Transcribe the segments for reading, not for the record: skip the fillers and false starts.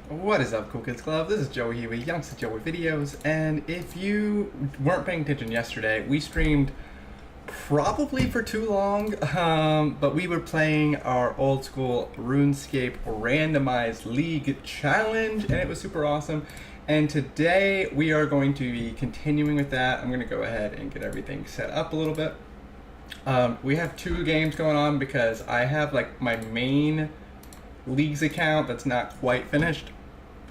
What is up, Cool Kids Club? This is Joey here with Youngster Joey Videos, and if you weren't paying attention yesterday, we streamed probably for too long, but we were playing our old school RuneScape Randomized League Challenge, and it was super awesome. And today we are going to be continuing with that. I'm going to go ahead and get everything set up a little bit. We have two games going on because I have like my main League's account that's not quite finished,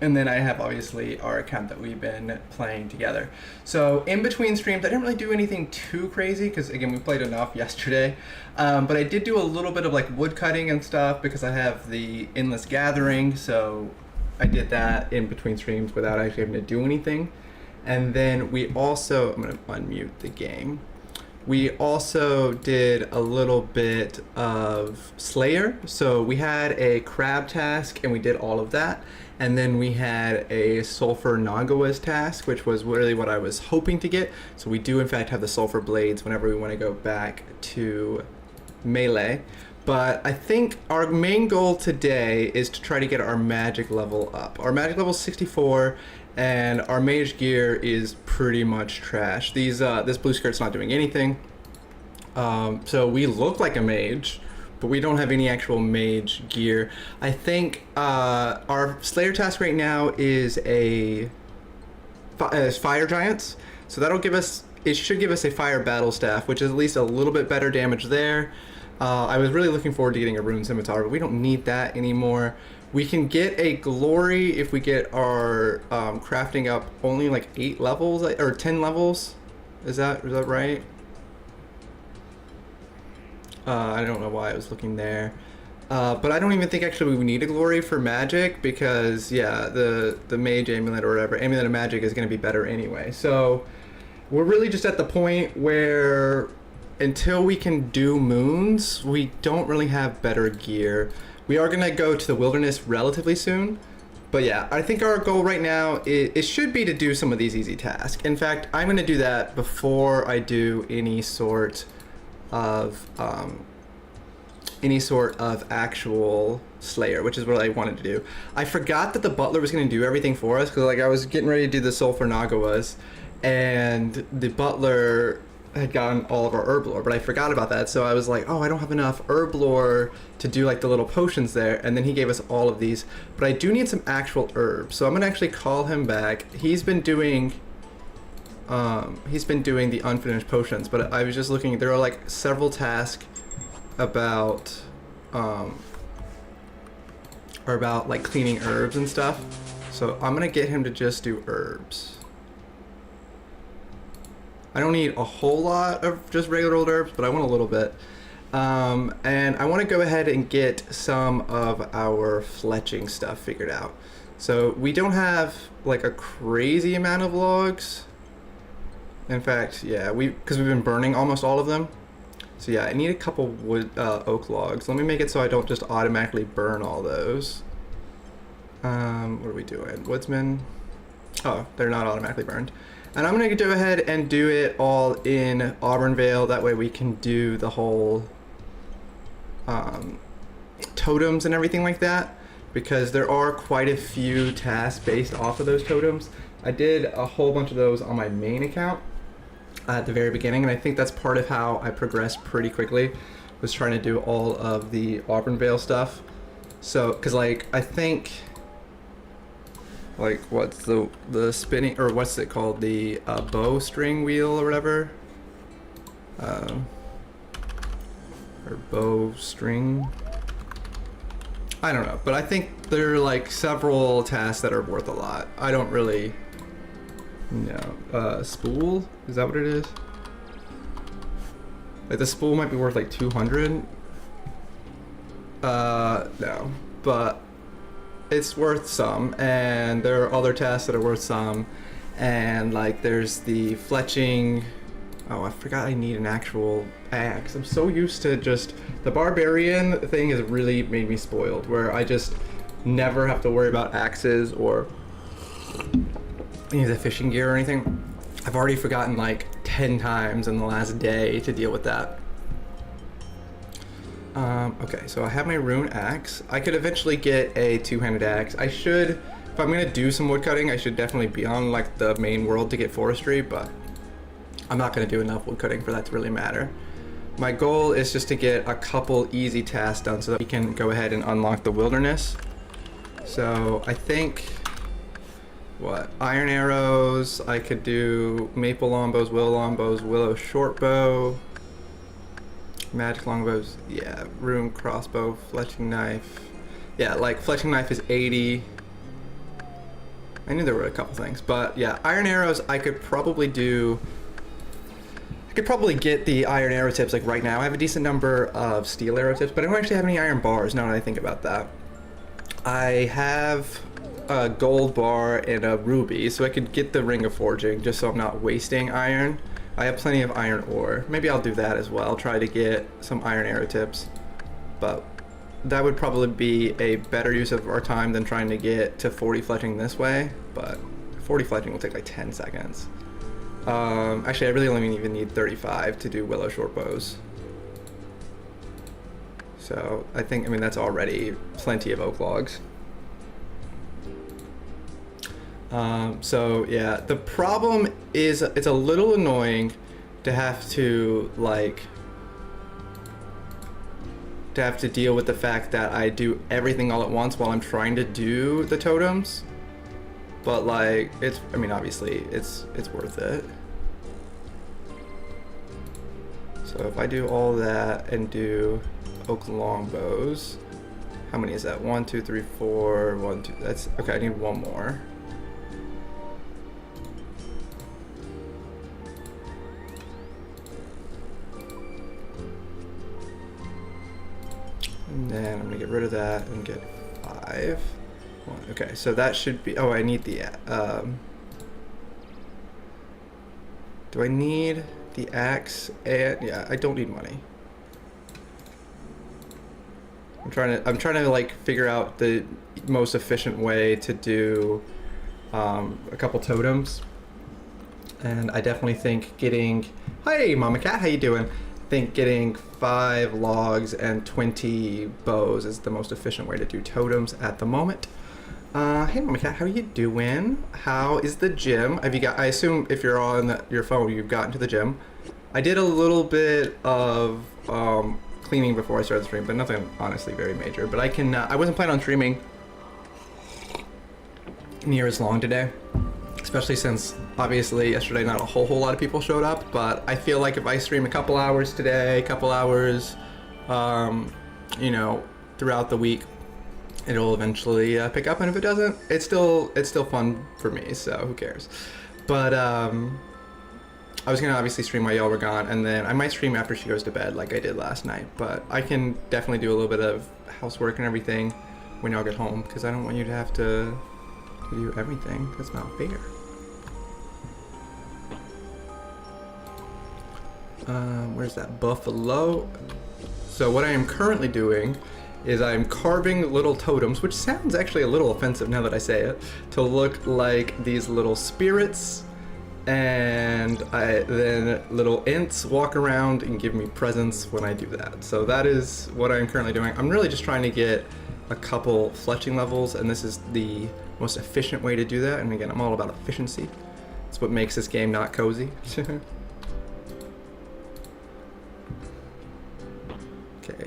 and then I have obviously our account that we've been playing together. So in between streams I didn't really do anything too crazy because again we played enough yesterday, but I did do a little bit of like wood cutting and stuff because I have the endless gathering, so I did that in between streams without actually having to do anything. And then we also, I'm going to unmute the game. We also did a little bit of Slayer. So we had a crab task and we did all of that. And then we had a sulfur Nagawas task, which was really what I was hoping to get. So we do in fact have the sulfur blades whenever we want to go back to melee. But I think our main goal today is to try to get our magic level up. Our magic level is 64. And our mage gear is pretty much trash. This blue skirt's not doing anything. So we look like a mage, but we don't have any actual mage gear. I think our Slayer task right now is fire giants. So that'll give us, it should give us a fire battle staff, which is at least a little bit better damage there. I was really looking forward to getting a rune scimitar, but we don't need that anymore. We can get a glory if we get our crafting up only like 8 levels or 10 levels. Is that right? I don't know why I was looking there. But I don't even think actually we need a glory for magic because yeah, the mage amulet or whatever, amulet of magic is going to be better anyway. So we're really just at the point where until we can do moons, we don't really have better gear. We are gonna go to the wilderness relatively soon, but yeah, I think our goal right now it should be to do some of these easy tasks. In fact, I'm gonna do that before I do any sort of actual Slayer, which is what I wanted to do. I forgot that the butler was gonna do everything for us because like I was getting ready to do the sulfur Nagawas, and the butler had gotten all of our herb lore, but I forgot about that. So I was like, oh, I don't have enough herb lore to do like the little potions there. And then he gave us all of these, but I do need some actual herbs. So I'm gonna actually call him back. He's been doing the unfinished potions, but I was just looking, there are like several tasks about like cleaning herbs and stuff. So I'm gonna get him to just do herbs. I don't need a whole lot of just regular old herbs, but I want a little bit. And I want to go ahead and get some of our fletching stuff figured out. So we don't have like a crazy amount of logs. In fact, yeah, because we've been burning almost all of them. So yeah, I need a couple wood, oak logs. Let me make it so I don't just automatically burn all those. What are we doing? Woodsman? Oh, they're not automatically burned. And I'm gonna go ahead and do it all in Auburn That way we can do the whole totems and everything like that, because there are quite a few tasks based off of those totems. I did a whole bunch of those on my main account at the very beginning, and I think that's part of how I progressed pretty quickly, was trying to do all of the Auburn stuff. So, cause like, I think, like what's the spinning, or what's it called, the bow string wheel or whatever, or bow string, I don't know, but I think there are like several tasks that are worth a lot. I don't really know. Spool, is that what it is? Like the spool might be worth like 200. No, but it's worth some, and there are other tasks that are worth some, and like there's the fletching. Oh, I forgot I need an actual axe. I'm so used to just the barbarian thing has really made me spoiled, where I just never have to worry about axes or any of the fishing gear or anything. I've already forgotten like 10 times in the last day to deal with that. Okay, so I have my rune axe. I could eventually get a two-handed axe. I should If I'm gonna do some wood cutting, I should definitely be on like the main world to get forestry, but I'm not gonna do enough wood cutting for that to really matter. My goal is just to get a couple easy tasks done so that we can go ahead and unlock the wilderness. So I think, what, iron arrows, I could do maple longbows, willow shortbow, magic longbows, yeah, rune crossbow, fletching knife. Yeah, like fletching knife is 80. I knew there were a couple things, but yeah, iron arrows I could probably do. I could probably get the iron arrow tips like right now. I have a decent number of steel arrow tips, but I don't actually have any iron bars now that I think about that. I have a gold bar and a ruby, so I could get the ring of forging just so I'm not wasting iron. I have plenty of iron ore. Maybe I'll do that as well, try to get some iron arrow tips. But that would probably be a better use of our time than trying to get to 40 fletching this way, but 40 fletching will take like 10 seconds. Actually, I really only even need 35 to do willow short bows. So I mean, that's already plenty of oak logs. So yeah, the problem is it's a little annoying to have to deal with the fact that I do everything all at once while I'm trying to do the totems. But like, I mean, obviously it's worth it. So if I do all that and do oak longbows, how many is that? 1, 2, 3, 4, 1, 2, that's, okay, I need one more. And then I'm gonna get rid of that and get 5. Okay, so that should be, oh, I need the, do I need the axe? And yeah, I don't need money. I'm trying to like figure out the most efficient way to do a couple totems. And I definitely think getting, hey Mama Cat, how you doing? I think getting 5 logs and 20 bows is the most efficient way to do totems at the moment. Hey Mama Cat, how are you doing? How is the gym? Have you got, I assume if you're on your phone, you've gotten to the gym. I did a little bit of cleaning before I started the stream, but nothing honestly very major. But I wasn't planning on streaming near as long today, especially since obviously yesterday not a whole lot of people showed up. But I feel like if I stream a couple hours today, a couple hours, you know, throughout the week, it'll eventually pick up. And if it doesn't, it's still fun for me. So who cares? But I was gonna obviously stream while y'all were gone, and then I might stream after she goes to bed like I did last night, but I can definitely do a little bit of housework and everything when y'all get home, because I don't want you to have to do everything. That's not fair. Where's that buffalo? So what I am currently doing is I'm carving little totems, which sounds actually a little offensive now that I say it, to look like these little spirits. And then little ints walk around and give me presents when I do that. So that is what I'm currently doing. I'm really just trying to get a couple fletching levels, and this is the most efficient way to do that. And again, I'm all about efficiency. It's what makes this game not cozy. Okay,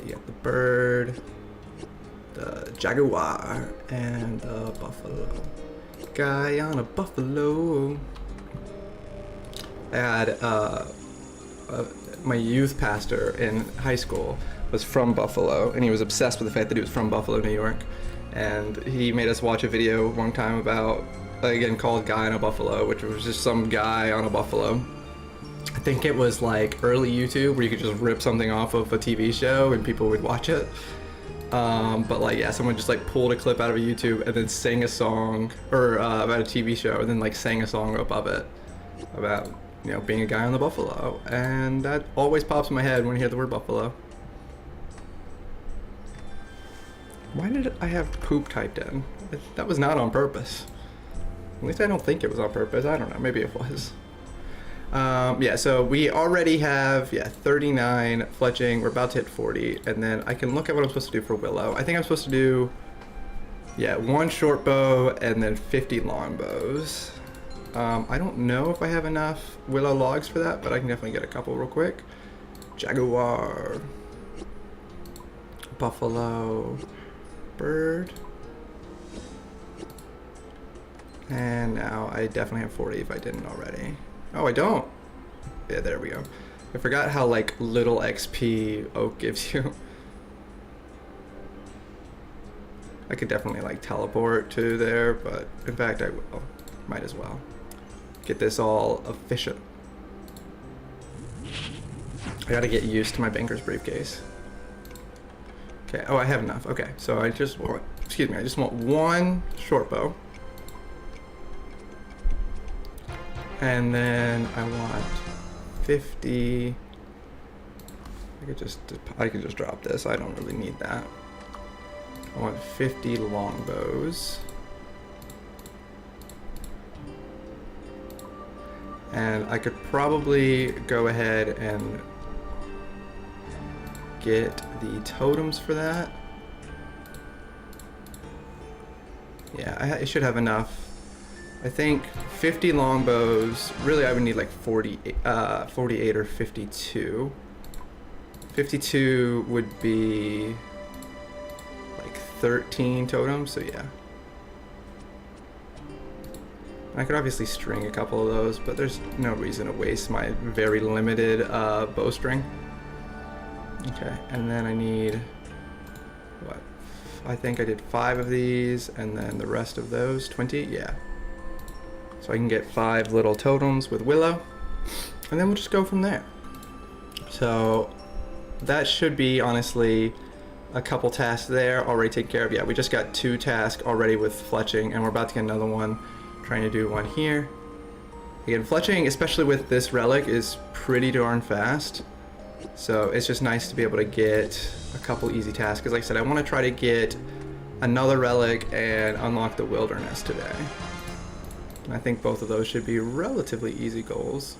you got the bird, the jaguar, and the buffalo. Guy on a buffalo. I had my youth pastor in high school was from Buffalo, and he was obsessed with the fact that he was from Buffalo, New York. And he made us watch a video one time about, again, called Guy on a Buffalo, which was just some guy on a buffalo. I think it was like early YouTube where you could just rip something off of a TV show and people would watch it. But like, yeah, someone just like pulled a clip out of a YouTube and then sang a song, or about a TV show, and then like sang a song above it about, you know, being a guy on the buffalo. And that always pops in my head when I hear the word buffalo. Why did I have poop typed in? That was not on purpose. At least I don't think it was on purpose. I don't know, maybe it was. Yeah, so we already have, 39 fletching. We're about to hit 40, and then I can look at what I'm supposed to do for willow. I think I'm supposed to do Yeah, 1 short bow and then 50 long bows. I don't know if I have enough willow logs for that, but I can definitely get a couple real quick. Jaguar. Buffalo. Bird. And now I definitely have 40 if I didn't already. Oh, I don't. Yeah, there we go. I forgot how like little XP oak gives you. I could definitely like teleport to there, but in fact I will. Might as well. Get this all efficient. I gotta get used to my banker's briefcase. Okay, oh I have enough. Okay, so I just want, excuse me, I just want 1 short bow. And then I want 50. I could just drop this. I don't really need that. I want 50 longbows. And I could probably go ahead and get the totems for that. Yeah, I should have enough. I think 50 longbows. Really, I would need like 48 or 52. 52 would be like 13 totems, so yeah. I could obviously string a couple of those, but there's no reason to waste my very limited bowstring. Okay, and then I need, what? I think I did 5 of these, and then the rest of those, 20, yeah. So I can get 5 little totems with willow, and then we'll just go from there. So that should be, honestly, a couple tasks there already taken care of. Yeah, we just got 2 tasks already with fletching, and we're about to get another one. Trying to do one here. Again, fletching, especially with this relic, is pretty darn fast. So it's just nice to be able to get a couple easy tasks. Because like I said, I want to try to get another relic and unlock the wilderness today. And I think both of those should be relatively easy goals.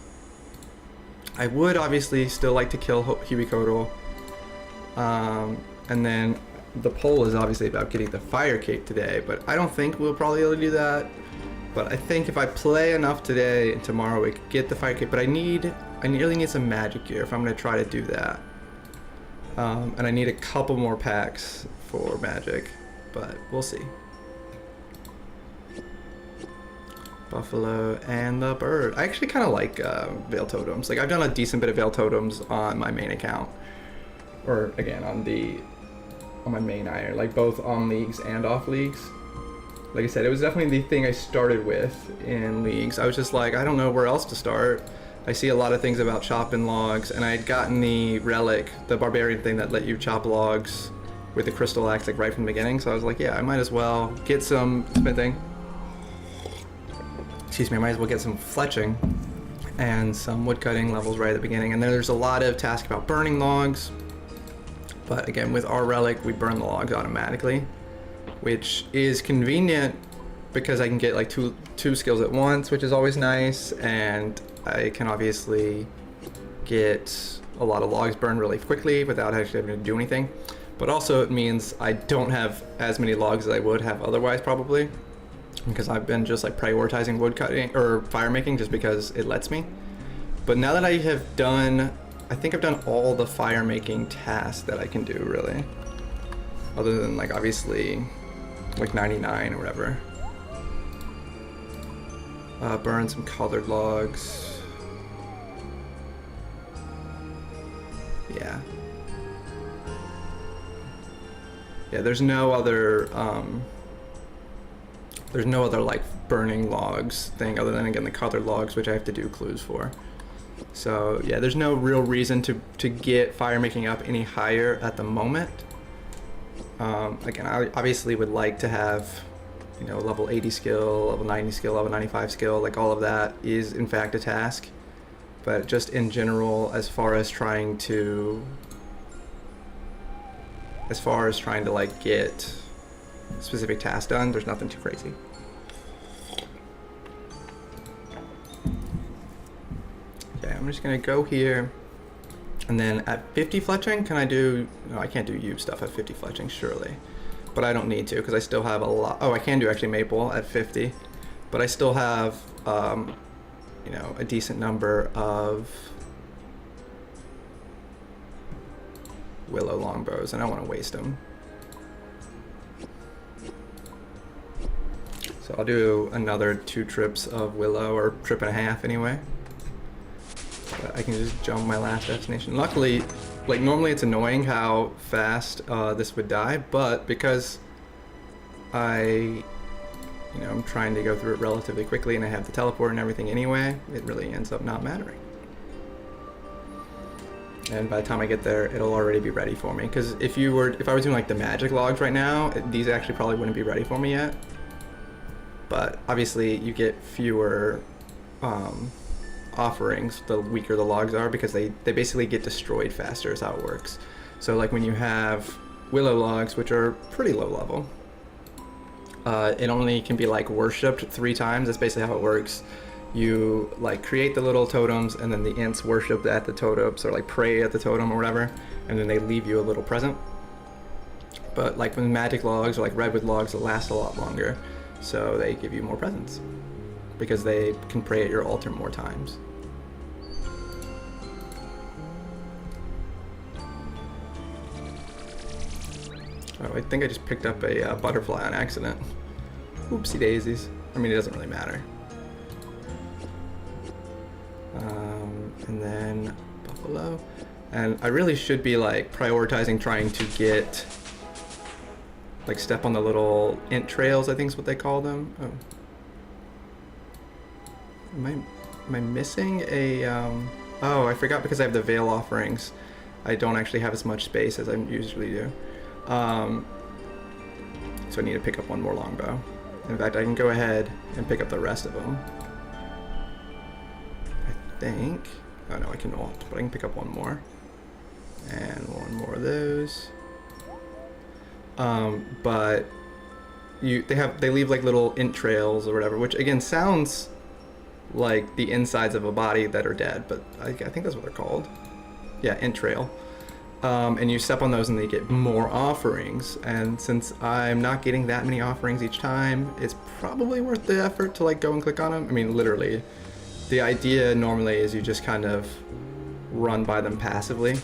I would obviously still like to kill Hubicotal. And then the poll is obviously about getting the fire cake today, but I don't think we'll probably be able to do that. But I think if I play enough today and tomorrow we could get the fire cake, but I really need some magic gear if I'm going to try to do that. And I need a couple more packs for magic, but we'll see. Buffalo and the bird. I actually kind of like Veil Totems. Like I've done a decent bit of Veil Totems on my main account. Or again, on my main iron, like both on leagues and off leagues. Like I said, it was definitely the thing I started with in leagues. I was just like, I don't know where else to start. I see a lot of things about chopping logs, and I had gotten the relic, the barbarian thing that let you chop logs with the crystal axe like right from the beginning. So I was like, yeah, I might as well get some smithing. Excuse me, I might as well get some fletching and some woodcutting levels right at the beginning. And then there's a lot of tasks about burning logs. But again, with our relic, we burn the logs automatically, which is convenient because I can get like two skills at once, which is always nice, and I can obviously get a lot of logs burned really quickly without actually having to do anything. But also it means I don't have as many logs as I would have otherwise probably, because I've been just like prioritizing wood cutting or fire making just because it lets me. But now that I have done, I think I've done all the fire making tasks that I can do really, other than like obviously like 99 or whatever. Burn some colored logs. Yeah. Yeah, there's no other like burning logs thing other than again the colored logs, which I have to do clues for. So yeah, there's no real reason to get fire making up any higher at the moment. Again, I obviously would like to have, you know, level 80 skill, level 90 skill, level 95 skill, like all of that is in fact a task. But just in general, as far as trying to like get specific tasks done, there's nothing too crazy. Okay, I'm just gonna go here, and then at 50 fletching, can I do, no, I can't do you stuff at 50 fletching, surely. but I don't need to because I still have a lot. Oh, I can do actually maple at 50, but I still have, you know, a decent number of willow longbows, and I want to waste them. So I'll do another 2 trips of willow, or trip and a half anyway. But I can just jump my last destination. Luckily, like normally it's annoying how fast this would die, but because I'm trying to go through it relatively quickly and I have the teleport and everything anyway, it really ends up not mattering. And by the time I get there, it'll already be ready for me. Because if I was doing like the magic logs right now, these actually probably wouldn't be ready for me yet. But obviously you get fewer offerings the weaker the logs are, because they basically get destroyed faster is how it works. So like when you have willow logs, which are pretty low level, it only can be like worshipped 3 times. That's basically how it works. You like create the little totems, and then the ants worship at the totems, or like pray at the totem or whatever, and then they leave you a little present. But like with magic logs or like redwood logs, it lasts a lot longer. So they give you more presents because they can pray at your altar more times. Oh, I think I just picked up a butterfly on accident. Oopsie daisies. I mean, it doesn't really matter. And then buffalo. And I really should be like prioritizing trying to get, like, step on the little int trails, I think is what they call them. Oh. Am I missing a, oh, I forgot because I have the veil offerings. I don't actually have as much space as I usually do. So I need to pick up one more longbow. In fact, I can go ahead and pick up the rest of them. I think, oh no, I cannot, but I can pick up one more. And one more of those. But they leave like little int trails or whatever, which again sounds like the insides of a body that are dead, but I think that's what they're called. Yeah, int trail. And you step on those and they get more offerings, and since I'm not getting that many offerings each time, it's probably worth the effort to like go and click on them. I mean, literally, the idea normally is you just kind of run by them passively.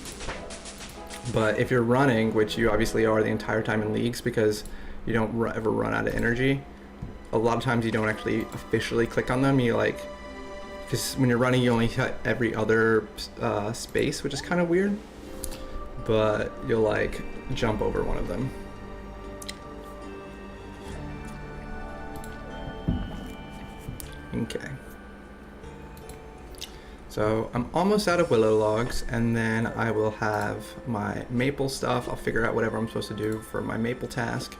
But if you're running, which you obviously are the entire time in leagues because you don't ever run out of energy, a lot of times you don't actually officially click on them. You like, because when you're running you only hit every other space, which is kind of weird. But you'll like jump over one of them. Okay. So I'm almost out of willow logs, and then I will have my maple stuff. I'll figure out whatever I'm supposed to do for my maple task.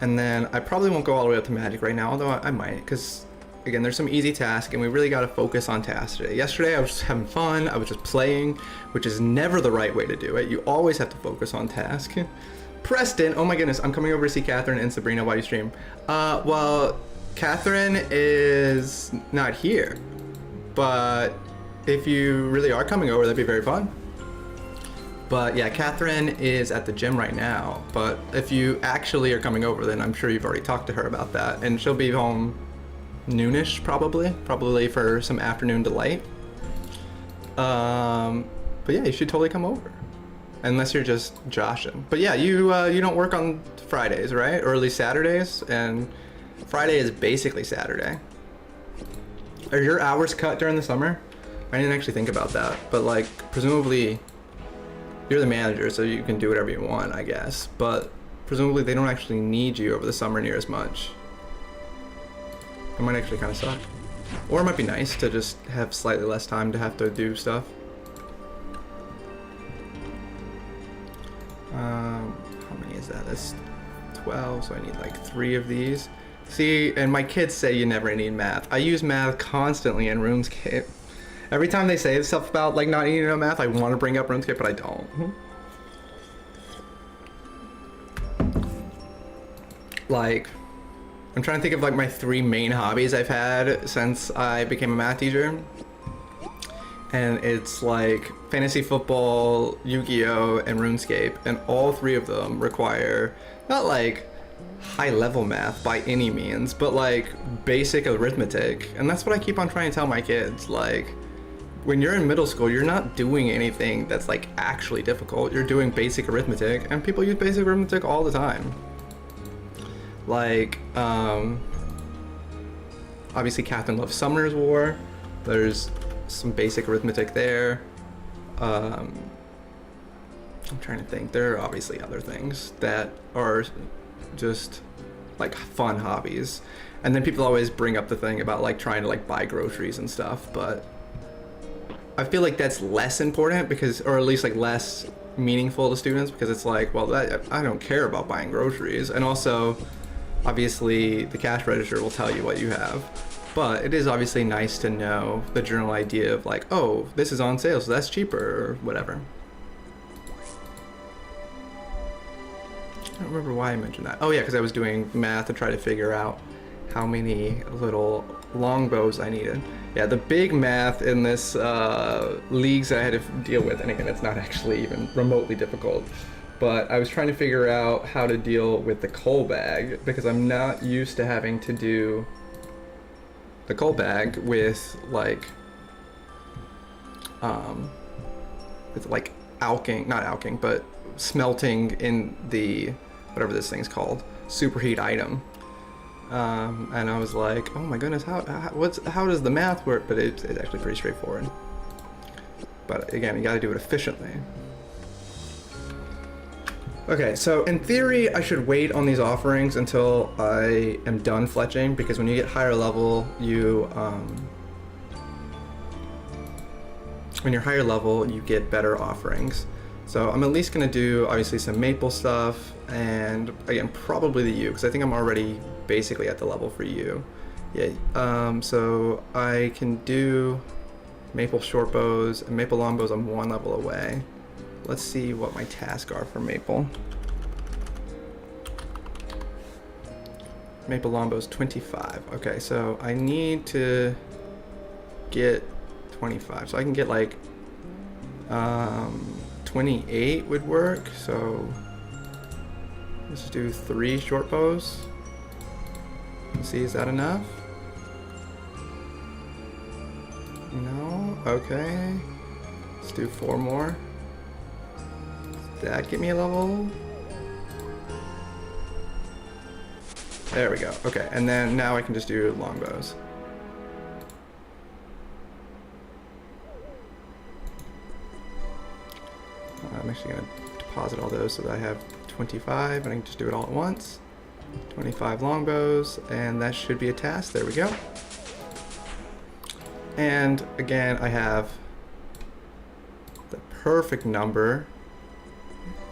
And then I probably won't go all the way up to magic right now, although I might, because again, there's some easy tasks, and we really got to focus on tasks today. Yesterday I was just having fun, I was just playing, which is never the right way to do it. You always have to focus on task. Preston, oh my goodness, I'm coming over to see Catherine and Sabrina while you stream. Well, Catherine is not here, but if you really are coming over, that'd be very fun. But yeah, Catherine is at the gym right now, but if you actually are coming over, then I'm sure you've already talked to her about that, and she'll be home noonish probably for some afternoon delight. But yeah, you should totally come over, unless you're just joshing. But yeah, you don't work on Fridays, right? Or at least Saturdays, and Friday is basically Saturday. Are your hours cut during the summer? I didn't actually think about that, but like presumably you're the manager, so you can do whatever you want, I guess, but presumably they don't actually need you over the summer near as much. It might actually kind of suck. Or it might be nice to just have slightly less time to have to do stuff. How many is that? That's 12, so I need like 3 of these. See, and my kids say you never need math. I use math constantly in RuneScape. Every time they say stuff about like not needing to know math, I want to bring up RuneScape, but I don't. Like, I'm trying to think of like my 3 main hobbies I've had since I became a math teacher. And it's like fantasy football, Yu-Gi-Oh, and RuneScape, and all 3 of them require not like high level math by any means, but like basic arithmetic. And that's what I keep on trying to tell my kids. Like, when you're in middle school, you're not doing anything that's like actually difficult. You're doing basic arithmetic, and people use basic arithmetic all the time. Like, obviously Catherine loves Sumner's War. There's some basic arithmetic there. I'm trying to think. There are obviously other things that are just like fun hobbies. And then people always bring up the thing about like trying to like buy groceries and stuff, but I feel like that's less important because, or at least like less meaningful to students, because it's like, well, I don't care about buying groceries. And also, obviously, the cash register will tell you what you have. But it is obviously nice to know the general idea of like, oh, this is on sale, so that's cheaper, or whatever. I don't remember why I mentioned that. Oh yeah, because I was doing math to try to figure out how many little longbows I needed. Yeah, the big math in this leagues that I had to deal with, and again, it's not actually even remotely difficult, but I was trying to figure out how to deal with the coal bag, because I'm not used to having to do the coal bag with like alking, not alking, but smelting in the, whatever this thing's called, superheat item. And I was like, oh my goodness, how does the math work? But it's actually pretty straightforward. But again, you gotta do it efficiently. Okay, so in theory, I should wait on these offerings until I am done fletching, because when you get higher level, when you're higher level, you get better offerings. So I'm at least gonna do obviously some maple stuff, and again, probably the U, because I think I'm already basically at the level for U. Yeah, so I can do maple short bows, and maple long bows I'm one level away. Let's see what my tasks are for maple. Maple longbow's 25. Okay, so I need to get 25. So I can get like 28 would work. So let's do 3 short bows. Let's see, is that enough? No? Okay. Let's do 4 more. Did that get me a level? There we go. Okay, and then now I can just do longbows. I'm actually going to deposit all those so that I have 25, and I can just do it all at once. 25 longbows, and that should be a task. There we go. And again, I have the perfect number.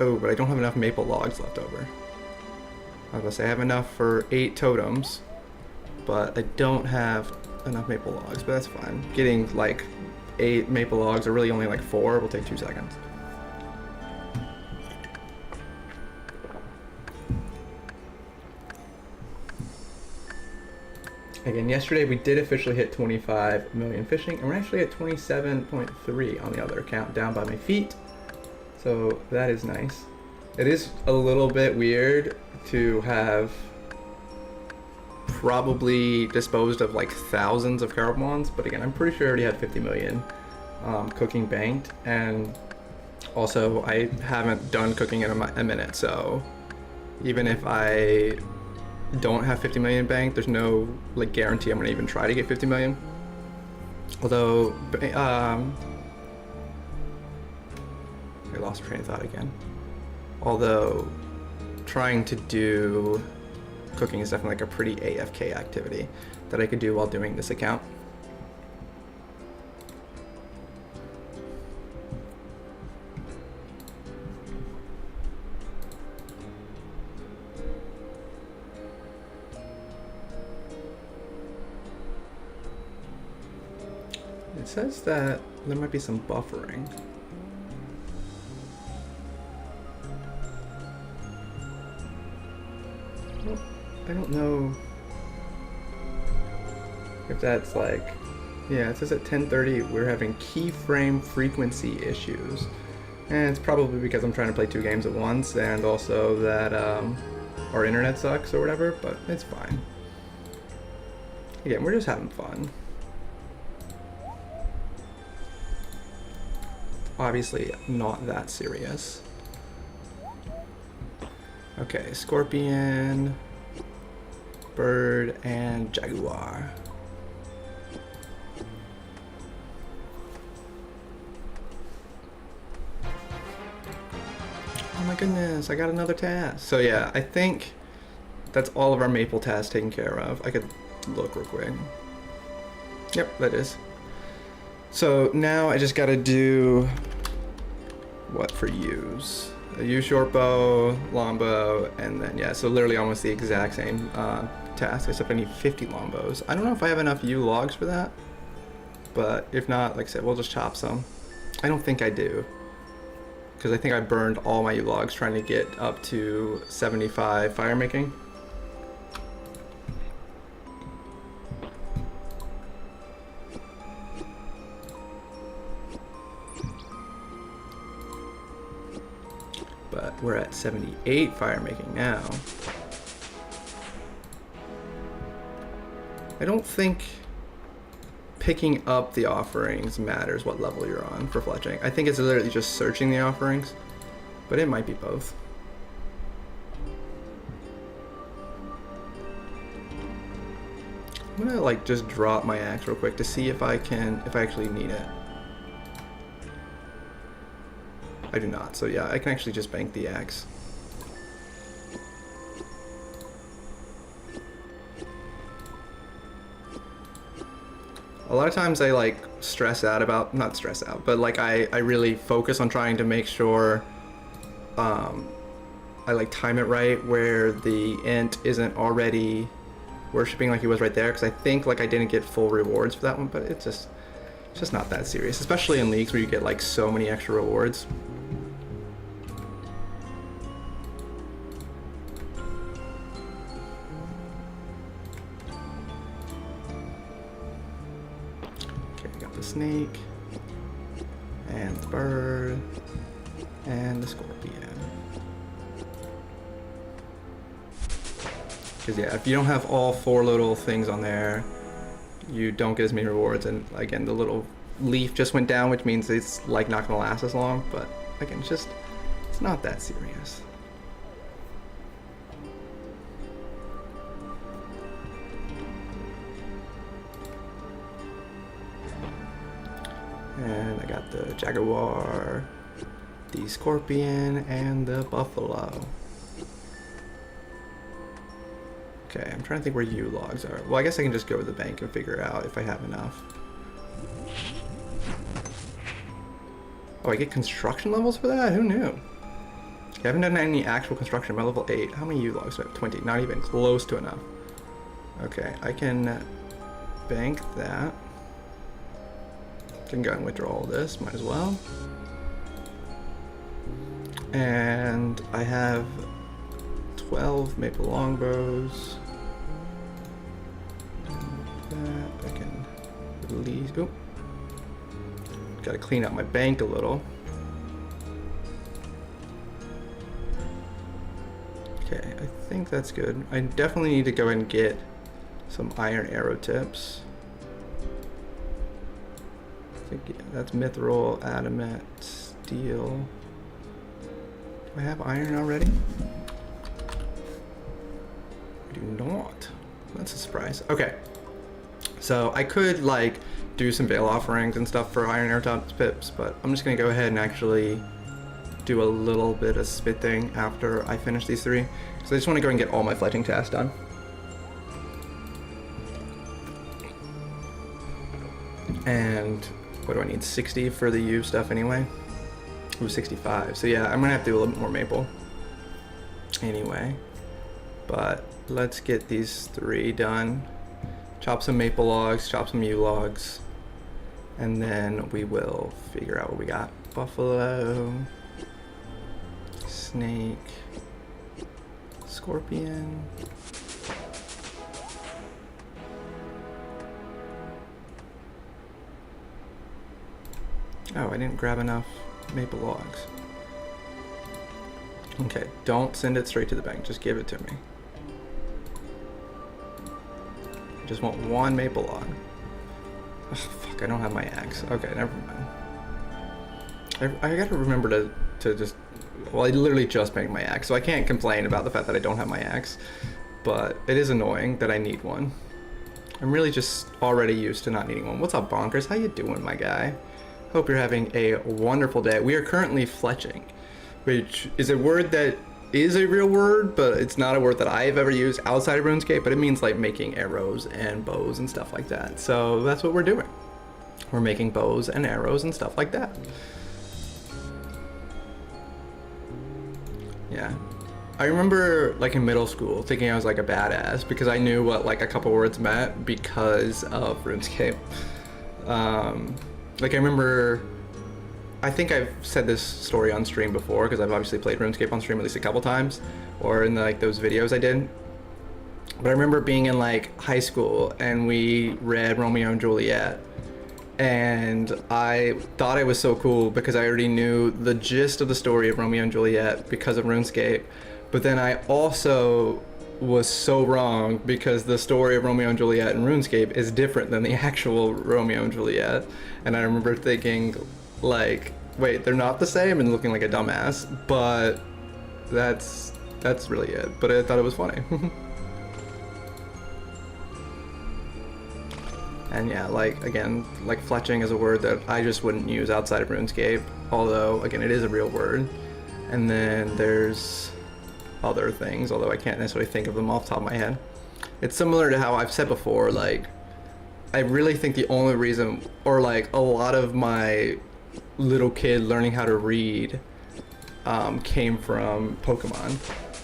Oh, but I don't have enough maple logs left over. I was gonna say I have enough for 8 totems, but I don't have enough maple logs, but that's fine. Getting like 8 maple logs, or really only like 4, will take 2 seconds. Again, yesterday we did officially hit 25 million fishing, and we're actually at 27.3 on the other account, down by my feet. So that is nice. It is a little bit weird to have probably disposed of like thousands of carbons, but again, I'm pretty sure I already had 50 million cooking banked, and also I haven't done cooking in a minute, so even if I don't have 50 million banked, there's no like guarantee I'm gonna even try to get 50 million. Although, I lost train of thought again. Although, trying to do cooking is definitely like a pretty AFK activity that I could do while doing this account. It says that there might be some buffering. I don't know if that's like, yeah, it says at 10:30 we're having keyframe frequency issues, and it's probably because I'm trying to play 2 games at once, and also that our internet sucks or whatever, but it's fine. Again, we're just having fun. Obviously not that serious. Okay, scorpion, bird, and jaguar. Oh my goodness, I got another task. So yeah, I think that's all of our maple tasks taken care of. I could look real quick. Yep, that is. So now I just gotta do what for use? A use short bow, long bow, and then yeah, so literally almost the exact same task, except I need 50 longbows. I don't know if I have enough yew logs for that, but if not, like I said, we'll just chop some. I don't think I do, because I think I burned all my yew logs trying to get up to 75 fire making. But we're at 78 fire making now. I don't think picking up the offerings matters what level you're on for fletching. I think it's literally just searching the offerings, but it might be both. I'm gonna like just drop my axe real quick to see if I actually need it. I do not, so yeah, I can actually just bank the axe. A lot of times I like stress out about, not stress out, but like I really focus on trying to make sure I like time it right where the int isn't already worshipping like he was right there, because I think like I didn't get full rewards for that one, but it's just not that serious, especially in leagues where you get like so many extra rewards. Snake, and the bird, and the scorpion. Because yeah, if you don't have all 4 little things on there, you don't get as many rewards, and again, the little leaf just went down, which means it's like not gonna last as long, but again, it's not that serious. And I got the jaguar, the scorpion, and the buffalo. Okay, I'm trying to think where yew logs are. Well, I guess I can just go to the bank and figure out if I have enough. Oh, I get construction levels for that? Who knew? I haven't done any actual construction. I'm at level 8. How many yew logs do I have? 20. Not even close to enough. Okay, I can bank that. Can go and withdraw all this, might as well. And I have 12 maple longbows. And that I can release. Oop. Gotta clean up my bank a little. Okay, I think that's good. I definitely need to go and get some iron arrow tips. Yeah, that's mithril, adamant, steel. Do I have iron already? I do not. That's a surprise. Okay. So I could like do some veil offerings and stuff for iron arrow tips, but I'm just gonna go ahead and actually do a little bit of spitting after I finish these 3. So I just want to go and get all my fletching tasks done. And what do I need? 60 for the yew stuff anyway? Ooh, 65. So yeah, I'm gonna have to do a little bit more maple anyway. But let's get these 3 done. Chop some maple logs, chop some yew logs, and then we will figure out what we got. Buffalo, snake, scorpion. Oh, I didn't grab enough maple logs. Okay, don't send it straight to the bank. Just give it to me. I just want one maple log. Oh, fuck, I don't have my axe. Okay, never mind. I gotta remember to just... Well, I literally just made my axe, so I can't complain about the fact that I don't have my axe. But it is annoying that I need one. I'm really just already used to not needing one. What's up, Bonkers? How you doing, my guy? Hope you're having a wonderful day. We are currently fletching, which is a word that is a real word, but it's not a word that I've ever used outside of RuneScape, but it means like making arrows and bows and stuff like that. So that's what we're doing. We're making bows and arrows and stuff like that. Yeah. I remember like in middle school thinking I was like a badass because I knew what like a couple words meant because of RuneScape. Like I remember, I think I've said this story on stream before because I've obviously played RuneScape on stream at least a couple times, or in like those videos I did. But I remember being in like high school and we read Romeo and Juliet, and I thought it was so cool because I already knew the gist of the story of Romeo and Juliet because of RuneScape. But then I also was so wrong because the story of Romeo and Juliet in RuneScape is different than the actual Romeo and Juliet. And I remember thinking like, wait, they're not the same, and looking like a dumbass, but that's really it. But I thought it was funny. And yeah, like again, like fletching is a word that I just wouldn't use outside of RuneScape, although again, it is a real word. And then there's other things, although I can't necessarily think of them off the top of my head. It's similar to how I've said before, like I really think the only reason, or like a lot of my little kid learning how to read came from Pokemon,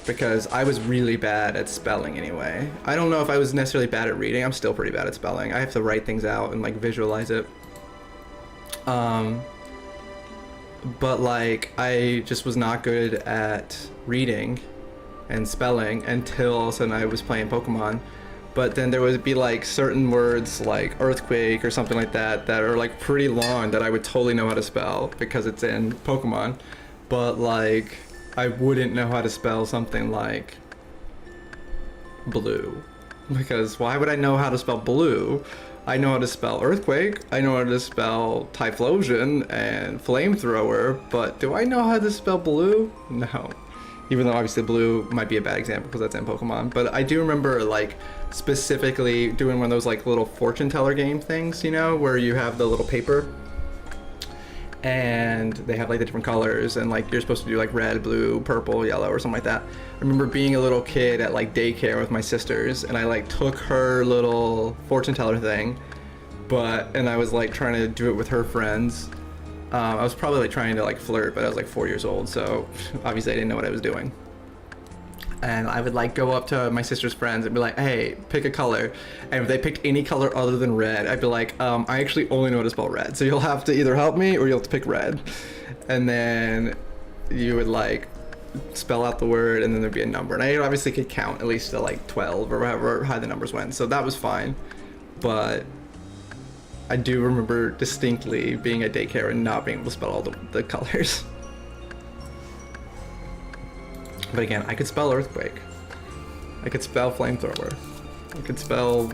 because I was really bad at spelling anyway. I don't know if I was necessarily bad at reading. I'm still pretty bad at spelling. I have to write things out and like visualize it. But like I just was not good at reading and spelling until all of a sudden I was playing Pokemon. But then there would be like certain words like earthquake or something like that that are like pretty long that I would totally know how to spell because it's in Pokemon. But like I wouldn't know how to spell something like blue, because why would I know how to spell blue? I know how to spell earthquake, I know how to spell Typhlosion and flamethrower, but do I know how to spell blue? No. Even though obviously blue might be a bad example because that's in Pokemon. But I do remember like specifically doing one of those like little fortune teller game things, you know, where you have the little paper and they have like the different colors, and like you're supposed to do like red, blue, purple, yellow, or something like that. I remember being a little kid at like daycare with my sisters, and I like took her little fortune teller thing, and I was like trying to do it with her friends. I was probably like trying to like flirt, but I was like 4 years old, so obviously I didn't know what I was doing. And I would like go up to my sister's friends and be like, hey, pick a color. And if they picked any color other than red, I'd be like, I actually only know how to spell red, so you'll have to either help me or you'll have to pick red. And then you would like spell out the word, and then there'd be a number. And I obviously could count at least to like 12 or whatever how the numbers went, so that was fine. But I do remember distinctly being at daycare and not being able to spell all the colors. But again, I could spell earthquake. I could spell flamethrower. I could spell...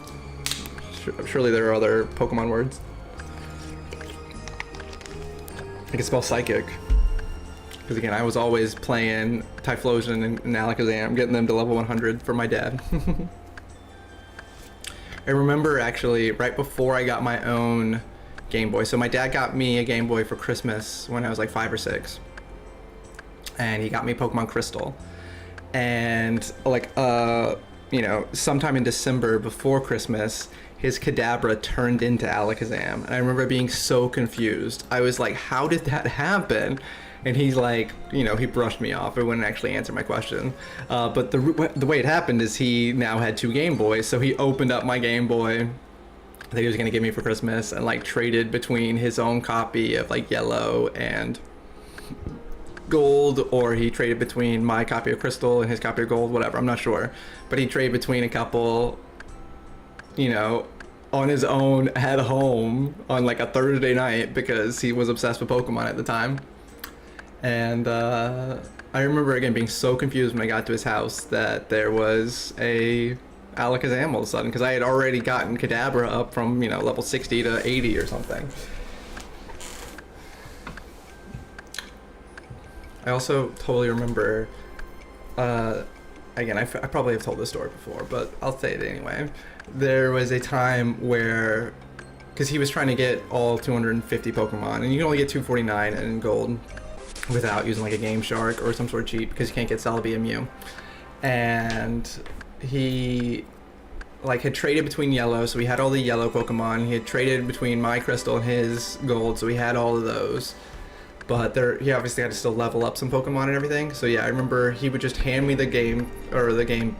Surely there are other Pokemon words. I could spell psychic. Because again, I was always playing Typhlosion and Alakazam, getting them to level 100 for my dad. I remember actually right before I got my own Game Boy. So my dad got me a Game Boy for Christmas when I was like 5 or 6. And he got me Pokemon Crystal. And like, you know, sometime in December before Christmas, his Kadabra turned into Alakazam. And I remember being so confused. I was like, how did that happen? And he's like, you know, he brushed me off. It wouldn't actually answer my question. But the way it happened is he now had 2 Game Boys. So he opened up my Game Boy that he was going to give me for Christmas and like traded between his own copy of like yellow and gold, or he traded between my copy of Crystal and his copy of gold, whatever, I'm not sure. But he traded between a couple, you know, on his own at home on like a Thursday night because he was obsessed with Pokemon at the time. And I remember again being so confused when I got to his house that there was a Alakazam all of a sudden, because I had already gotten Kadabra up from, you know, level 60 to 80 or something. I also totally remember, again, I probably have told this story before, but I'll say it anyway. There was a time where, because he was trying to get all 250 Pokemon, and you can only get 249 in gold without using like a Game Shark or some sort of cheat, because you can't get Celebi and Mew. And he like had traded between yellow, so he had all the yellow Pokemon. He had traded between my Crystal and his gold, so he had all of those. But he obviously had to still level up some Pokemon and everything. So yeah, I remember he would just hand me the Game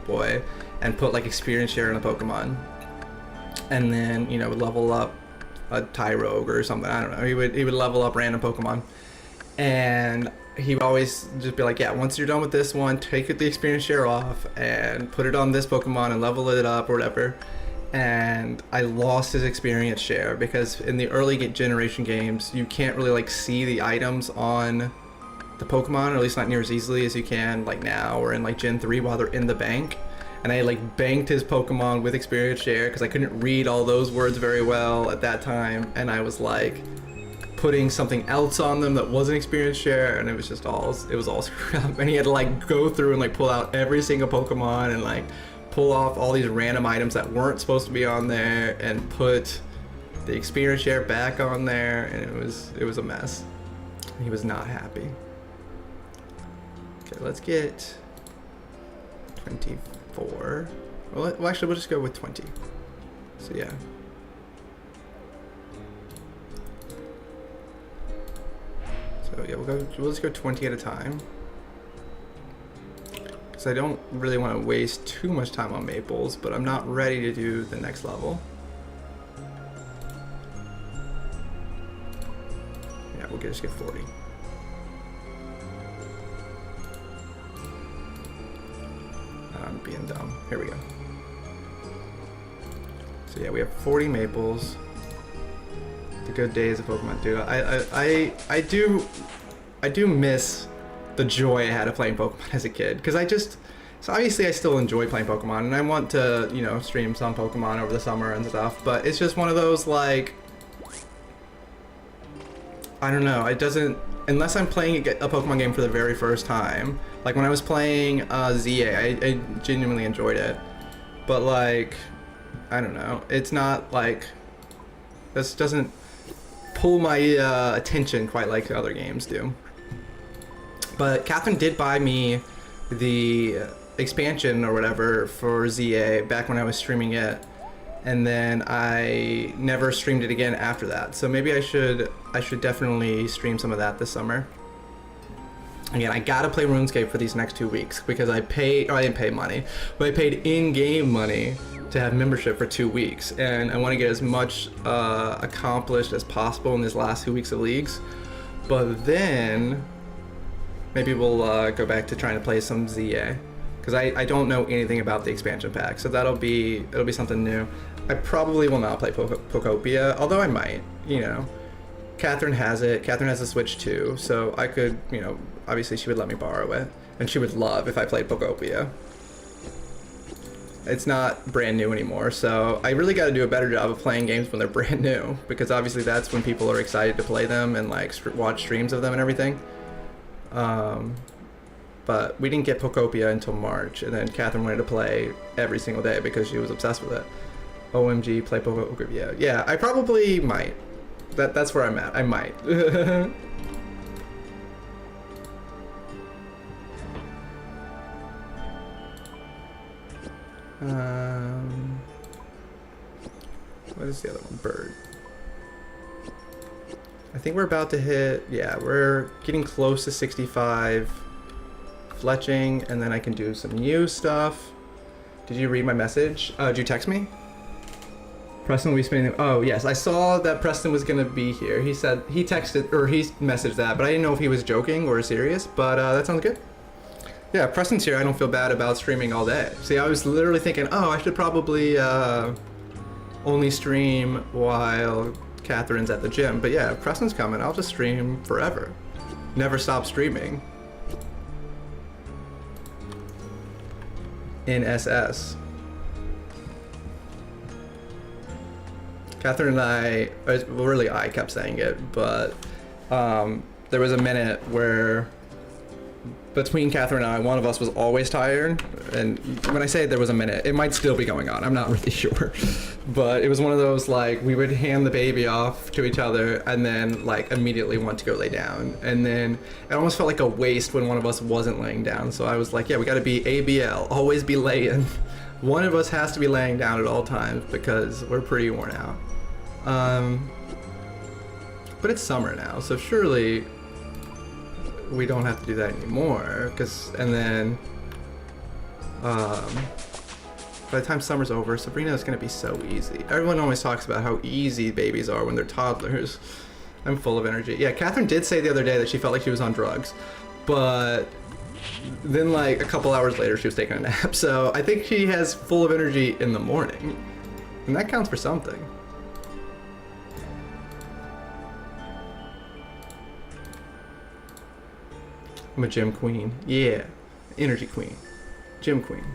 Boy and put like experience share in the Pokemon, and then, you know, would level up a Tyrogue or something. I don't know. He would level up random Pokemon, and he would always just be like, yeah, once you're done with this one, take the experience share off and put it on this Pokemon and level it up or whatever. And I lost his experience share because in the early generation games, you can't really like see the items on the Pokemon, or at least not near as easily as you can like now or in like Gen 3 while they're in the bank. And I like banked his Pokemon with experience share because I couldn't read all those words very well at that time, and I was like putting something else on them that wasn't experience share, and it was all screwed up. And he had to like go through and like pull out every single Pokemon and like pull off all these random items that weren't supposed to be on there and put the experience share back on there, and it was a mess. He was not happy. Okay, let's get 24. Well, actually, we'll just go with 20. So yeah. So yeah, we'll just go 20 at a time. I don't really want to waste too much time on Maples, but I'm not ready to do the next level. Yeah, we'll just get 40. I'm being dumb. Here we go. So yeah, we have 40 Maples. The good days of Pokemon. Dude, I do miss the joy I had of playing Pokemon as a kid, because so obviously I still enjoy playing Pokemon, and I want to, you know, stream some Pokemon over the summer and stuff, but it's just one of those, like, I don't know, it doesn't, unless I'm playing a Pokemon game for the very first time, like when I was playing ZA, I genuinely enjoyed it, but like, I don't know, it's not like, this doesn't pull my attention quite like the other games do. But Catherine did buy me the expansion or whatever for ZA back when I was streaming it, and then I never streamed it again after that. So maybe I should definitely stream some of that this summer. Again, I gotta play RuneScape for these next 2 weeks because I didn't pay money, but I paid in-game money to have membership for 2 weeks, and I want to get as much accomplished as possible in these last 2 weeks of leagues. But then maybe we'll go back to trying to play some ZA, because I don't know anything about the expansion pack, so it'll be something new. I probably will not play Pokopia, although I might, you know. Catherine has it. Catherine has a Switch too, so I could, you know, obviously she would let me borrow it, and she would love if I played Pokopia. It's not brand new anymore, so I really got to do a better job of playing games when they're brand new, because obviously that's when people are excited to play them and like watch streams of them and everything. But we didn't get Pokopia until March, and then Catherine wanted to play every single day because she was obsessed with it. OMG, play Pokopia. Yeah, I probably might. That's where I'm at. I might. What is the other one? Bird. I think we're about to hit, yeah, we're getting close to 65 fletching, and then I can do some new stuff. Did you read my message? Did you text me? Preston will be spending, oh yes, I saw that Preston was gonna be here. He said, he texted, or he messaged that, but I didn't know if he was joking or serious, but that sounds good. Yeah, Preston's here, I don't feel bad about streaming all day. See, I was literally thinking, oh, I should probably only stream while Catherine's at the gym, but yeah, if Preston's coming, I'll just stream forever. Never stop streaming. in SS. Catherine and I, well, really I kept saying it, but there was a minute where between Catherine and I, one of us was always tired. And when I say there was a minute, it might still be going on. I'm not really sure. But it was one of those, like, we would hand the baby off to each other and then, like, immediately want to go lay down. And then it almost felt like a waste when one of us wasn't laying down. So I was like, yeah, we got to be ABL, always be laying. One of us has to be laying down at all times because we're pretty worn out. But it's summer now, so surely we don't have to do that anymore. And then by the time summer's over, Sabrina is gonna be so easy. Everyone always talks about how easy babies are when they're toddlers. I'm full of energy. Yeah, Catherine did say the other day that she felt like she was on drugs, but then like a couple hours later she was taking a nap. So I think she has full of energy in the morning, and that counts for something. I'm a gym queen. Yeah. Energy queen. Gym queen.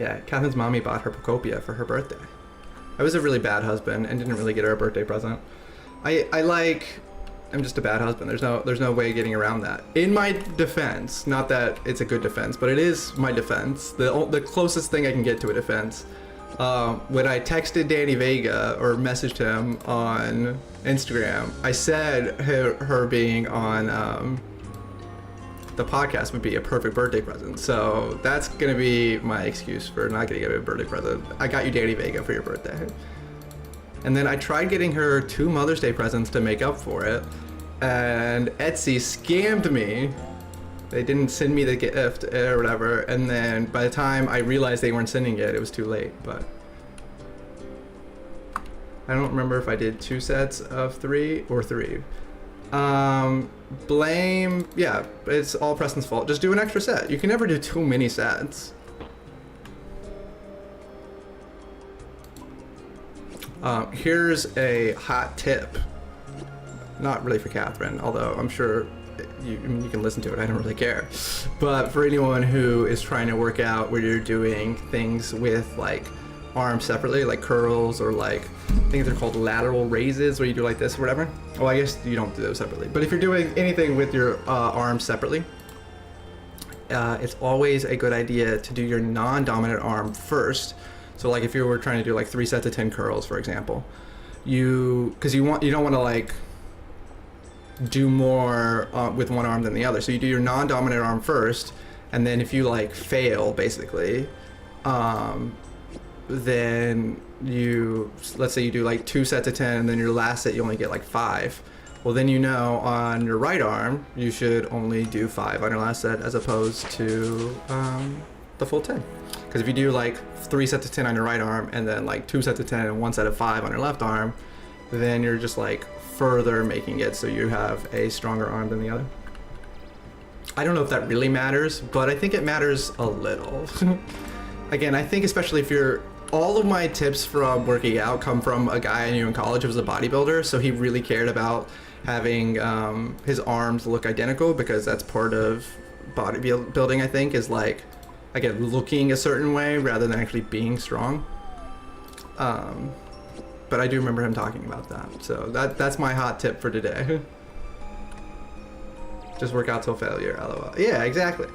Yeah, Catherine's mommy bought her Procopia for her birthday. I was a really bad husband and didn't really get her a birthday present. I'm just a bad husband. There's no way of getting around that. In my defense, not that it's a good defense, but it is my defense. The closest thing I can get to a defense. When I texted Danny Vega or messaged him on Instagram, I said her being on the podcast would be a perfect birthday present. So that's gonna be my excuse for not getting a birthday present. I got you Danny Vega for your birthday. And then I tried getting her 2 Mother's Day presents to make up for it, and Etsy scammed me. They didn't send me the gift or whatever, and then by the time I realized they weren't sending it, it was too late. But I don't remember if I did 2 sets of 3 or 3. Blame, yeah, it's all Preston's fault. Just do an extra set. You can never do too many sets. Here's a hot tip. Not really for Catherine, although I'm sure you can listen to it, I don't really care. But for anyone who is trying to work out where you're doing things with like arms separately, like curls or like, I think they're called lateral raises, where you do like this or whatever. Well, I guess you don't do those separately. But if you're doing anything with your arms separately, it's always a good idea to do your non-dominant arm first. So like if you were trying to do like 3 sets of 10 curls, for example, because you don't want to like do more with one arm than the other. So you do your non-dominant arm first, and then if you like fail basically, then let's say you do like 2 sets of 10 and then your last set you only get like 5. Well, then you know on your right arm you should only do 5 on your last set as opposed to the full 10. Because if you do like 3 sets of 10 on your right arm and then like 2 sets of 10 and 1 set of 5 on your left arm, then you're just like further making it so you have a stronger arm than the other. I don't know if that really matters, but I think it matters a little. Again, I think especially if all of my tips from working out come from a guy I knew in college who was a bodybuilder, so he really cared about having his arms look identical, because that's part of bodybuilding, I think, is like, again, looking a certain way rather than actually being strong. But I do remember him talking about that. So that's my hot tip for today. Just work out till failure, lol. Yeah, exactly.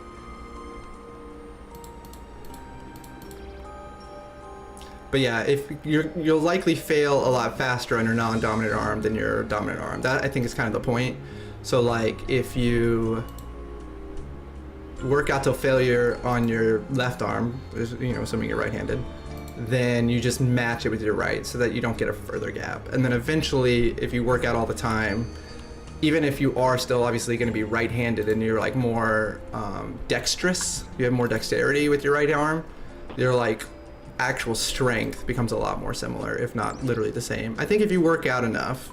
But yeah, if you'll likely fail a lot faster on your non-dominant arm than your dominant arm. That, I think, is kind of the point. So like if you work out till failure on your left arm, assuming you're right-handed, then you just match it with your right so that you don't get a further gap. And then eventually, if you work out all the time, even if you are still obviously going to be right-handed and you're like more dexterous, you have more dexterity with your right arm, your like actual strength becomes a lot more similar, if not literally the same. I think if you work out enough,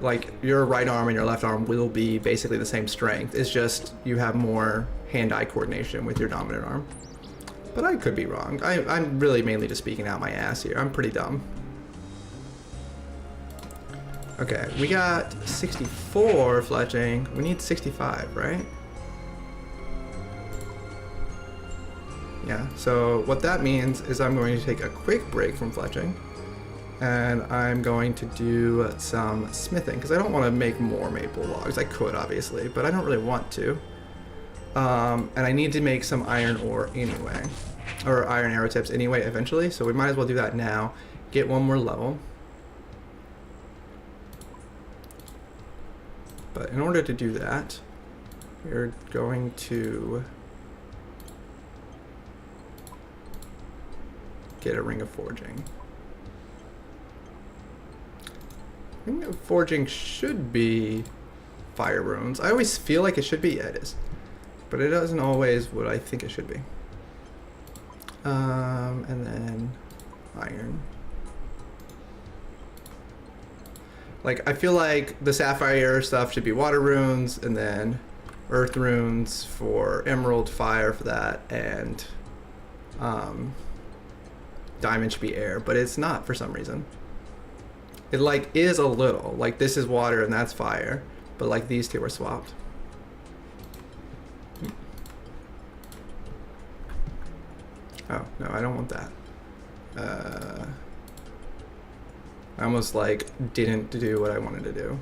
like your right arm and your left arm will be basically the same strength. It's just you have more hand-eye coordination with your dominant arm. But I could be wrong. I'm really mainly just speaking out my ass here. I'm pretty dumb. Okay, we got 64 fletching. We need 65, right? Yeah, so what that means is I'm going to take a quick break from fletching, and I'm going to do some smithing, because I don't want to make more maple logs. I could, obviously, but I don't really want to. And I need to make some iron ore anyway, or iron arrow tips anyway eventually, so we might as well do that now. Get one more level. But in order to do that, we're going to get a ring of forging. Ring of forging should be fire runes. I always feel like it should be. Yeah, it is. But it doesn't always what I think it should be. And then iron. Like, I feel like the sapphire stuff should be water runes, and then earth runes for emerald, fire for that, and diamond should be air, but it's not for some reason. It like is a little, like this is water and that's fire, but like these two are swapped. Oh, no, I don't want that. I almost like didn't do what I wanted to do.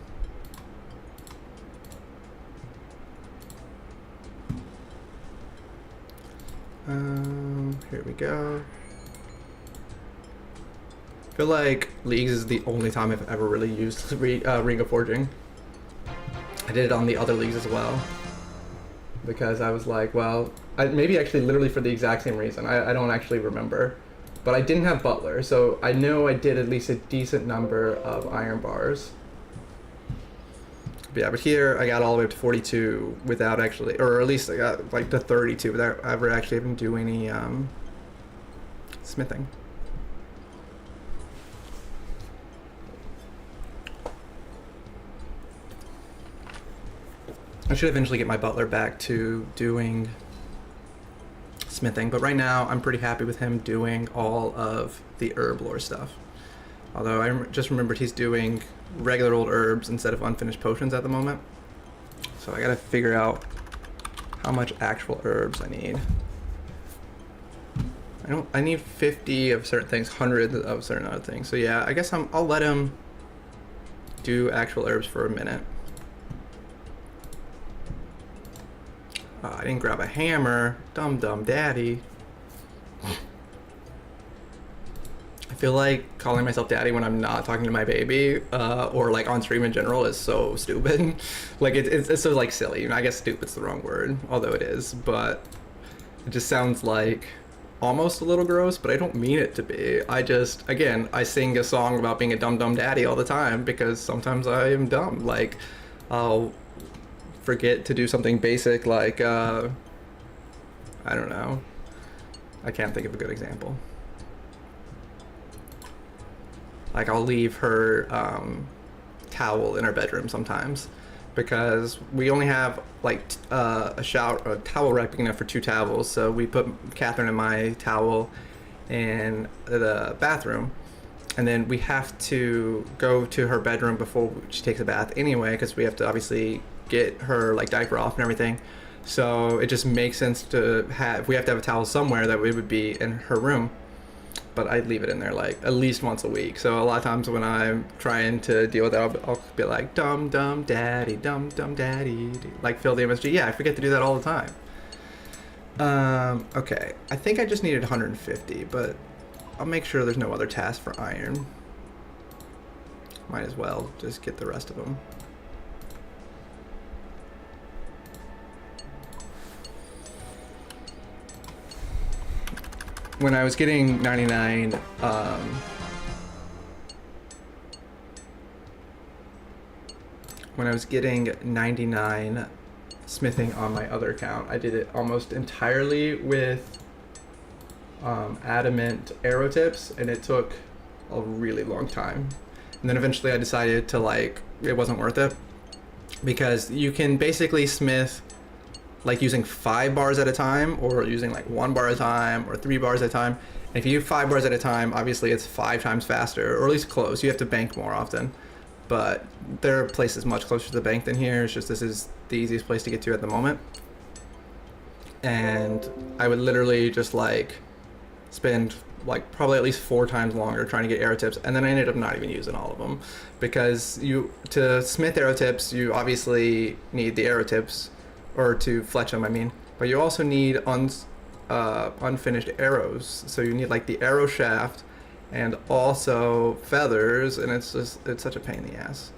Here we go. I feel like Leagues is the only time I've ever really used Ring of Forging. I did it on the other Leagues as well, because I was like, well, maybe actually literally for the exact same reason. I don't actually remember. But I didn't have Butler, so I know I did at least a decent number of iron bars. But yeah, but here I got all the way up to 42 without actually, or at least I got like to 32 without ever actually having to do any smithing. I should eventually get my Butler back to doing smithing, but right now I'm pretty happy with him doing all of the herb lore stuff. Although I just remembered he's doing regular old herbs instead of unfinished potions at the moment. So I gotta figure out how much actual herbs I need. I need 50 of certain things, 100 of certain other things. So yeah, I guess I'll let him do actual herbs for a minute. I didn't grab a hammer. Dumb daddy. I feel like calling myself daddy when I'm not talking to my baby, or like on stream in general, is so stupid. Like it's so like silly. I guess stupid's the wrong word, although it is, but it just sounds like almost a little gross, but I don't mean it to be. Again, I sing a song about being a dumb daddy all the time because sometimes I am dumb. Like, I'll forget to do something basic like, I don't know. I can't think of a good example. Like, I'll leave her towel in her bedroom sometimes because we only have like a towel rack big enough for 2 towels, so we put Catherine and my towel in the bathroom, and then we have to go to her bedroom before she takes a bath anyway, because we have to obviously get her like diaper off and everything. So it just makes sense to have, we have to have a towel somewhere, that it would be in her room. But I'd leave it in there like at least once a week. So a lot of times when I'm trying to deal with that, I'll be like, dumb daddy, like fill the MSG. Yeah, I forget to do that all the time. Okay, I think I just needed 150, but I'll make sure there's no other task for iron. Might as well just get the rest of them. When I was getting 99, when I was getting 99 smithing on my other account, I did it almost entirely with adamant arrow tips, and it took a really long time. And then eventually I decided to, like, it wasn't worth it, because you can basically smith like using 5 bars at a time, or using like 1 bar at a time, or 3 bars at a time. And if you do 5 bars at a time, obviously it's 5 times faster, or at least close. You have to bank more often, but there are places much closer to the bank than here. It's just this is the easiest place to get to at the moment. and I would literally just like spend like probably at least 4 times longer trying to get arrow tips, and then I ended up not even using all of them, because to smith arrow tips you obviously need the arrow tips, or to fletch them I mean, but you also need unfinished arrows, so you need like the arrow shaft and also feathers, and it's such a pain in the ass.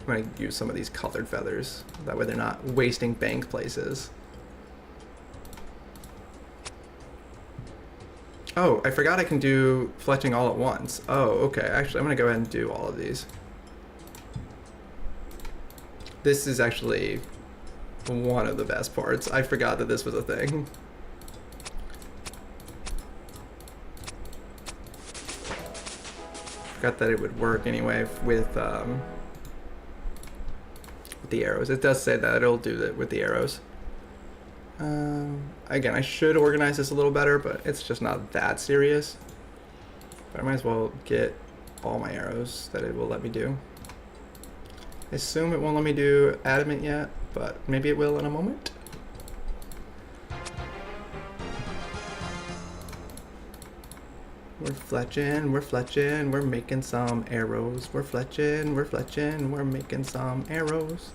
I'm gonna use some of these colored feathers, that way they're not wasting bank places. Oh, I forgot I can do fletching all at once. Oh, okay. Actually, I'm gonna go ahead and do all of these. This is actually one of the best parts. I forgot that this was a thing. Forgot that it would work anyway with the arrows. It does say that it'll do that with the arrows. Again, I should organize this a little better, but it's just not that serious. But I might as well get all my arrows that it will let me do. I assume it won't let me do adamant yet, but maybe it will in a moment. We're fletching, we're making some arrows. We're fletching, we're making some arrows.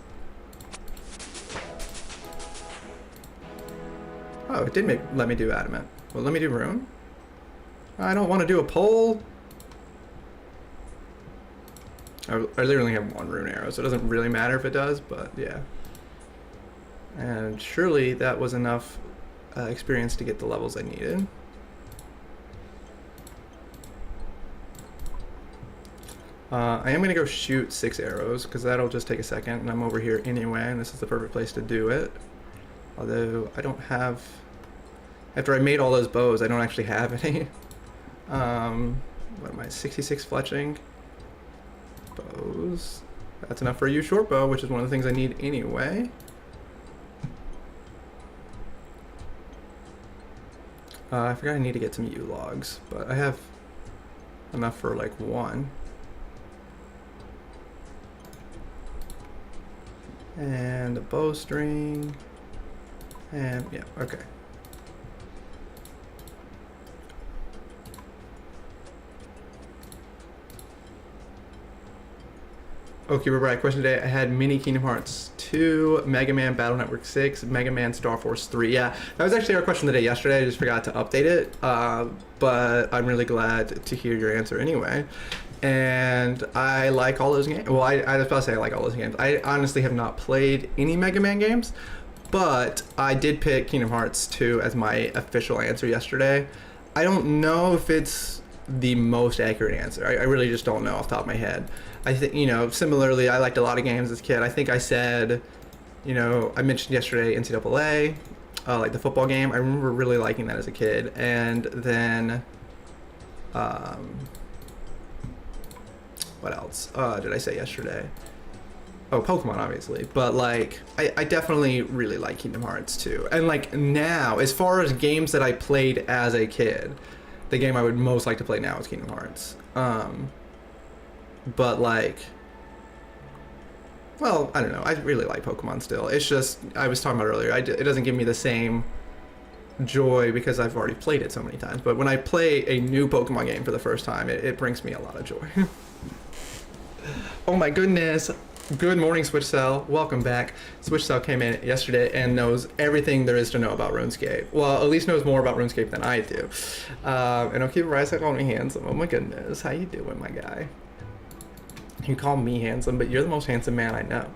Oh, it did let me do adamant. Well, let me do rune. I don't want to do a pole. I literally only have 1 rune arrow, so it doesn't really matter if it does, but yeah. And surely that was enough experience to get the levels I needed. I am going to go shoot 6 arrows, because that'll just take a second, and I'm over here anyway, and this is the perfect place to do it. Although I don't have, after I made all those bows, I don't actually have any. What am I, 66 fletching? Bows. That's enough for a U short bow, which is one of the things I need anyway. I forgot I need to get some U logs, but I have enough for like 1. And a bowstring. And yeah, okay. Okay, we're back. Question today. I had mini Kingdom Hearts 2, Mega Man Battle Network 6, Mega Man Star Force 3. Yeah, that was actually our question of the day yesterday. I just forgot to update it. But I'm really glad to hear your answer anyway. And I like all those games. Well, I was about to say I like all those games. I honestly have not played any Mega Man games, but I did pick Kingdom Hearts 2 as my official answer yesterday. I don't know if it's the most accurate answer. I really just don't know off the top of my head. I think, you know, similarly, I liked a lot of games as a kid. I think I said, you know, I mentioned yesterday NCAA, like the football game. I remember really liking that as a kid. And then, what else did I say yesterday? Oh, Pokemon, obviously. But, like, I definitely really like Kingdom Hearts 2. And, like, now, as far as games that I played as a kid, the game I would most like to play now is Kingdom Hearts. But, like, well, I don't know. I really like Pokemon still. It's just, I was talking about earlier, it doesn't give me the same joy because I've already played it so many times. But when I play a new Pokemon game for the first time, it brings me a lot of joy. Oh my goodness. Good morning, SwitchCell. Welcome back. SwitchCell came in yesterday and knows everything there is to know about RuneScape. Well, at least knows more about RuneScape than I do. And I'll keep rising on me handsome. Oh my goodness. How you doing, my guy? You call me handsome, but you're the most handsome man I know.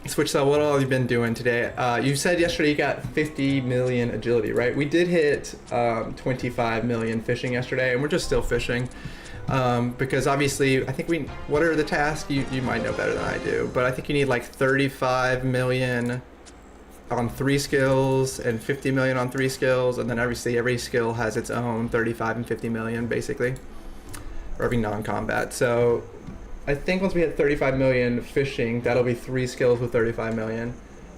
SwitchCell, what all have you been doing today? You said yesterday you got 50 million agility, right? We did hit 25 million fishing yesterday, and we're just still fishing. Because obviously, I think what are the tasks? You might know better than I do, but I think you need like 35 million on 3 skills and 50 million on 3 skills, and then obviously every skill has its own 35 and 50 million basically, or every non-combat. So I think once we hit 35 million fishing, that'll be 3 skills with 35 million,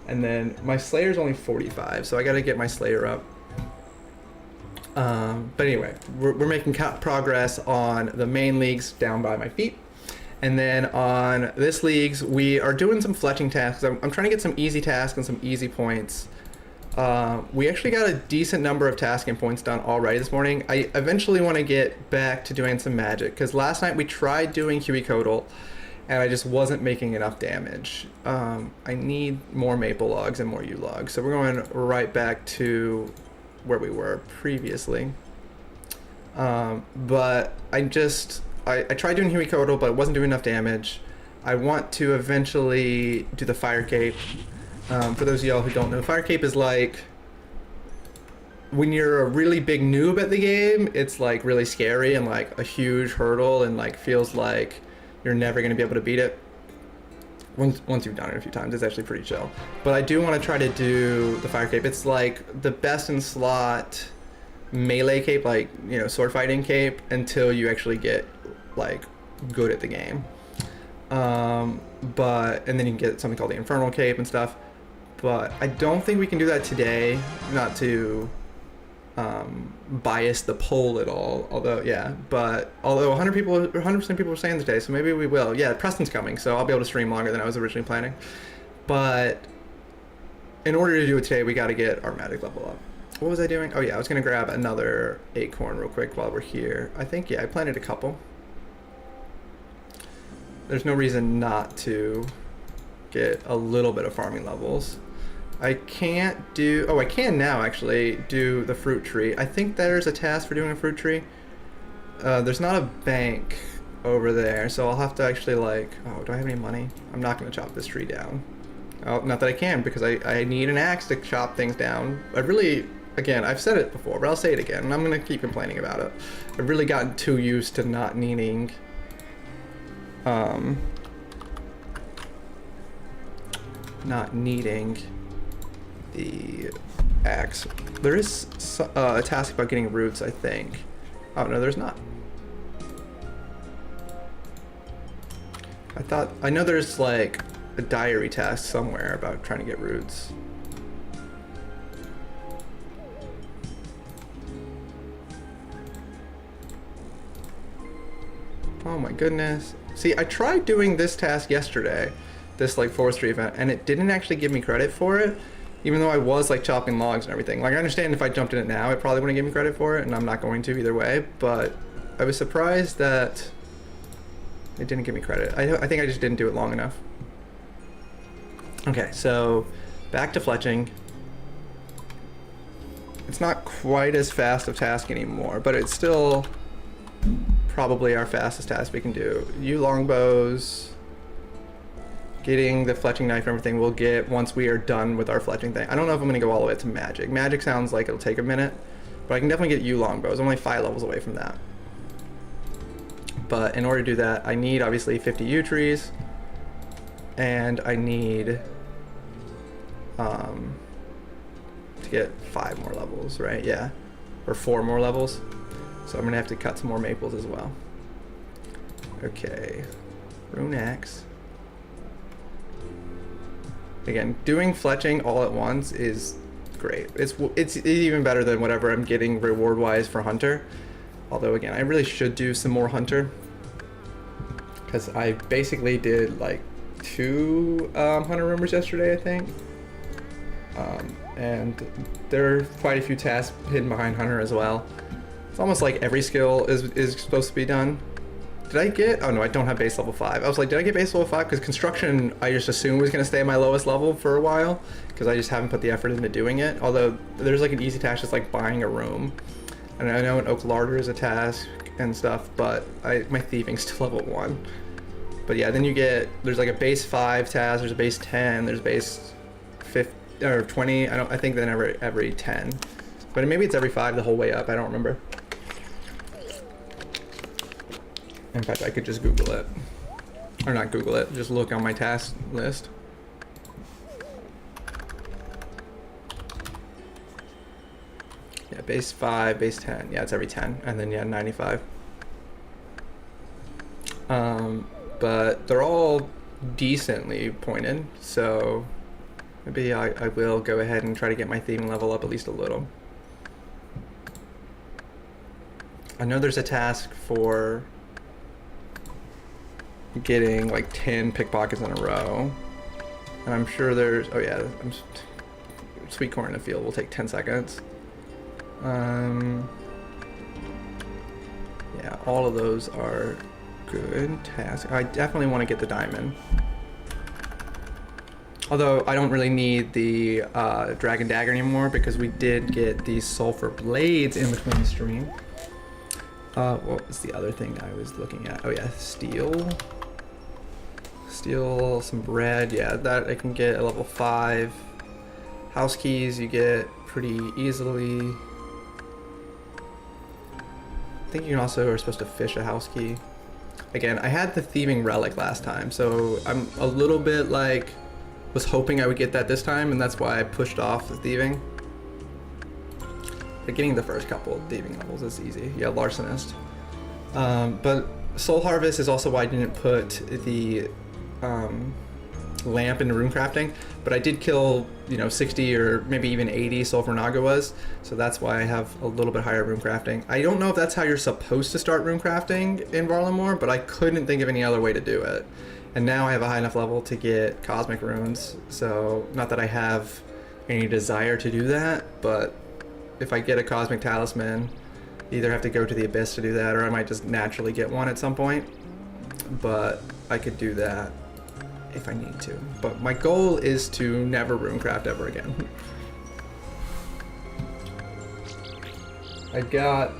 and then my Slayer's only 45, so I gotta get my Slayer up. But anyway, we're making progress on the main leagues down by my feet. And then on this leagues, we are doing some fletching tasks. I'm trying to get some easy tasks and some easy points We actually got a decent number of tasking points done already this morning. I eventually want to get back to doing some magic, because last night we tried doing Huey Codal, and I just wasn't making enough damage. I need more maple logs and more yew logs, so we're going right back to where we were previously. But I tried doing Huey Codal, but it wasn't doing enough damage. I want to eventually do the Fire Cape. For those of y'all who don't know, Fire Cape is like, when you're a really big noob at the game, it's like really scary and like a huge hurdle, and like feels like you're never going to be able to beat it. Once you've done it a few times, it's actually pretty chill. But I do want to try to do the Fire Cape. It's like the best in slot melee cape, like, you know, sword fighting cape, until you actually get like good at the game. And then you can get something called the Infernal Cape and stuff. But I don't think we can do that today, not to bias the poll at all. Although, yeah, but although 100% people are saying today, so maybe we will. Yeah, Preston's coming, so I'll be able to stream longer than I was originally planning. But in order to do it today, we got to get our magic level up. What was I doing? Oh yeah, I was gonna grab another acorn real quick while we're here. I think, yeah, I planted a couple. There's no reason not to get a little bit of farming levels. I can't do, oh, I can now actually do the fruit tree. I think there's a task for doing a fruit tree. There's not a bank over there, so I'll have to actually like, oh, do I have any money? I'm not gonna chop this tree down. Oh, not that I can, because I need an axe to chop things down. I really, again, I've said it before, but I'll say it again, and I'm gonna keep complaining about it. I've really gotten too used to not needing the axe. There is a task about getting roots, I think. Oh no, there's not. I know there's like a diary task somewhere about trying to get roots. Oh my goodness. See, I tried doing this task yesterday, this like forestry event, and it didn't actually give me credit for it, even though I was like chopping logs and everything. Like, I understand if I jumped in it now, it probably wouldn't give me credit for it, and I'm not going to either way, but I was surprised that it didn't give me credit. I think I just didn't do it long enough. Okay, so back to fletching. It's not quite as fast of task anymore, but it's still probably our fastest task we can do. Yew longbows, getting the fletching knife and everything we'll get once we are done with our fletching thing. I don't know if I'm gonna go all the way to magic. Magic sounds like it'll take a minute, but I can definitely get yew longbows. I'm only 5 levels away from that. But in order to do that, I need obviously 50 yew trees, and I need to get 5 more levels, right? Yeah, or 4 more levels. So I'm gonna have to cut some more maples as well. Okay, rune axe. Again, doing fletching all at once is great. It's even better than whatever I'm getting reward-wise for hunter. Although again, I really should do some more hunter, because I basically did like 2 hunter rumors yesterday, I think. And there are quite a few tasks hidden behind hunter as well. It's almost like every skill is supposed to be done. Did I get, oh no, I don't have base level 5. I was like, did I get base level 5? Because construction, I just assumed was gonna stay at my lowest level for a while, because I just haven't put the effort into doing it. Although there's like an easy task, just like buying a room. And I know an oak larder is a task and stuff, but my thieving's still level 1. But yeah, then you get, there's like a base 5 task, there's a base 10, there's base 50, or 20, I think then every 10. But maybe it's every 5 the whole way up, I don't remember. In fact, I could just Google it. Or not Google it, just look on my task list. Yeah, base 5, base 10. Yeah, it's every 10. And then, yeah, 95. But they're all decently pointed, so maybe I will go ahead and try to get my thieving level up at least a little. I know there's a task for getting like 10 pickpockets in a row, and I'm sure there's, oh yeah, sweet corn in a field will take 10 seconds. Yeah, all of those are good tasks. I definitely want to get the diamond. Although I don't really need the dragon dagger anymore because we did get these sulfur blades in between the stream. What was the other thing I was looking at? Oh yeah, steel. Steel, some bread. Yeah, that I can get at level 5. House keys you get pretty easily. I think you also are supposed to fish a house key. Again, I had the thieving relic last time, so I'm a little bit like, was hoping I would get that this time, and that's why I pushed off the thieving. But getting the first couple of thieving levels is easy. Yeah, larcenist. But soul harvest is also why I didn't put the lamp into rune crafting, but I did kill, you know, 60 or maybe even 80 sulfur nagawas, so that's why I have a little bit higher rune crafting. I don't know if that's how you're supposed to start rune crafting in Varlamore, but I couldn't think of any other way to do it. And now I have a high enough level to get cosmic runes, so not that I have any desire to do that, but if I get a cosmic talisman, either have to go to the abyss to do that, or I might just naturally get one at some point, but I could do that if I need to. But my goal is to never runecraft ever again. I got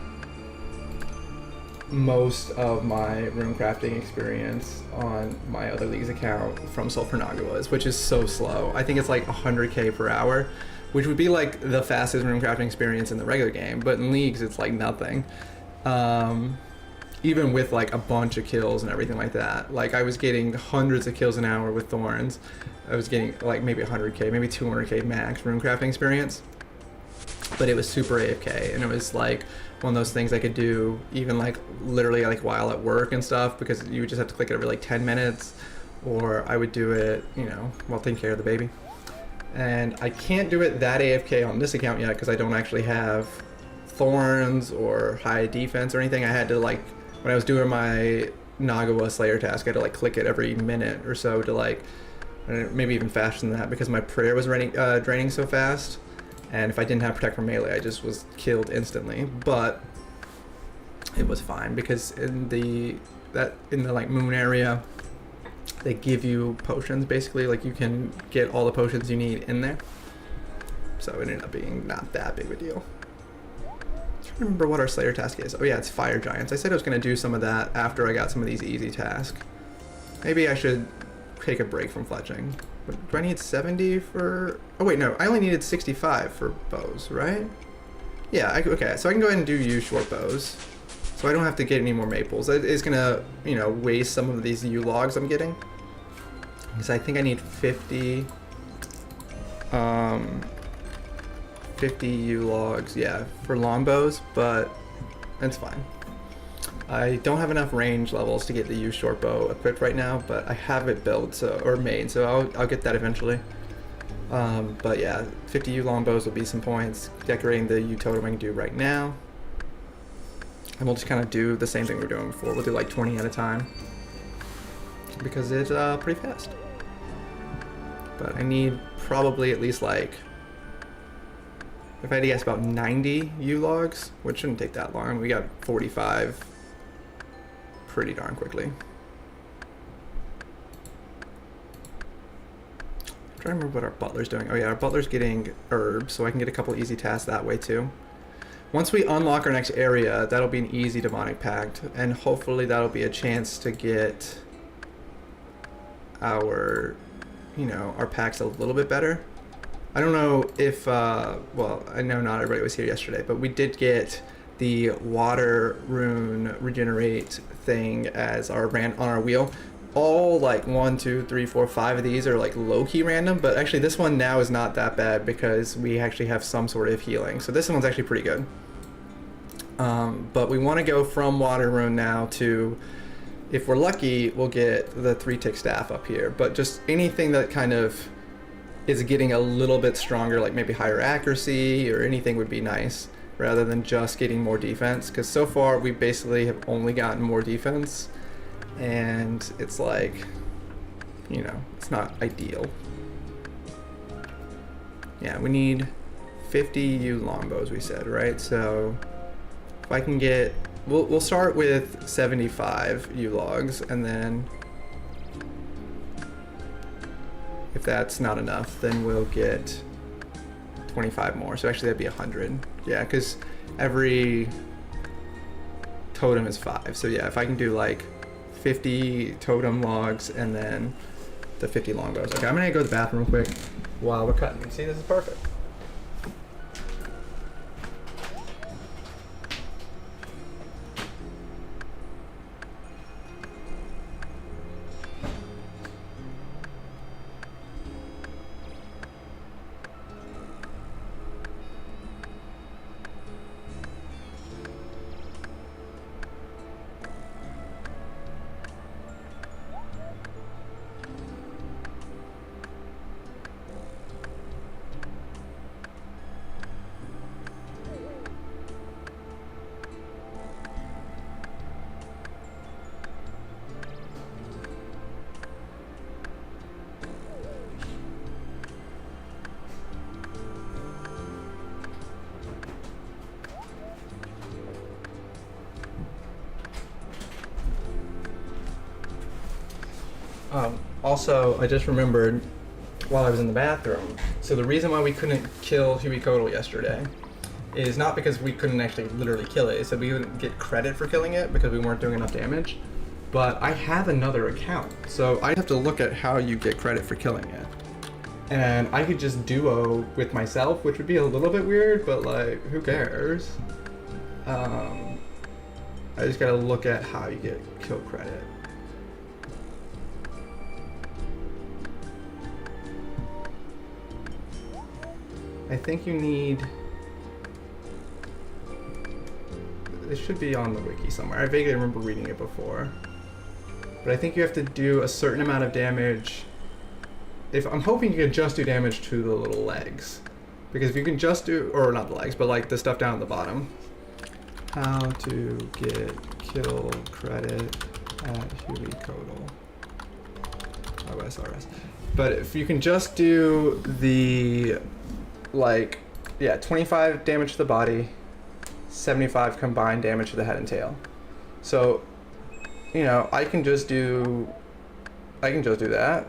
most of my runecrafting experience on my other league's account from Sulfur Nagawas, which is so slow. I think it's like 100k per hour, which would be like the fastest runecrafting experience in the regular game, but in leagues it's like nothing. Even with like a bunch of kills and everything like that. Like I was getting hundreds of kills an hour with thorns. I was getting like maybe 100k, maybe 200k max runecrafting experience. But it was super AFK, and it was like one of those things I could do even like literally like while at work and stuff, because you would just have to click it every like 10 minutes, or I would do it, you know, while taking care of the baby. And I can't do it that AFK on this account yet because I don't actually have thorns or high defense or anything. I had to like, when I was doing my Nagawa Slayer task, I had to like click it every minute or so to like, maybe even faster than that, because my prayer was draining so fast. And if I didn't have Protect from Melee, I just was killed instantly. But it was fine because in the like moon area, they give you potions basically. Like you can get all the potions you need in there. So it ended up being not that big of a deal. I don't remember what our Slayer task is. Oh yeah, it's Fire Giants. I said I was going to do some of that after I got some of these easy tasks. Maybe I should take a break from fletching. Do I need 70 for... Oh wait, no. I only needed 65 for bows, right? Yeah, okay. So I can go ahead and use short bows. So I don't have to get any more maples. It's going to, you know, waste some of these U logs I'm getting. Because I think I need 50... 50 U logs, yeah, for longbows, but it's fine. I don't have enough range levels to get the U short bow equipped right now, but I have it built, so, or made, so I'll get that eventually. But yeah, 50 U longbows will be some points. Decorating the U totem I can do right now. And we'll just kind of do the same thing we were doing before. We'll do like 20 at a time, because it's pretty fast. But I need probably at least like, if I had to guess, about 90 U logs, which shouldn't take that long. We got 45 pretty darn quickly. I'm trying to remember what our butler's doing. Oh yeah, our butler's getting herbs, so I can get a couple easy tasks that way too. Once we unlock our next area, that'll be an easy demonic pact, and hopefully that'll be a chance to get our, you know, our packs a little bit better. I don't know if, well, I know not everybody was here yesterday, but we did get the water rune regenerate thing as our on our wheel. All like 1, 2, 3, 4, 5 of these are like low-key random, but actually this one now is not that bad because we actually have some sort of healing. So this one's actually pretty good. But we want to go from water rune now to, if we're lucky, we'll get the 3-tick staff up here. But just anything that kind of is getting a little bit stronger, like maybe higher accuracy or anything, would be nice, rather than just getting more defense, because so far we basically have only gotten more defense, and it's like, you know, it's not ideal. Yeah, we need 50 U longbows, we said, right? So if I can get, we'll start with 75 U logs, and then if that's not enough, then we'll get 25 more. So actually that'd be 100. Yeah, because every totem is 5. So yeah, if I can do like 50 totem logs and then the 50 longbows. Okay, I'm gonna go to the bathroom real quick while we're cutting. See, this is perfect. Also, I just remembered while I was in the bathroom, so the reason why we couldn't kill Huey yesterday is not because we couldn't actually literally kill it, it's that we wouldn't get credit for killing it because we weren't doing enough damage. But I have another account, so I have to look at how you get credit for killing it. And I could just duo with myself, which would be a little bit weird, but like, who cares? I just gotta look at how you get kill credit. I think you need, it should be on the wiki somewhere. I vaguely remember reading it before. But I think you have to do a certain amount of damage. I'm hoping you can just do damage to the little legs. Because if you can just do, or not the legs, but like the stuff down at the bottom. How to get kill credit at Huey OSRS. But if you can just do the, like, yeah, 25 damage to the body, 75 combined damage to the head and tail. So, you know, I can just do that.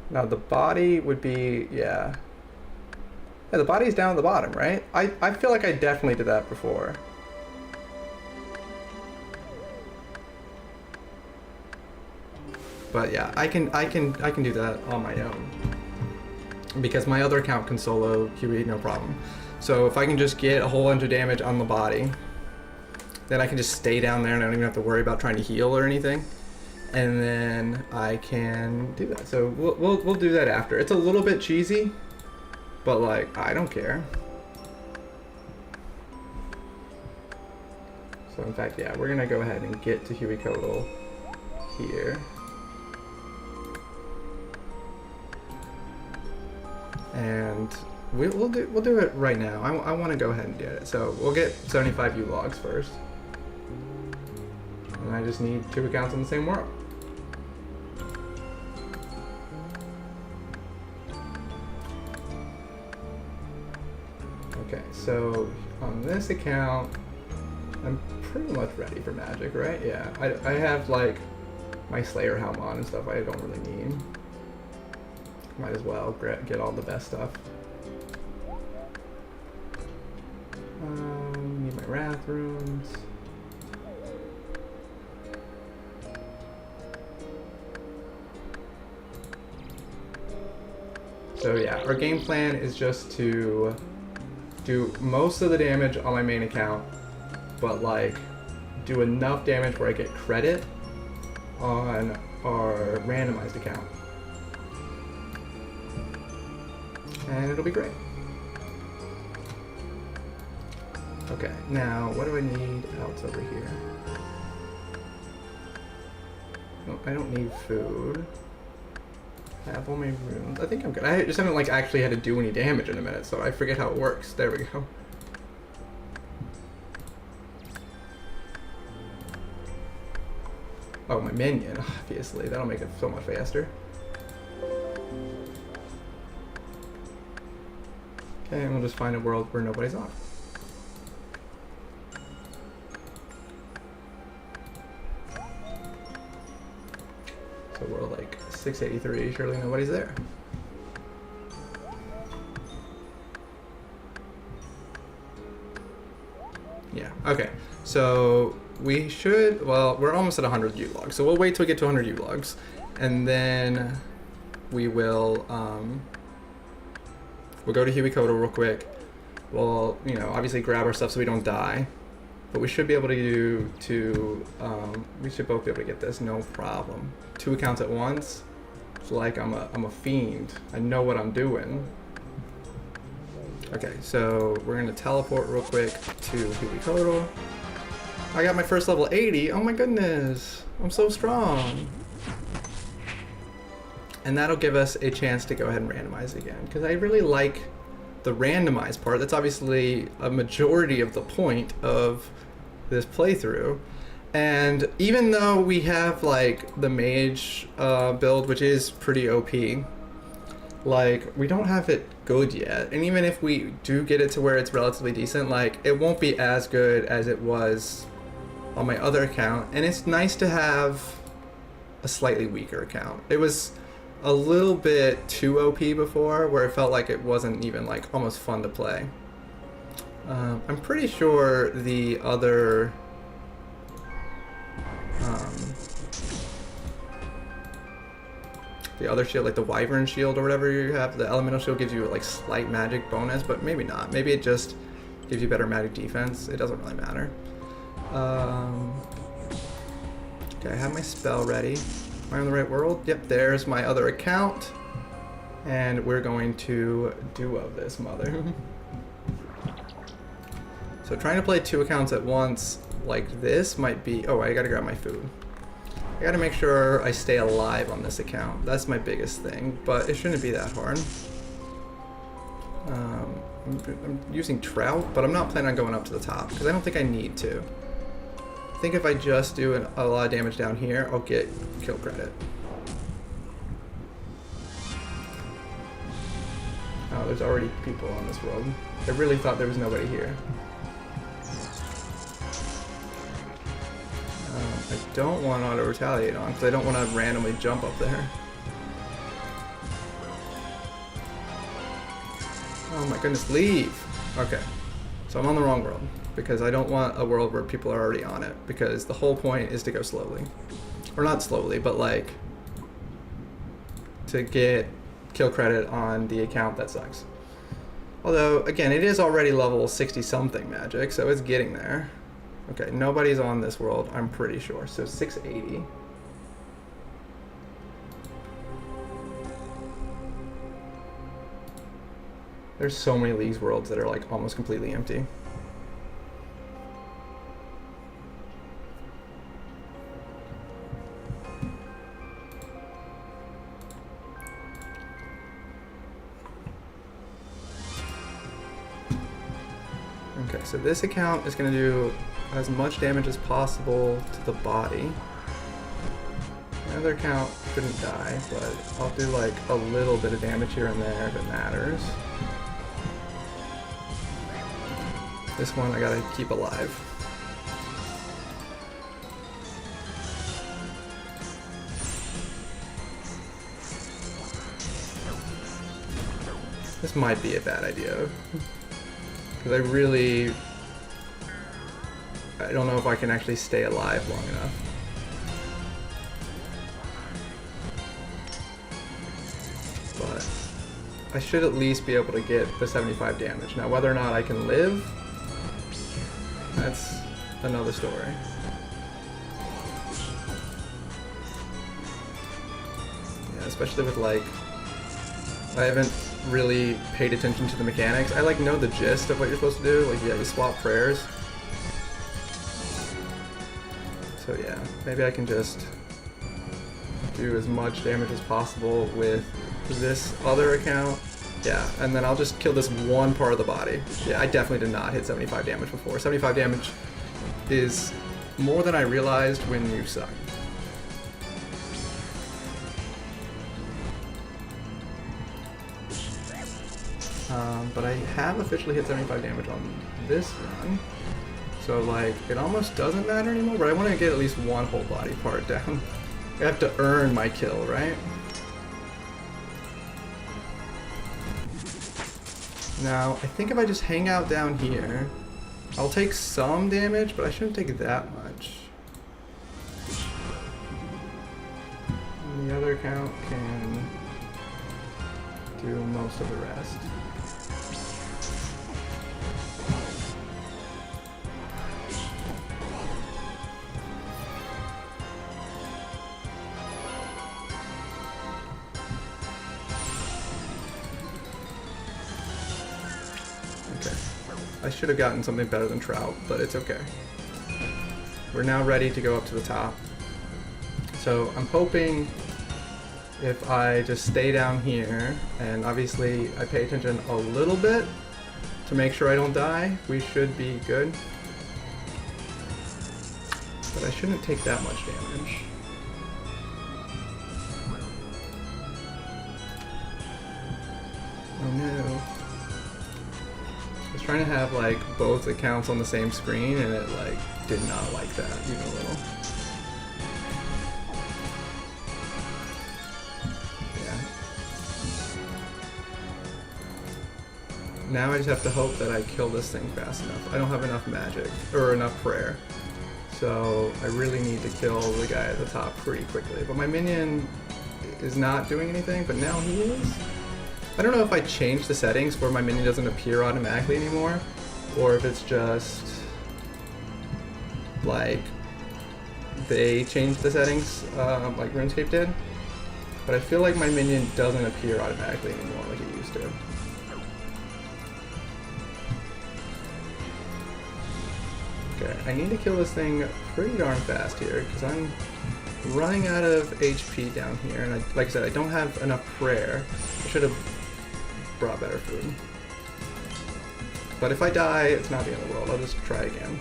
Now the body would be, yeah, the body's down at the bottom, right? I feel like I definitely did that before. But yeah, I can do that on my own because my other account can solo Huey no problem. So if I can just get a whole bunch of damage on the body, then I can just stay down there and I don't even have to worry about trying to heal or anything. And then I can do that. So we'll do that after. It's a little bit cheesy, but like, I don't care. So in fact, yeah, we're gonna go ahead and get to Huey here. And we'll do it right now. I want to go ahead and do it. So we'll get 75 U logs first. And I just need 2 accounts in the same world. Okay, so on this account, I'm pretty much ready for magic, right? Yeah, I have like my Slayer helm on and stuff I don't really need. Might as well get all the best stuff. Need my Wrath runes. So yeah, our game plan is just to do most of the damage on my main account, but like do enough damage where I get credit on our randomized account. And it'll be great. Okay, now what do I need else over here? No, I don't need food. I have all my runes. I think I'm good. I just haven't like actually had to do any damage in a minute, so I forget how it works. There we go. Oh, my minion, obviously. That'll make it so much faster. Okay, and we'll just find a world where nobody's on. So we're like 683, surely nobody's there. Yeah, okay. So we should, well, we're almost at 100 U-logs. So we'll wait till we get to 100 U-logs. And then we will, we'll go to Huecoto real quick. We'll, you know, obviously grab our stuff so we don't die. But we should be able to we should both be able to get this, no problem. 2 accounts at once. It's like I'm a fiend. I know what I'm doing. Okay, so we're gonna teleport real quick to Huecoto. I got my first level 80. Oh my goodness, I'm so strong. And that'll give us a chance to go ahead and randomize again, because I really like the randomized part. That's obviously a majority of the point of this playthrough. And even though we have like the mage build, which is pretty OP, like we don't have it good yet. And even if we do get it to where it's relatively decent, like it won't be as good as it was on my other account. And it's nice to have a slightly weaker account. It was a little bit too OP before, where it felt like it wasn't even like almost fun to play. I'm pretty sure the other shield, like the Wyvern shield or whatever you have, the elemental shield gives you like slight magic bonus, but maybe not. Maybe it just gives you better magic defense. It doesn't really matter. Okay, I have my spell ready. Am I in the right world? Yep, there's my other account. And we're going to duo this mother. So trying to play 2 accounts at once like this might be... Oh, I gotta grab my food. I gotta make sure I stay alive on this account. That's my biggest thing, but it shouldn't be that hard. I'm using Trout, but I'm not planning on going up to the top, because I don't think I need to. I think if I just do a lot of damage down here, I'll get kill credit. Oh, there's already people on this world. I really thought there was nobody here. I don't want to auto-retaliate on, because I don't want to randomly jump up there. Oh my goodness, leave! Okay, so I'm on the wrong world, because I don't want a world where people are already on it, because the whole point is to go slowly. Or not slowly, but like, to get kill credit on the account that sucks. Although, again, it is already level 60-something magic, so it's getting there. Okay, nobody's on this world, I'm pretty sure. So 680. There's so many Leagues worlds that are like almost completely empty. Okay, so this account is going to do as much damage as possible to the body. The other account shouldn't die, but I'll do like a little bit of damage here and there if it matters. This one I gotta keep alive. This might be a bad idea. Because I don't know if I can actually stay alive long enough. But I should at least be able to get the 75 damage. Now whether or not I can live, that's another story. Yeah, especially with like, I haven't really paid attention to the mechanics. I like know the gist of what you're supposed to do. Like, yeah, you swap prayers. So yeah, maybe I can just do as much damage as possible with this other account. Yeah, and then I'll just kill this one part of the body. Yeah, I definitely did not hit 75 damage before. 75 damage is more than I realized when you suck. But I have officially hit 75 damage on this run. So like, it almost doesn't matter anymore, but I want to get at least one whole body part down. I have to earn my kill, right? Now, I think if I just hang out down here, I'll take some damage, but I shouldn't take that much. And the other account can do most of the rest. I should have gotten something better than Trout, but it's okay. We're now ready to go up to the top. So I'm hoping if I just stay down here, and obviously I pay attention a little bit to make sure I don't die, we should be good. But I shouldn't take that much damage. Oh no. I was trying to have like both accounts on the same screen and it like did not like that even a little. Yeah. Now I just have to hope that I kill this thing fast enough. I don't have enough magic or enough prayer. So I really need to kill the guy at the top pretty quickly. But my minion is not doing anything, but now he is. I don't know if I changed the settings where my minion doesn't appear automatically anymore, or if it's just like they changed the settings like RuneScape did. But I feel like my minion doesn't appear automatically anymore like it used to. Okay, I need to kill this thing pretty darn fast here because I'm running out of HP down here, and like I said, I don't have enough prayer. I should have brought better food. But if I die, it's not the end of the world. I'll just try again.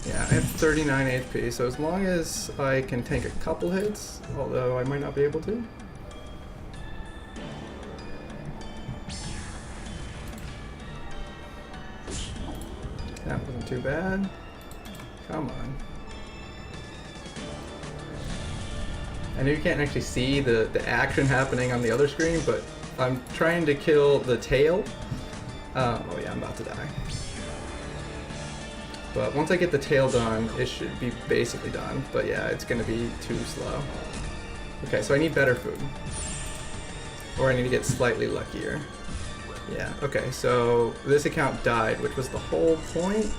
Yeah, I have 39 HP, so as long as I can tank a couple hits, although I might not be able to. That wasn't too bad. Come on. I know you can't actually see the action happening on the other screen, but I'm trying to kill the tail. Oh yeah, I'm about to die. But once I get the tail done, it should be basically done. But yeah, it's gonna be too slow. Okay, so I need better food. Or I need to get slightly luckier. Yeah, okay, so this account died, which was the whole point.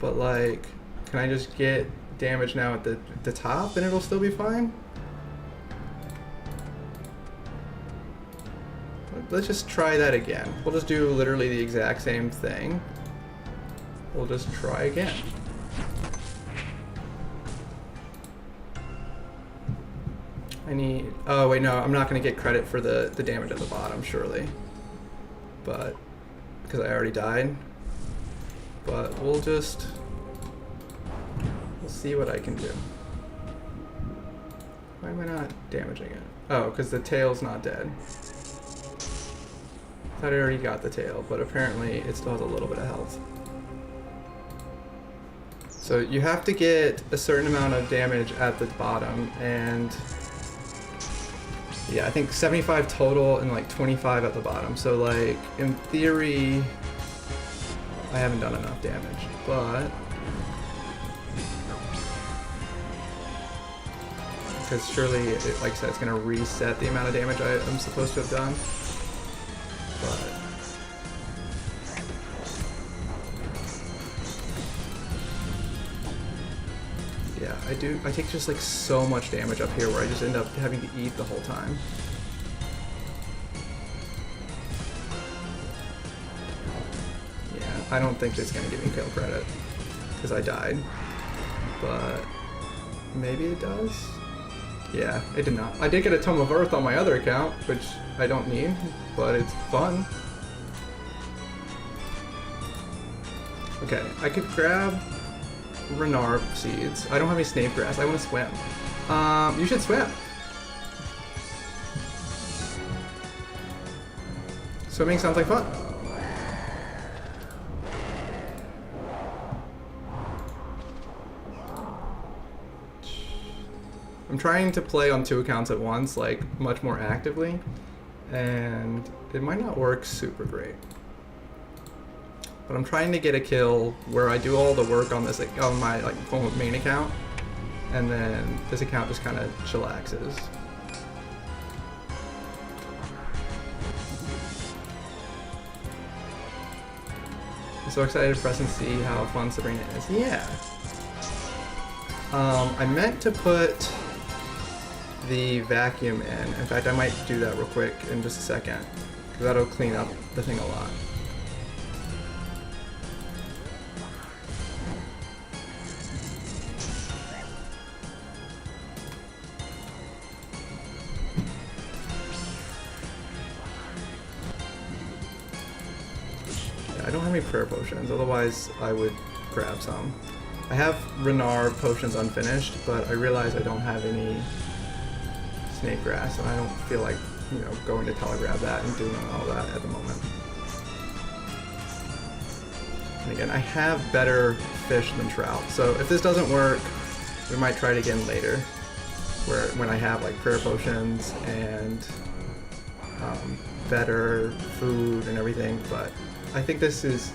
But like, can I just get damage now at the top and it'll still be fine? Let's just try that again. We'll just do literally the exact same thing. We'll just try again. I need, oh wait, no, I'm not gonna get credit for the damage at the bottom, surely. But, because I already died. But we'll see what I can do. Why am I not damaging it? Oh, because the tail's not dead. I thought I already got the tail, but apparently it still has a little bit of health. So you have to get a certain amount of damage at the bottom, and yeah, I think 75 total and like 25 at the bottom. So like, in theory, I haven't done enough damage, but because surely, like I said, it's gonna reset the amount of damage I'm supposed to have done. But yeah, I take just like so much damage up here where I just end up having to eat the whole time. Yeah, I don't think it's gonna give me kill credit because I died, but maybe it does. Yeah, it did not. I did get a Tome of Earth on my other account, which I don't need, but it's fun. Okay, I could grab Renard seeds. I don't have any snake grass. I want to swim. You should swim. Swimming sounds like fun. I'm trying to play on 2 accounts at once, like much more actively, and it might not work super great. But I'm trying to get a kill where I do all the work on this, like, on my main account, and then this account just kind of chillaxes. I'm so excited to press and see how fun Sabrina is. Yeah. I meant to put the vacuum in. In fact, I might do that real quick in just a second, because that'll clean up the thing a lot. I don't have any prayer potions, otherwise I would grab some. I have Renard potions unfinished, but I realize I don't have any snake grass, and I don't feel like, you know, going to telegraph that and doing all that at the moment. And again, I have better fish than trout, so if this doesn't work, we might try it again later, when I have like prayer potions and better food and everything. But I think this is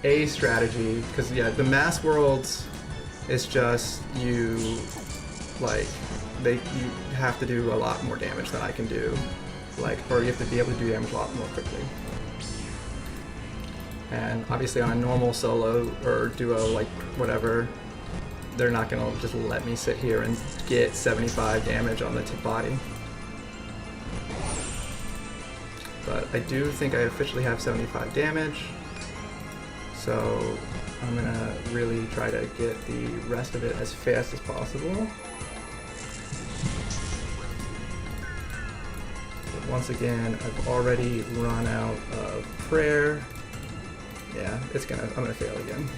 a strategy, because yeah, the mass worlds is just you have to do a lot more damage than I can do, or you have to be able to do damage a lot more quickly. And obviously on a normal solo or duo, like whatever, they're not gonna just let me sit here and get 75 damage on the body. But I do think I officially have 75 damage, so I'm gonna really try to get the rest of it as fast as possible. But once again, I've already run out of prayer. Yeah, I'm gonna fail again.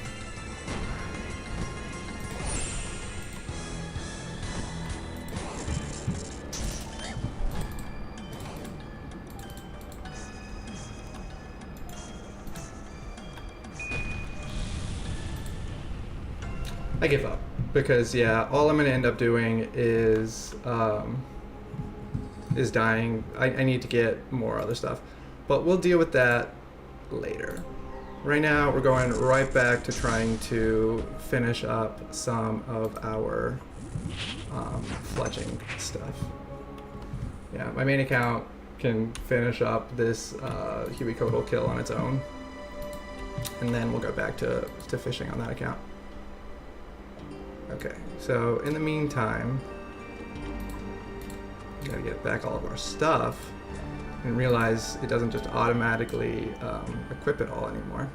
I give up, because yeah, all I'm gonna end up doing is dying. I need to get more other stuff, but we'll deal with that later. Right now, we're going right back to trying to finish up some of our fletching stuff. Yeah, my main account can finish up this Huey Codal kill on its own, and then we'll go back to fishing on that account. Okay, so in the meantime, we gotta get back all of our stuff and realize it doesn't just automatically equip it all anymore.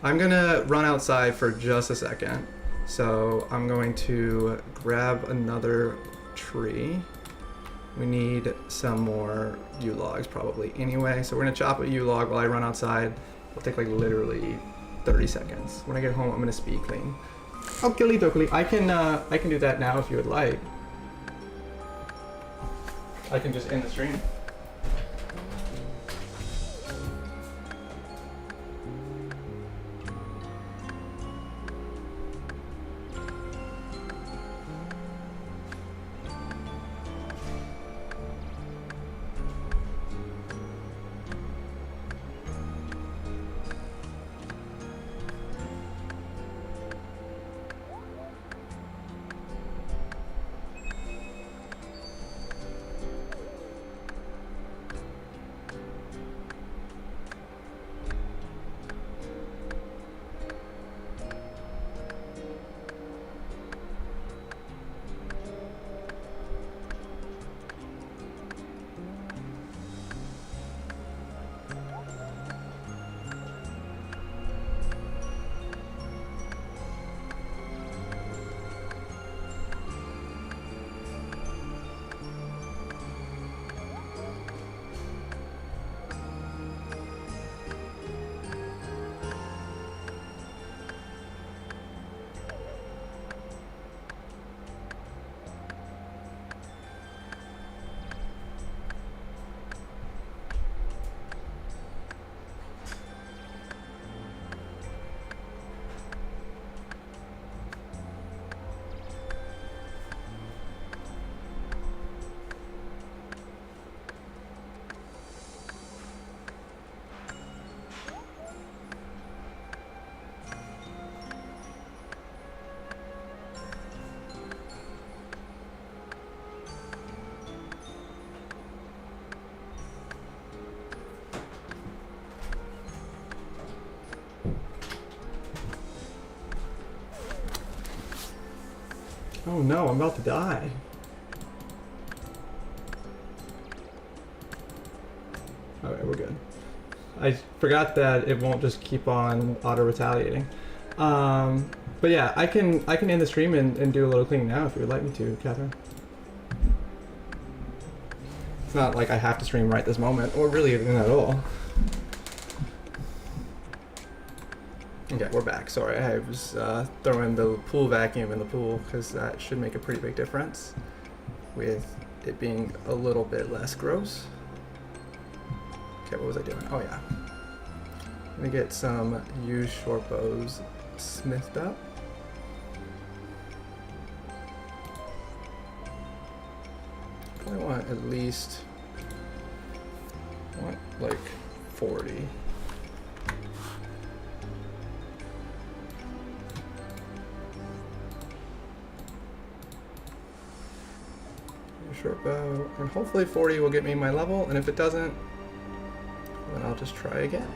I'm gonna run outside for just a second, so I'm going to grab another tree. We need some more yew logs probably anyway, so we're gonna chop a yew log while I run outside. It'll take like literally 30 seconds. When I get home, I'm gonna speed clean. Okie dokie. I can do that now if you would like. I can just end the stream. Oh no, I'm about to die. Okay, we're good. I forgot that it won't just keep on auto-retaliating. But yeah, I can end the stream and do a little cleaning now if you would like me to, Catherine. It's not like I have to stream right this moment, or really even at all. Okay, we're back. Sorry, I was throwing the pool vacuum in the pool because that should make a pretty big difference with it being a little bit less gross. Okay, what was I doing? Oh yeah. I'm gonna get some used short bows smithed up. Probably want at least, like 40. Short bow, and hopefully 40 will get me my level, and if it doesn't, then I'll just try again.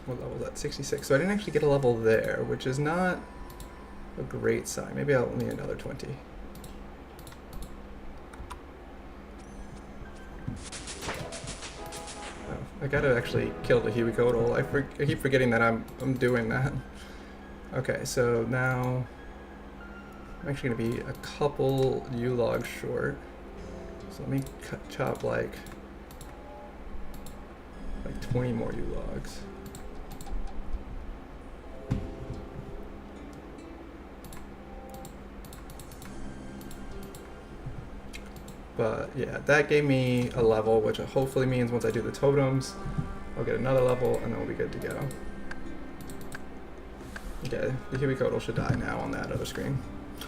What level was that? 66. So I didn't actually get a level there, which is not a great sign. Maybe I'll need another 20. I gotta actually kill the Huicoatl. I keep forgetting that I'm doing that. Okay, so now I'm actually gonna be a couple U-logs short. So let me chop like 20 more U-logs. But yeah, that gave me a level, which hopefully means once I do the totems, I'll get another level and then we'll be good to go. Okay, the Huicoatl should die now on that other screen.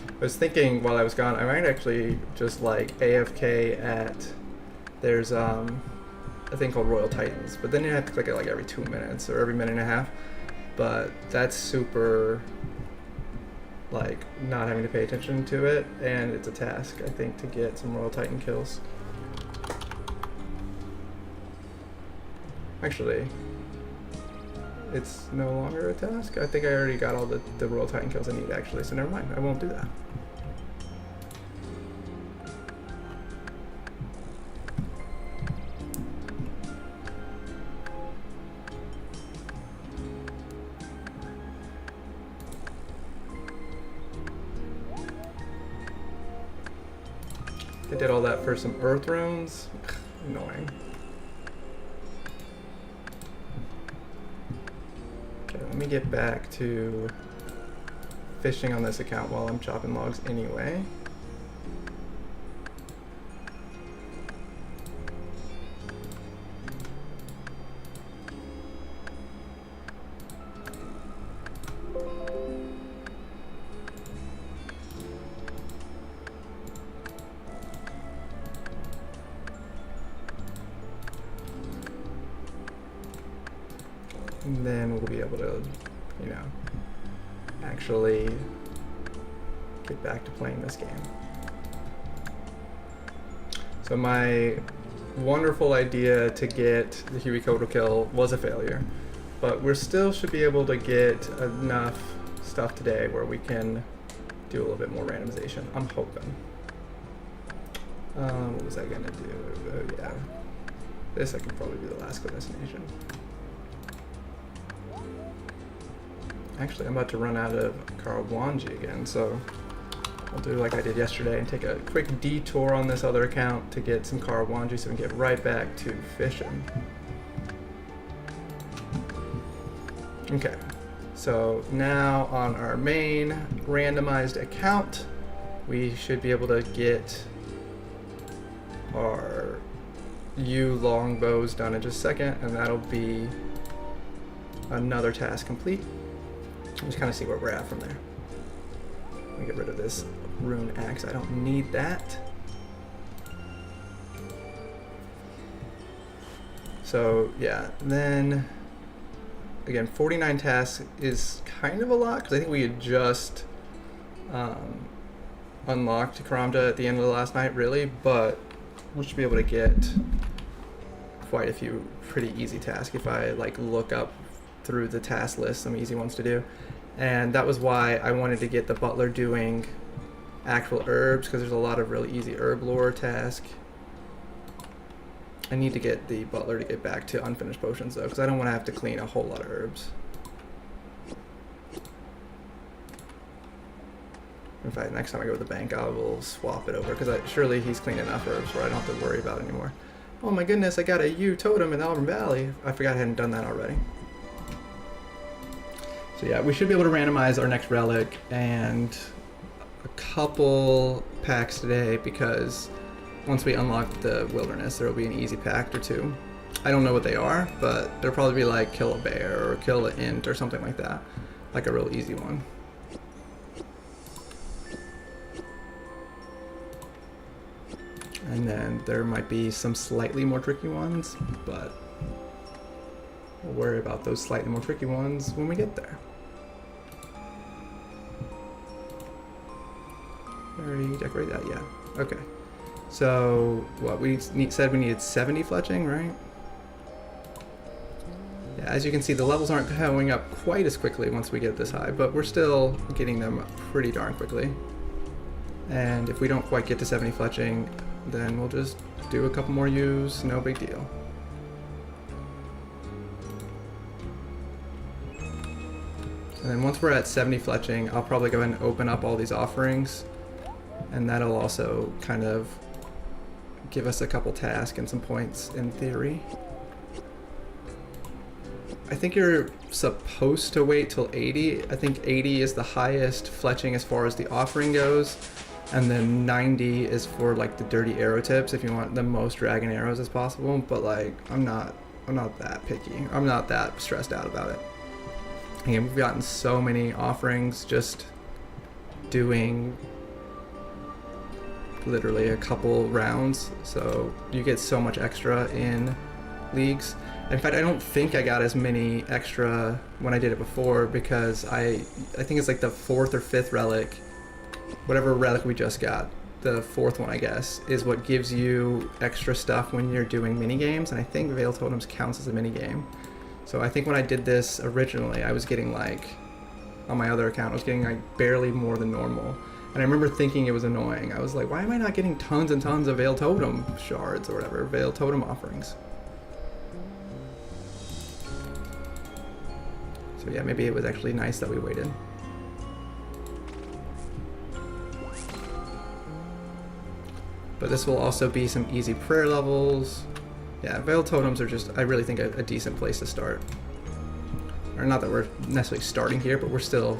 I was thinking while I was gone, I might actually just like AFK at, there's a thing called Royal Titans, but then you have to click it like every 2 minutes or every minute and a half. But that's super, like, not having to pay attention to it, and it's a task, I think, to get some Royal Titan kills. Actually, it's no longer a task. I think I already got all the Royal Titan kills I need, actually, so never mind, I won't do that. I did all that for some earth runes. Annoying. Okay, let me get back to fishing on this account while I'm chopping logs anyway. And then we'll be able to, you know, actually get back to playing this game. So my wonderful idea to get the Huicoatl kill was a failure, but we still should be able to get enough stuff today where we can do a little bit more randomization. I'm hoping. What was I gonna do? Oh yeah, this I can probably be the last destination. Actually, I'm about to run out of Karawandji again, so I'll do like I did yesterday and take a quick detour on this other account to get some Karawandji so we can get right back to fishing. Okay, so now on our main randomized account, we should be able to get our longbows done in just a second, and that'll be another task complete. Just kind of see where we're at from there. Let me get rid of this rune axe. I don't need that. So yeah, then again, 49 tasks is kind of a lot because I think we had just unlocked Karamja at the end of the last night, really, but we should be able to get quite a few pretty easy tasks if I like look up through the task list, some easy ones to do. And that was why I wanted to get the butler doing actual herbs, because there's a lot of really easy herb lore tasks. I need to get the butler to get back to unfinished potions though, because I don't want to have to clean a whole lot of herbs. In fact, next time I go to the bank, I will swap it over, because surely he's cleaned enough herbs where I don't have to worry about it anymore. Oh my goodness, I got a U totem in Auburn Valley. I forgot I hadn't done that already. So yeah, we should be able to randomize our next relic and a couple packs today, because once we unlock the wilderness, there will be an easy pact or two. I don't know what they are, but there'll probably be like kill a bear or kill an int or something like that. Like a real easy one. And then there might be some slightly more tricky ones, but we'll worry about those slightly more tricky ones when we get there. Already decorate that? Yeah. Okay. So, what, we said we needed 70 fletching, right? Yeah, as you can see, the levels aren't going up quite as quickly once we get this high, but we're still getting them pretty darn quickly. And if we don't quite get to 70 fletching, then we'll just do a couple more U's, no big deal. And then once we're at 70 fletching, I'll probably go ahead and open up all these offerings, and that'll also kind of give us a couple tasks and some points in theory. I think you're supposed to wait till 80. I think 80 is the highest fletching as far as the offering goes, and then 90 is for like the dirty arrow tips if you want the most dragon arrows as possible. But like, I'm not that picky. I'm not that stressed out about it. Again, we've gotten so many offerings just doing literally a couple rounds, so you get so much extra in leagues. In fact, I don't think I got as many extra when I did it before, because I think it's like the 4th or 5th relic, whatever relic we just got, the 4th one I guess, is what gives you extra stuff when you're doing mini games, and I think Veil Totems counts as a mini game. So I think when I did this originally, I was getting like, on my other account, I was getting like barely more than normal. And I remember thinking it was annoying. I was like, why am I not getting tons and tons of Veil Totem shards or whatever, Veil Totem offerings? So yeah, maybe it was actually nice that we waited. But this will also be some easy prayer levels. Yeah, Veil Totems are just, I really think, a decent place to start. Or not that we're necessarily starting here, but we're still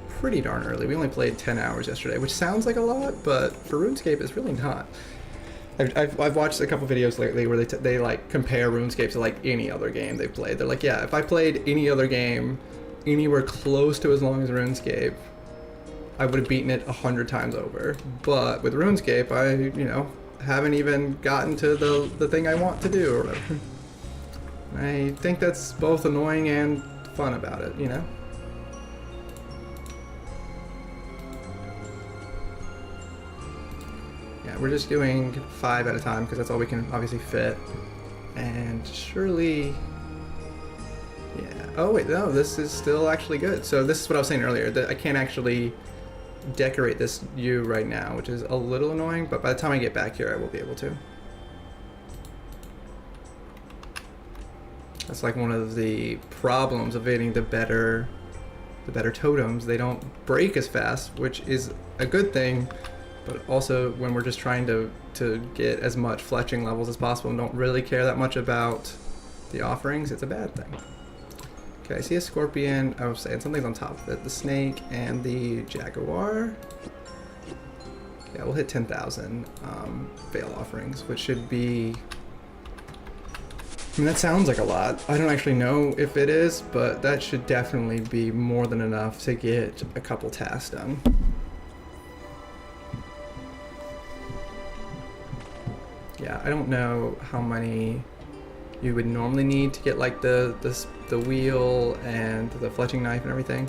pretty darn early. We only played 10 hours yesterday, which sounds like a lot, but for RuneScape, it's really not. I've watched a couple videos lately where they like compare RuneScape to like any other game they've played. They're like, yeah, if I played any other game anywhere close to as long as RuneScape, I would have beaten it 100 times over. But with RuneScape, I haven't even gotten to the thing I want to do or whatever. I think that's both annoying and fun about it, you know? Yeah, we're just doing 5 at a time because that's all we can obviously fit. And surely, yeah. Oh wait, no, this is still actually good. So this is what I was saying earlier, that I can't actually decorate this U right now, which is a little annoying, but by the time I get back here, I will be able to. That's like one of the problems of getting the better totems. They don't break as fast, which is a good thing. But also, when we're just trying to get as much fletching levels as possible and don't really care that much about the offerings, it's a bad thing. Okay, I see a scorpion. I was saying something's on top of it. The snake and the jaguar. Yeah, we'll hit 10,000 veil offerings, which should be... I mean, that sounds like a lot. I don't actually know if it is, but that should definitely be more than enough to get a couple tasks done. Yeah, I don't know how many you would normally need to get like the wheel and the fletching knife and everything,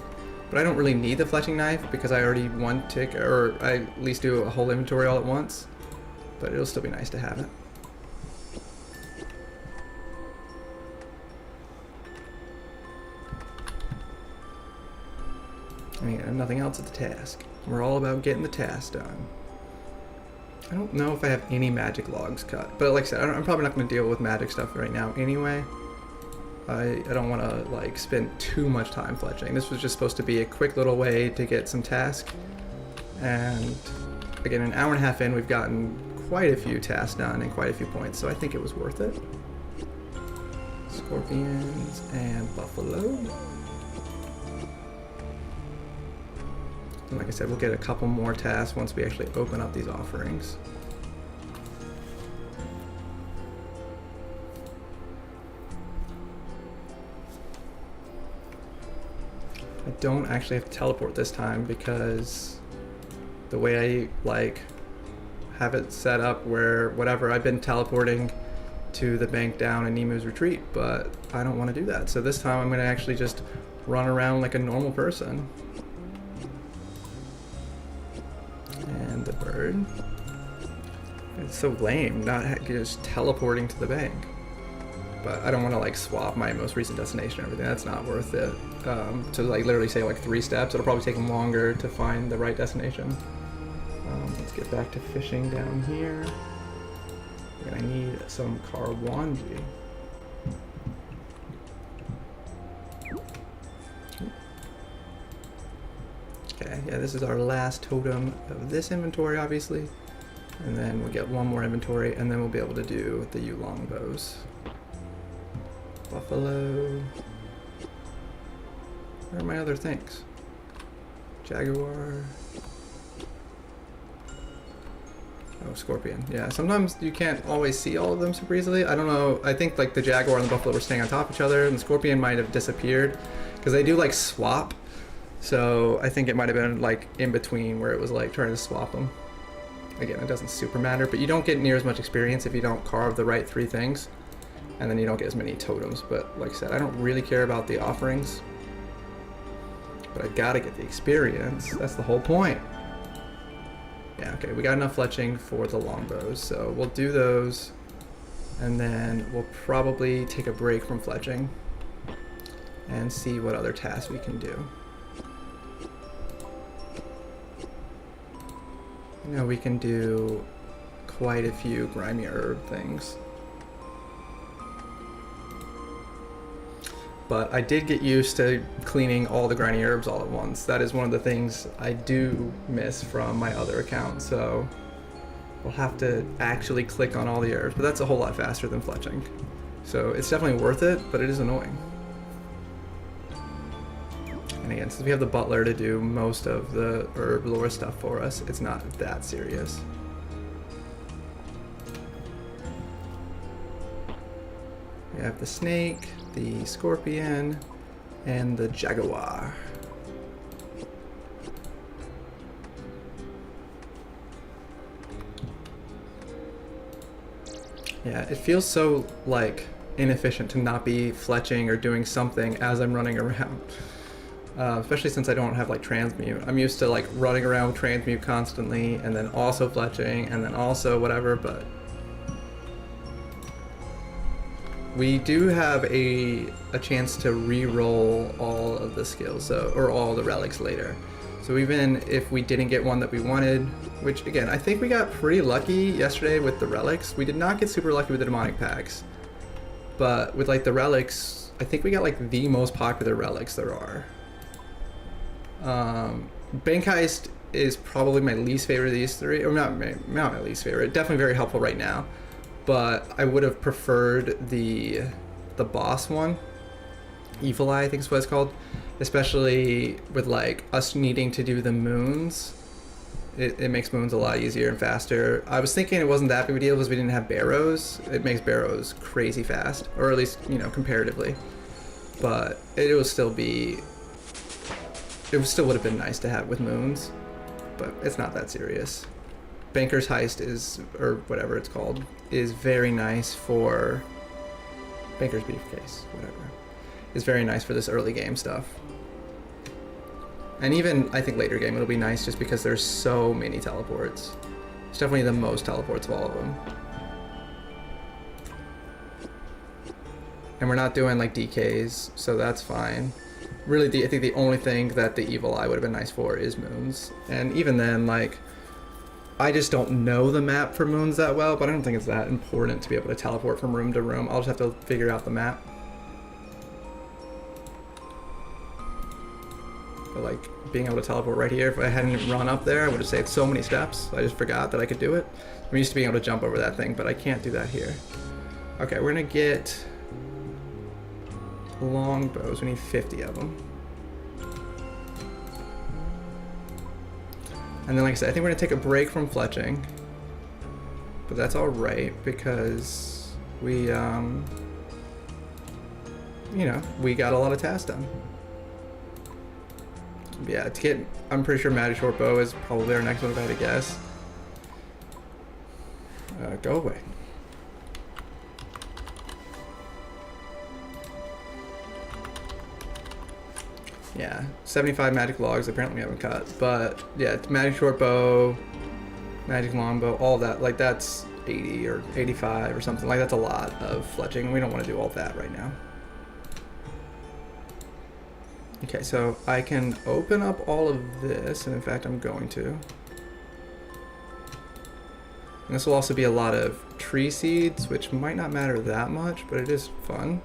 but I don't really need the fletching knife because I already or I at least do a whole inventory all at once, but it'll still be nice to have it. I mean, nothing else at the task. We're all about getting the task done. I don't know if I have any magic logs cut, but like I said, I'm probably not going to deal with magic stuff right now anyway. I don't want to like spend too much time fletching. This was just supposed to be a quick little way to get some tasks, and again, an hour and a half in, we've gotten quite a few tasks done and quite a few points, so I think it was worth it. Scorpions and buffalo. And like I said, we'll get a couple more tasks once we actually open up these offerings. I don't actually have to teleport this time because the way I like have it set up where whatever, I've been teleporting to the bank down in Nemu's retreat, but I don't want to do that. So this time I'm going to actually just run around like a normal person. And the bird. It's so lame not just teleporting to the bank. But I don't want to like swap my most recent destination and everything. That's not worth it. To like literally say like 3 steps, it'll probably take them longer to find the right destination. Let's get back to fishing down here. And I need some Karwanji. Okay, yeah, this is our last totem of this inventory, obviously. And then we'll get one more inventory, and then we'll be able to do the Yulong bows. Buffalo. Where are my other things? Jaguar. Oh, scorpion. Yeah, sometimes you can't always see all of them super easily. I don't know. I think like the jaguar and the buffalo were staying on top of each other, and the scorpion might have disappeared because they do like swap. So I think it might have been like in between where it was like trying to swap them. Again, it doesn't super matter, but you don't get near as much experience if you don't carve the right 3 things, and then you don't get as many totems. But like I said, I don't really care about the offerings, but I gotta get the experience. That's the whole point. Yeah, okay, we got enough fletching for the longbows, so we'll do those, and then we'll probably take a break from fletching and see what other tasks we can do. You know, we can do quite a few grimy herb things. But I did get used to cleaning all the grimy herbs all at once. That is one of the things I do miss from my other account, so we'll have to actually click on all the herbs, but that's a whole lot faster than fletching. So it's definitely worth it, but it is annoying. And again, since we have the butler to do most of the herb lore stuff for us, it's not that serious. We have the snake, the scorpion, and the jaguar. Yeah, it feels so like inefficient to not be fletching or doing something as I'm running around. Especially since I don't have like transmute. I'm used to like running around with transmute constantly and then also fletching and then also whatever, but we do have a chance to re-roll all of the skills, so, or all the relics later. So even if we didn't get one that we wanted, which again, I think we got pretty lucky yesterday with the relics. We did not get super lucky with the demonic packs, but with like the relics, I think we got like the most popular relics there are. Bank Heist is probably my least favorite of these 3, or not my least favorite, definitely very helpful right now. But I would have preferred the boss one, Evil Eye I think is what it's called, especially with like us needing to do the moons. It makes moons a lot easier and faster. I was thinking it wasn't that big of a deal because we didn't have barrows. It makes barrows crazy fast, or at least, you know, comparatively. But it will still be, it still would have been nice to have with moons, but it's not that serious. Banker's Heist is, or whatever it's called, is very nice for Banker's Briefcase, whatever. Is very nice for this early game stuff. And even, I think later game it'll be nice just because there's so many teleports. It's definitely the most teleports of all of them. And we're not doing like DKs, so that's fine. really, I think the only thing that the Evil Eye would have been nice for is moons. And even then, like, I just don't know the map for moons that well, but I don't think it's that important to be able to teleport from room to room. I'll just have to figure out the map. But like, being able to teleport right here, if I hadn't run up there, I would have saved so many steps. I just forgot that I could do it. I'm used to being able to jump over that thing, but I can't do that here. Okay, we're gonna get longbows. We need 50 of them. And then, like I said, I think we're gonna take a break from fletching, but that's all right because we, you know, we got a lot of tasks done. Yeah, to get, I'm pretty sure Magic Short Bow is probably our next one if I had to guess. Go away. Yeah, 75 magic logs apparently we haven't cut, but yeah, magic short bow, magic longbow, all that, like that's 80 or 85 or something, like that's a lot of fletching. We don't want to do all that right now. Okay, so I can open up all of this, and in fact I'm going to. And this will also be a lot of tree seeds, which might not matter that much, but it is fun.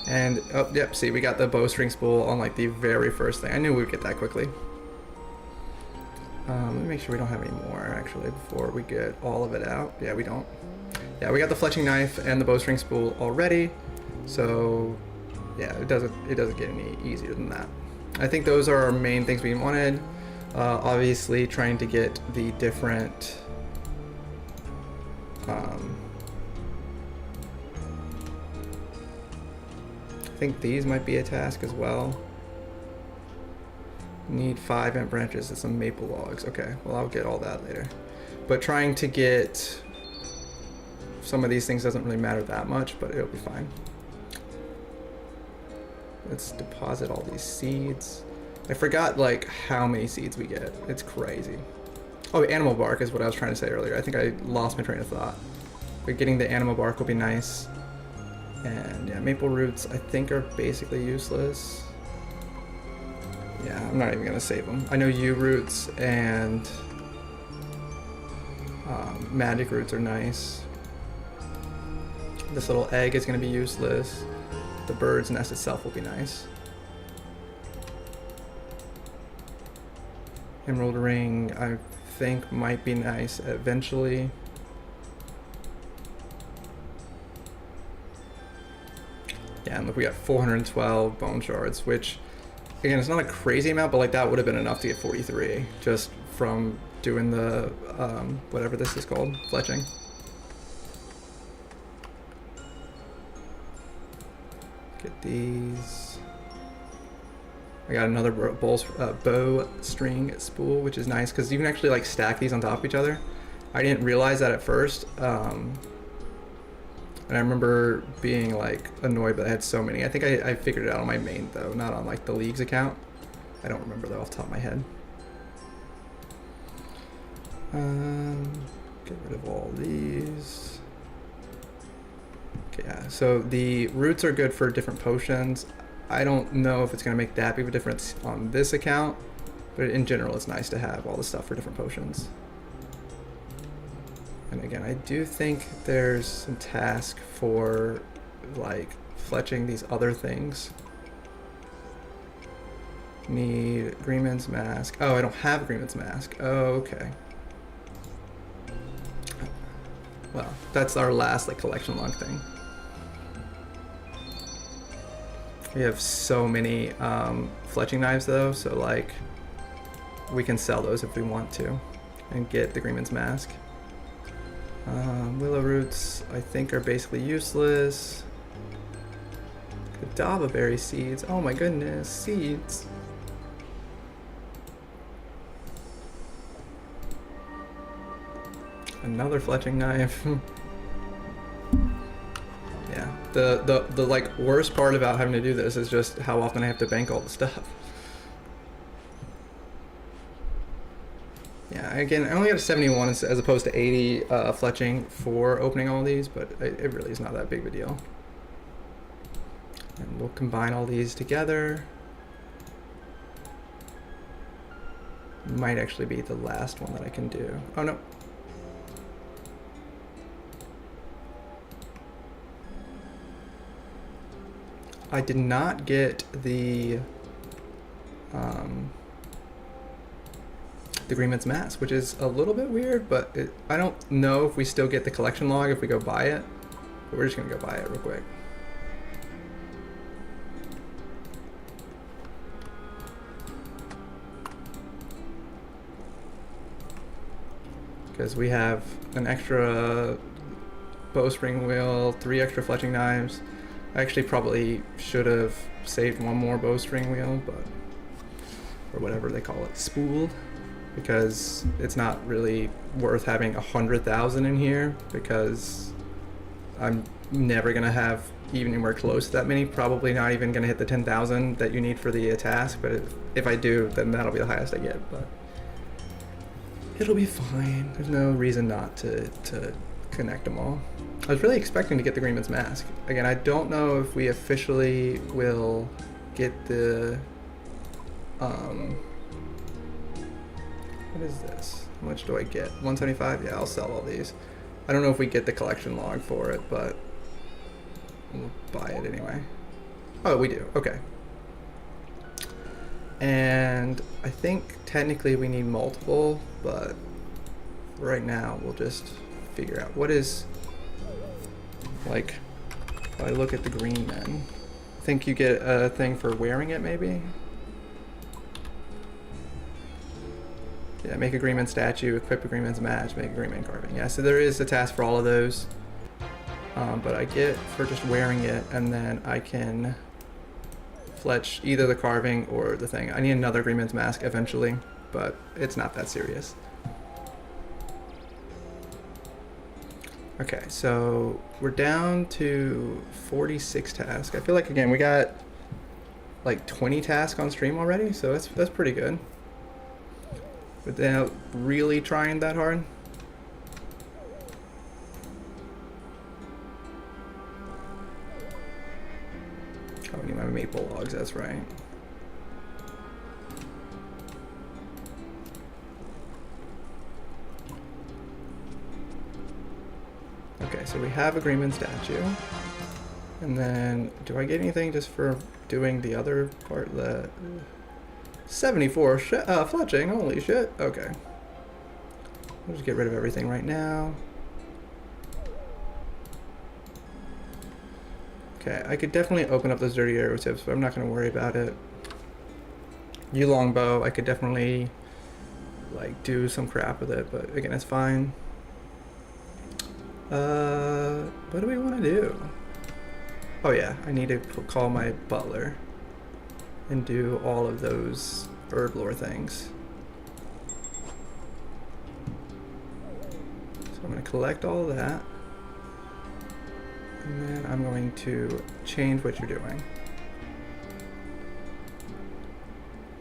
And, oh, yep, see, we got the bowstring spool on, like, the very first thing. I knew we would get that quickly. Let me make sure we don't have any more, actually, before we get all of it out. Yeah, we don't. Yeah, we got the fletching knife and the bowstring spool already, so, yeah, it doesn't get any easier than that. I think those are our main things we wanted. Obviously, trying to get the different... I think these might be a task as well. Need 5 hemp branches and some maple logs. Okay, well I'll get all that later. But trying to get some of these things doesn't really matter that much, but it'll be fine. Let's deposit all these seeds. I forgot like how many seeds we get. It's crazy. Oh, animal bark is what I was trying to say earlier. I think I lost my train of thought. But getting the animal bark will be nice. And yeah, maple roots I think are basically useless. Yeah, I'm not even gonna save them. I know yew roots and magic roots are nice. This little egg is gonna be useless. The bird's nest itself will be nice. Emerald ring I think might be nice eventually. Yeah, and look, we got 412 bone shards, which, again, it's not a crazy amount, but like that would have been enough to get 43 just from doing the, whatever this is called, fletching. Get these. I got another bow string spool, which is nice because you can actually like stack these on top of each other. I didn't realize that at first. And I remember being like annoyed that I had so many. I think I figured it out on my main though, not on like the league's account. I don't remember that off the top of my head. Get rid of all these. Okay, yeah, so the roots are good for different potions. I don't know if it's gonna make that big of a difference on this account, but in general it's nice to have all the stuff for different potions. And again, I do think there's some task for like fletching these other things. Need Greenman's Mask. Oh, I don't have Greenman's Mask. Oh, okay. Well, that's our last like collection log thing. We have so many fletching knives though, so like we can sell those if we want to and get the Greenman's Mask. Willow roots I think are basically useless. Kadava berry seeds. Oh my goodness, seeds. Another fletching knife. Yeah, the like worst part about having to do this is just how often I have to bank all the stuff. Yeah, again, I only got a 71 as opposed to 80 fletching for opening all these, but it really is not that big of a deal. And we'll combine all these together. Might actually be the last one that I can do. Oh no. I did not get the Agreement's Mask, which is a little bit weird, but I don't know if we still get the collection log if we go buy it. But we're just gonna go buy it real quick. Because we have an extra bowstring wheel, 3 extra fletching knives. I actually probably should have saved 1 more bowstring wheel, but or whatever they call it, spool, because it's not really worth having 100,000 in here because I'm never gonna have even anywhere close to that many. Probably not even gonna hit the 10,000 that you need for the task, but if I do, then that'll be the highest I get. But it'll be fine. There's no reason not to connect them all. I was really expecting to get the Agreement's Mask. Again, I don't know if we officially will get the what is this? How much do I get? 175? Yeah, I'll sell all these. I don't know if we get the collection log for it, but we'll buy it anyway. Oh, we do. Okay. And I think technically we need multiple, but right now we'll just figure out what is, like, if I look at the green men, I think you get a thing for wearing it maybe? Yeah, make agreement statue, equip agreements match, make agreement carving. Yeah, so there is a task for all of those. But I get for just wearing it, and then I can fletch either the carving or the thing. I need another agreement's mask eventually, but it's not that serious. Okay, so we're down to 46 tasks. I feel like, again, we got like 20 tasks on stream already, so that's pretty good. Without really trying that hard. Oh, I need my maple logs, that's right. Okay, so we have agreement statue. And then, do I get anything just for doing the other part? The 74 fletching, holy shit. Okay. We'll just get rid of everything right now. Okay, I could definitely open up those dirty arrow tips, but I'm not going to worry about it. You longbow, I could definitely like do some crap with it, but again, it's fine. What do we want to do? Oh yeah, I need to call my butler and do all of those herb lore things. So I'm going to collect all of that. And then I'm going to change what you're doing.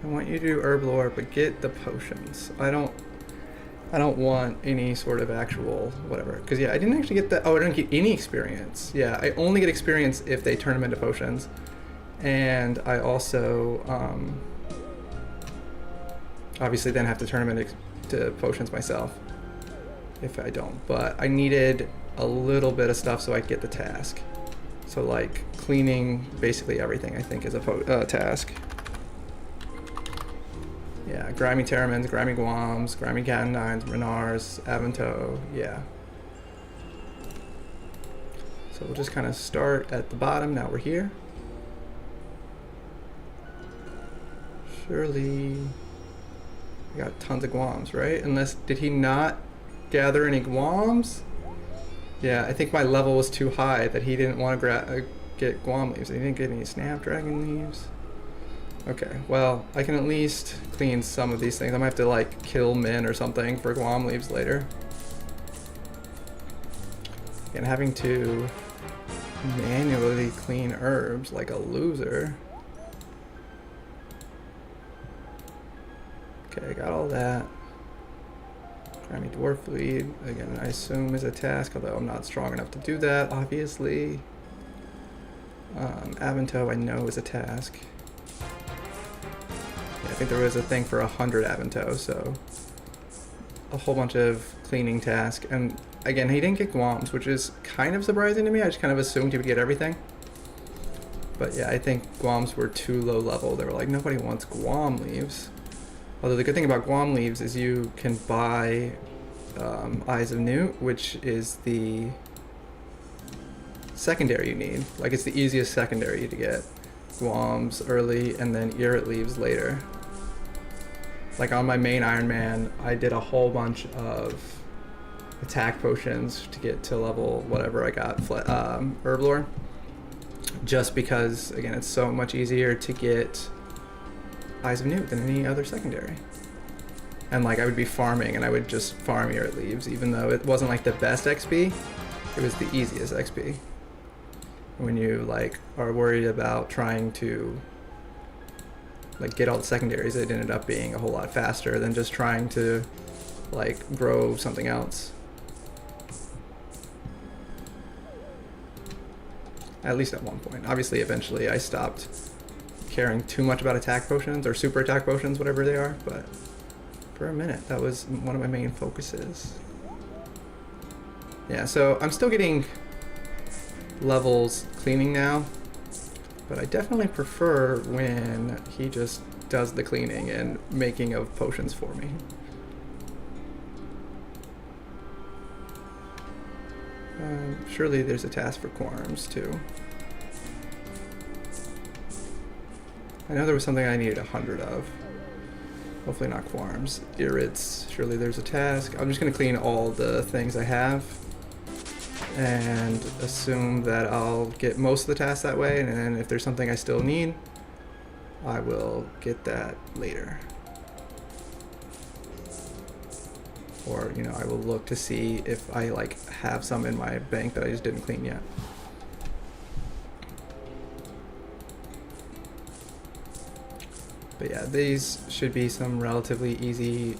I want you to do herb lore, but get the potions. I don't want any sort of actual whatever. Because yeah, I didn't actually get that. Oh, I didn't get any experience. Yeah, I only get experience if they turn them into potions. And I also obviously then have to turn them into potions myself if I don't. But I needed a little bit of stuff so I get the task. So like cleaning basically everything I think is a task. Yeah, grimy terramins, grimy guams, grimy cannines, renars, avento, yeah. So we'll just kind of start at the bottom. Now we're here. Surely we got tons of guams, right? Unless, did he not gather any guams? Yeah, I think my level was too high that he didn't want to get guam leaves. He didn't get any snapdragon leaves. Okay, well, I can at least clean some of these things. I might have to like kill men or something for guam leaves later. And having to manually clean herbs like a loser. Okay, I got all that. Grimy dwarf weed, again, I assume is a task, although I'm not strong enough to do that, obviously. Avanto I know is a task. Yeah, I think there was a thing for 100 Avanto, so a whole bunch of cleaning tasks. And again, he didn't get Guams, which is kind of surprising to me. I just kind of assumed he would get everything. But yeah, I think Guams were too low level. They were like, nobody wants Guam leaves. Although the good thing about Guam leaves is you can buy Eyes of Newt, which is the secondary you need. Like, it's the easiest secondary to get. Guams early and then Irrit leaves later. Like on my main Iron Man, I did a whole bunch of attack potions to get to level whatever I got, Herblore. Just because, again, it's so much easier to get Eyes of Newt than any other secondary. And like I would be farming and I would just farm Irrit leaves, even though it wasn't like the best XP, it was the easiest XP. When you like are worried about trying to like get all the secondaries, it ended up being a whole lot faster than just trying to like grow something else. At least at one point. Obviously, eventually I stopped caring too much about attack potions or super attack potions, whatever they are, but for a minute that was one of my main focuses. Yeah, so I'm still getting levels cleaning now, but I definitely prefer when he just does the cleaning and making of potions for me. Surely there's a task for Quorms too. I know there was something I needed 100 of. Hopefully not Quorms. Irrits, surely there's a task. I'm just gonna clean all the things I have and assume that I'll get most of the tasks that way, and then if there's something I still need, I will get that later. Or, you know, I will look to see if I like have some in my bank that I just didn't clean yet. But yeah, these should be some relatively easy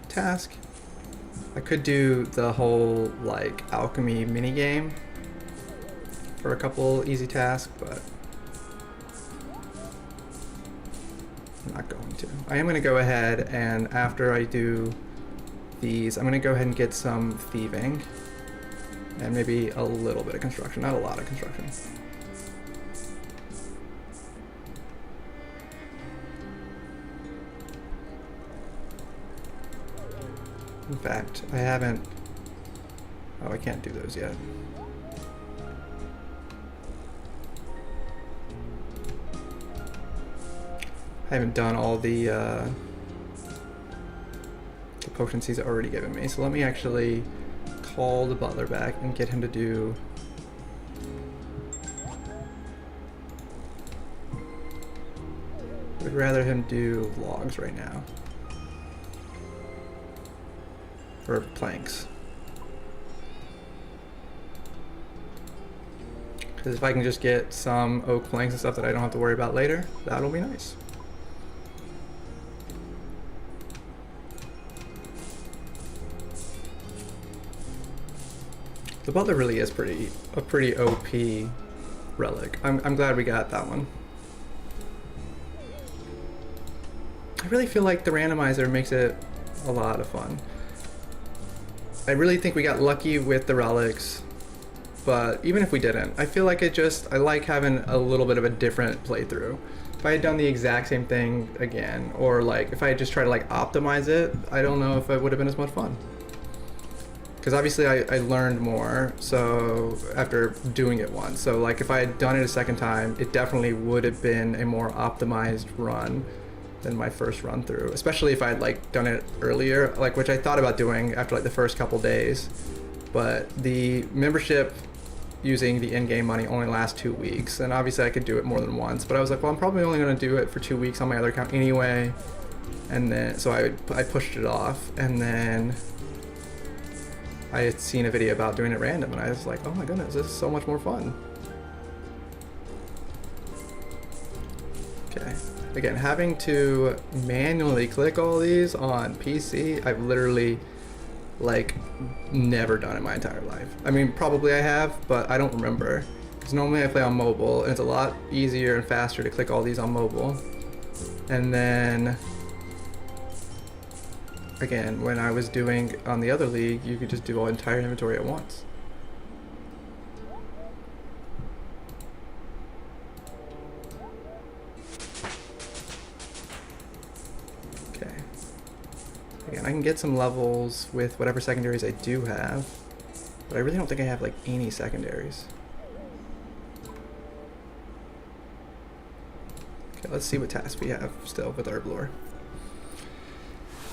task. I could do the whole like alchemy mini game for a couple easy tasks, but I'm not going to. I am going to go ahead and after I do these, I'm going to go ahead and get some thieving and maybe a little bit of construction, not a lot of construction. In fact, I haven't... Oh, I can't do those yet. I haven't done all the potions he's already given me. So let me actually call the butler back and get him to do... I would rather him do logs right now. Or planks. Because if I can just get some oak planks and stuff that I don't have to worry about later, that'll be nice. The butler really is a pretty OP relic. I'm glad we got that one. I really feel like the randomizer makes it a lot of fun. I really think we got lucky with the relics, but even if we didn't, I feel like I like having a little bit of a different playthrough. If I had done the exact same thing again, or like if I had just tried to like optimize it, I don't know if it would have been as much fun. Because obviously I learned more, so after doing it once. So like if I had done it a second time, it definitely would have been a more optimized run than my first run through, especially if I had like done it earlier, like which I thought about doing after like the first couple days. But the membership using the in-game money only lasts 2 weeks, and obviously I could do it more than once, but I was like, well, I'm probably only going to do it for 2 weeks on my other account anyway. And then so I pushed it off, and then I had seen a video about doing it random and I was like, oh my goodness, this is so much more fun. Okay. Again, having to manually click all these on PC, I've literally like never done in my entire life. I mean, probably I have, but I don't remember. Because normally I play on mobile, and it's a lot easier and faster to click all these on mobile. And then, again, when I was doing on the other league, you could just do all entire inventory at once. Okay. Again, I can get some levels with whatever secondaries I do have, but I really don't think I have like any secondaries. Okay, let's see what tasks we have still with Herblore.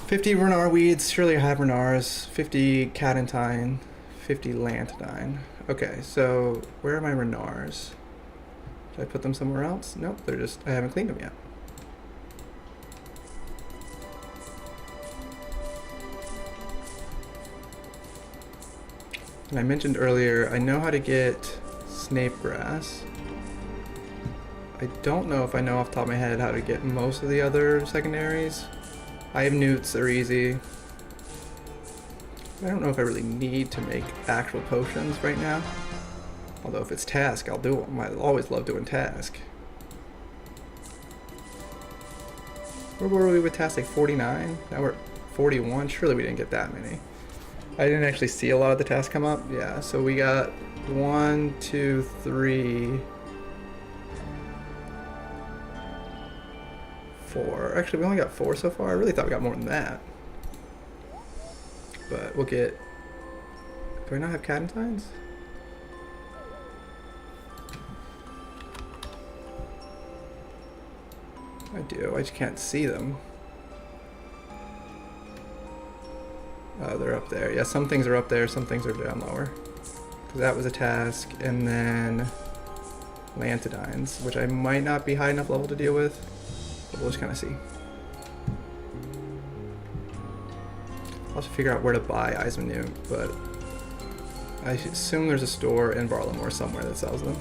50 Renar weeds, surely I have Renars. 50 Catentine, 50 Lantidine. Okay, so where are my Renars? Did I put them somewhere else? Nope, they're just, I haven't cleaned them yet. And I mentioned earlier, I know how to get snape grass. I don't know if I know off the top of my head how to get most of the other secondaries. I have newts, they're easy. I don't know if I really need to make actual potions right now. Although if it's task, I'll do them. I always love doing task. Where were we with task, like 49? Now we're 41, surely we didn't get that many. I didn't actually see a lot of the tasks come up. Yeah, so we got 1, 2, 3, 4. Actually, we only got 4 so far. I really thought we got more than that. But we'll get... Do I not have Catentines? I do. I just can't see them. Oh, they're up there. Yeah, some things are up there, some things are down lower. Because that was a task. And then... Lantidines, which I might not be high enough level to deal with. But we'll just kind of see. I'll have to figure out where to buy Eyes of Newt, but I assume there's a store in Barlamore somewhere that sells them.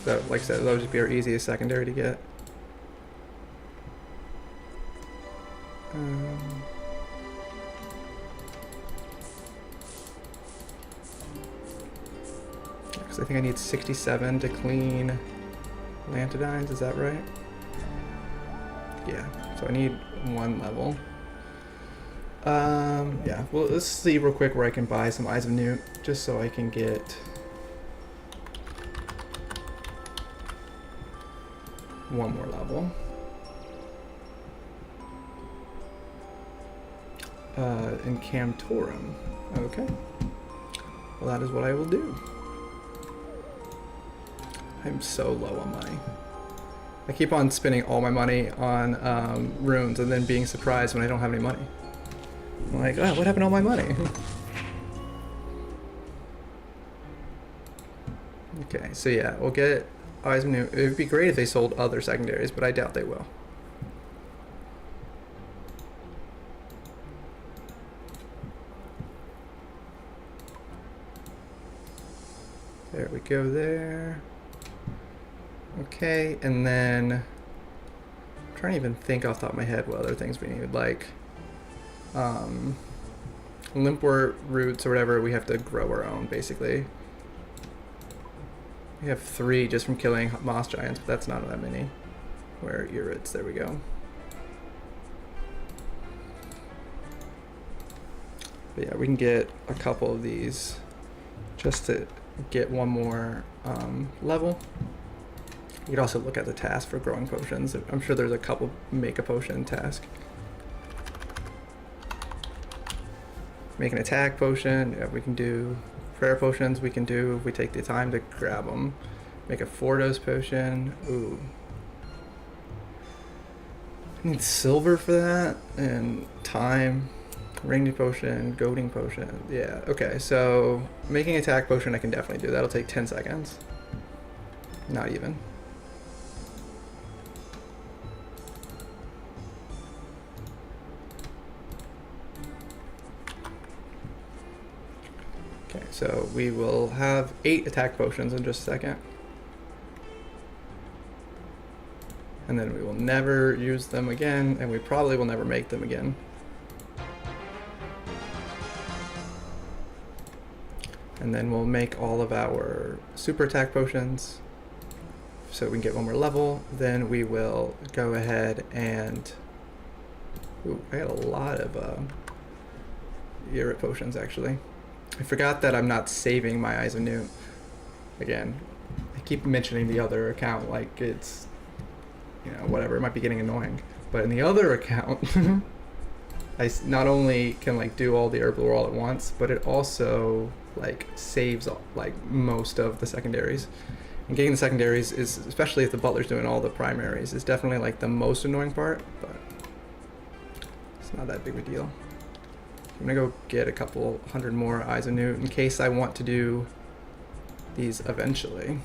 That, like I said, that would just be our easiest secondary to get. Because I think I need 67 to clean Lantidines, is that right? Yeah, so I need 1 level. Yeah, well, let's see real quick where I can buy some Eyes of Newt, just so I can get one more level. In Camtorum. Okay. Well, that is what I will do. I'm so low on money. I keep on spending all my money on runes and then being surprised when I don't have any money. I'm like, oh, what happened to all my money? Okay, so yeah, we'll get Eyes of Newt. It would be great if they sold other secondaries, but I doubt they will. There we go there. Okay, and then I'm trying to even think off the top of my head what other things we need, like limpwort roots or whatever. We have to grow our own, basically. We have 3 just from killing moss giants, but that's not that many. Where are Urids? There we go. But yeah, we can get a couple of these just to get 1 more level. You could also look at the task for growing potions. I'm sure there's a couple make a potion task. Make an attack potion, yeah, we can do prayer potions, we can do if we take the time to grab them. Make a 4-dose potion, ooh. I need silver for that, and time, ringed potion, goading potion, yeah, okay, so making attack potion I can definitely do, that'll take 10 seconds. Not even. Okay, so we will have 8 attack potions in just a second. And then we will never use them again, and we probably will never make them again. And then we'll make all of our super attack potions so we can get one more level. Then we will go ahead and... Ooh, I got a lot of Urut potions actually. I forgot that I'm not saving my Eyes of Newt. Again, I keep mentioning the other account like it's, you know, whatever, it might be getting annoying. But in the other account, I not only can like do all the herb lore all at once, but it also like saves like most of the secondaries. And getting the secondaries is, especially if the butler's doing all the primaries, is definitely like the most annoying part, but it's not that big of a deal. I'm gonna go get a couple hundred more Eyes of Newt in case I want to do these eventually.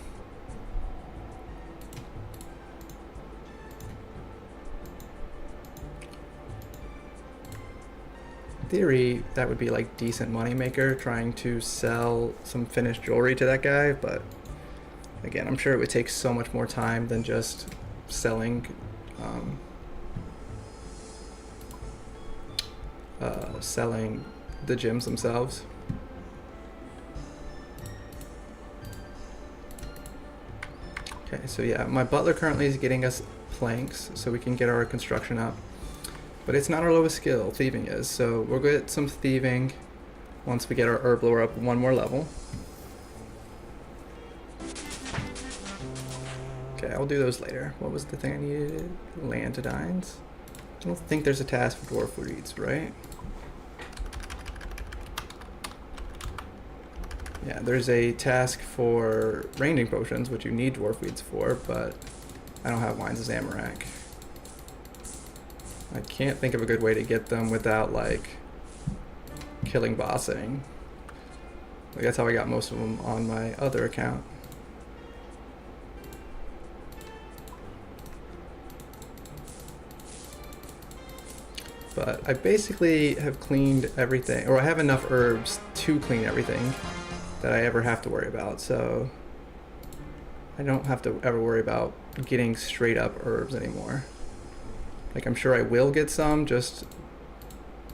In theory, that would be like decent money maker, trying to sell some finished jewelry to that guy, but again, I'm sure it would take so much more time than just selling selling the gems themselves. Okay, so yeah, my butler currently is getting us planks so we can get our construction up. But it's not our lowest skill, thieving is, so we'll get some thieving once we get our herb lore up one more level. Okay, I'll do those later. What was the thing I needed? Lantidines? I don't think there's a task for dwarf reeds, right? Yeah, there's a task for ranging potions, which you need dwarf weeds for, but I don't have Wines of Zamorak. I can't think of a good way to get them without, like, killing bossing. Like, that's how I got most of them on my other account. But I basically have cleaned everything, or I have enough herbs to clean everything that I ever have to worry about, so I don't have to ever worry about getting straight up herbs anymore. Like, I'm sure I will get some just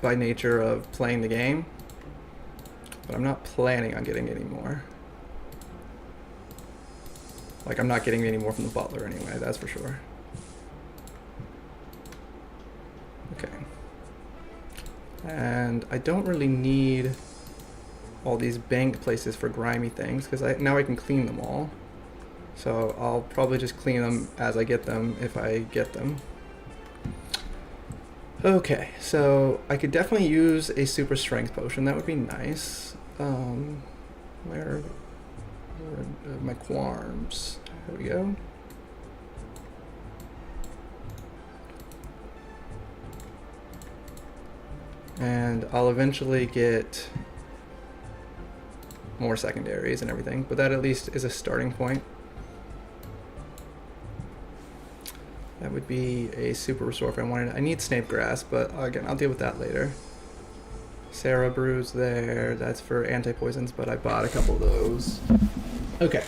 by nature of playing the game, but I'm not planning on getting any more. Like, I'm not getting any more from the butler anyway, that's for sure. Okay. And I don't really need all these bank places for grimy things, because now I can clean them all. So I'll probably just clean them as I get them, if I get them. Okay, so I could definitely use a super strength potion. That would be nice. Where are my quarms? There we go. And I'll eventually get more secondaries and everything, but that at least is a starting point. That would be a super restore if I wanted. I need Snape grass, but again, I'll deal with that later. Sarah brews there. That's for anti-poisons, but I bought a couple of those. Okay.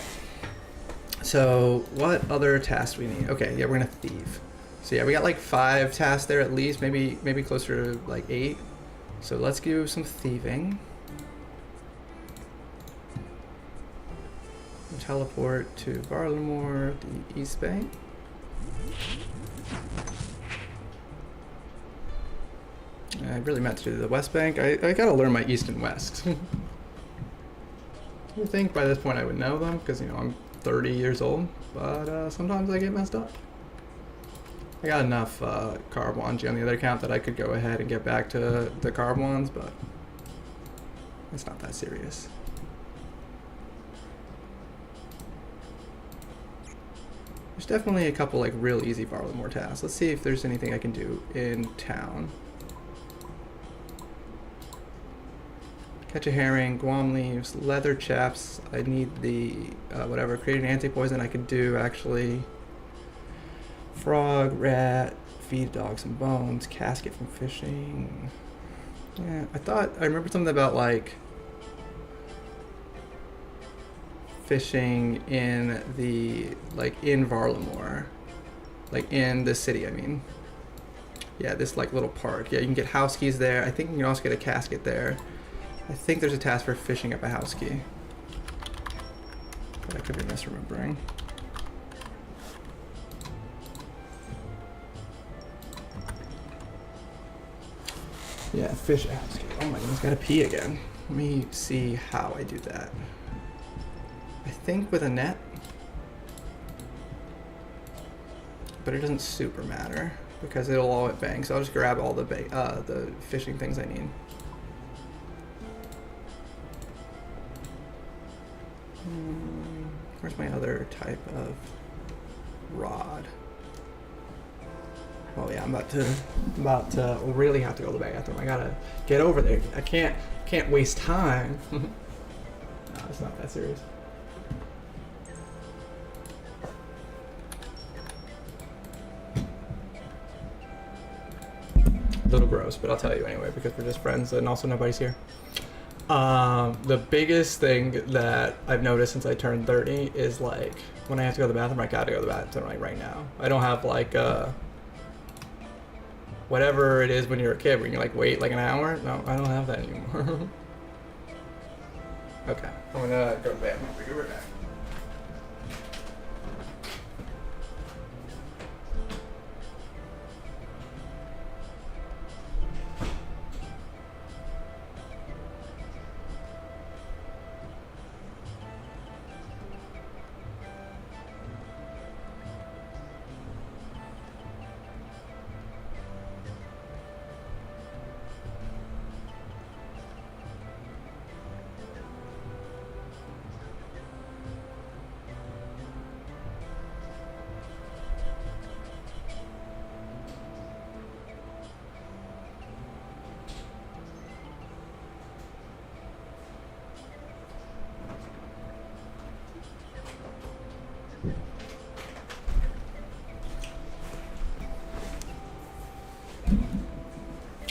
So what other tasks do we need? Okay, yeah, we're gonna thieve. So yeah, we got like 5 tasks there at least, maybe closer to like 8. So let's do some thieving. Teleport to Varlamore, the East Bank. I really meant to do the West Bank. I gotta learn my East and West. I think by this point I would know them, because, you know, I'm 30 years old, but sometimes I get messed up. I got enough Carbwanji on the other account that I could go ahead and get back to the Carbwans, but it's not that serious. There's definitely a couple like real easy Varlamore tasks. Let's see if there's anything I can do in town. Catch a herring, Guam leaves, leather chaps. I need the whatever, create an anti-poison. I could do actually frog, rat, feed dog some bones, casket from fishing. Yeah, I remember something about like fishing in the, like in Varlamore, like in the city, I mean. Yeah, this like little park. Yeah, you can get house keys there. I think you can also get a casket there. I think there's a task for fishing up a house key. But I could be misremembering. Yeah, fish house. Oh my goodness, gotta pee again. Let me see how I do that. I think with a net, but it doesn't super matter because it'll all at bank. So I'll just grab all the fishing things I need. Where's my other type of rod? Oh yeah, I'm about to really have to go to the bathroom. I gotta get over there. I can't waste time. No, it's not that serious. A little gross, but I'll tell you anyway because we're just friends and also nobody's here. The biggest thing that I've noticed since I turned 30 is like when I have to go to the bathroom, I gotta go to the bathroom like right now. I don't have like whatever it is when you're a kid where you like wait like an hour. No, I don't have that anymore. Okay, I'm gonna go to the bathroom. I'll be right back.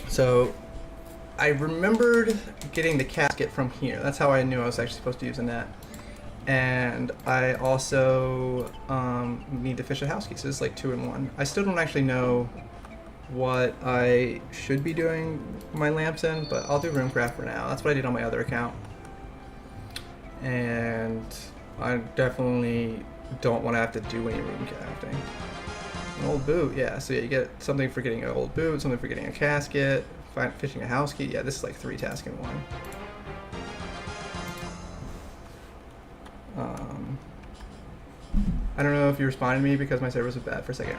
So I remembered getting the casket from here. That's how I knew I was actually supposed to use a net. And I also need to fish a house key, so it's like 2 in 1. I still don't actually know what I should be doing my lamps in, but I'll do RuneCraft for now. That's what I did on my other account. And I definitely don't want to have to do any RuneCrafting. An old boot, yeah, so yeah, you get something for getting an old boot, something for getting a casket, fishing a house key. Yeah, this is like 3 tasks in 1. I don't know if you responded to me because my service was bad for a second.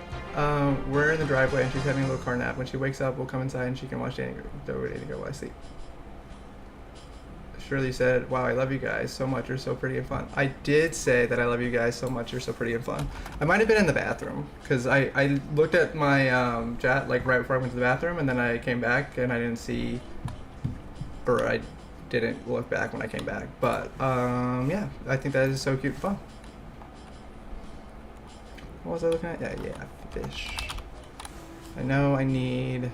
We're in the driveway and she's having a little car nap. When she wakes up, we'll come inside and she can watch Danny go while I sleep. Shirley said, wow, I love you guys so much. You're so pretty and fun. I did say that I love you guys so much. You're so pretty and fun. I might have been in the bathroom because I looked at my chat like right before I went to the bathroom and then I came back and I didn't see, or I didn't look back when I came back. But yeah, I think that is so cute and fun. What was I looking at? Yeah, fish. I know I need...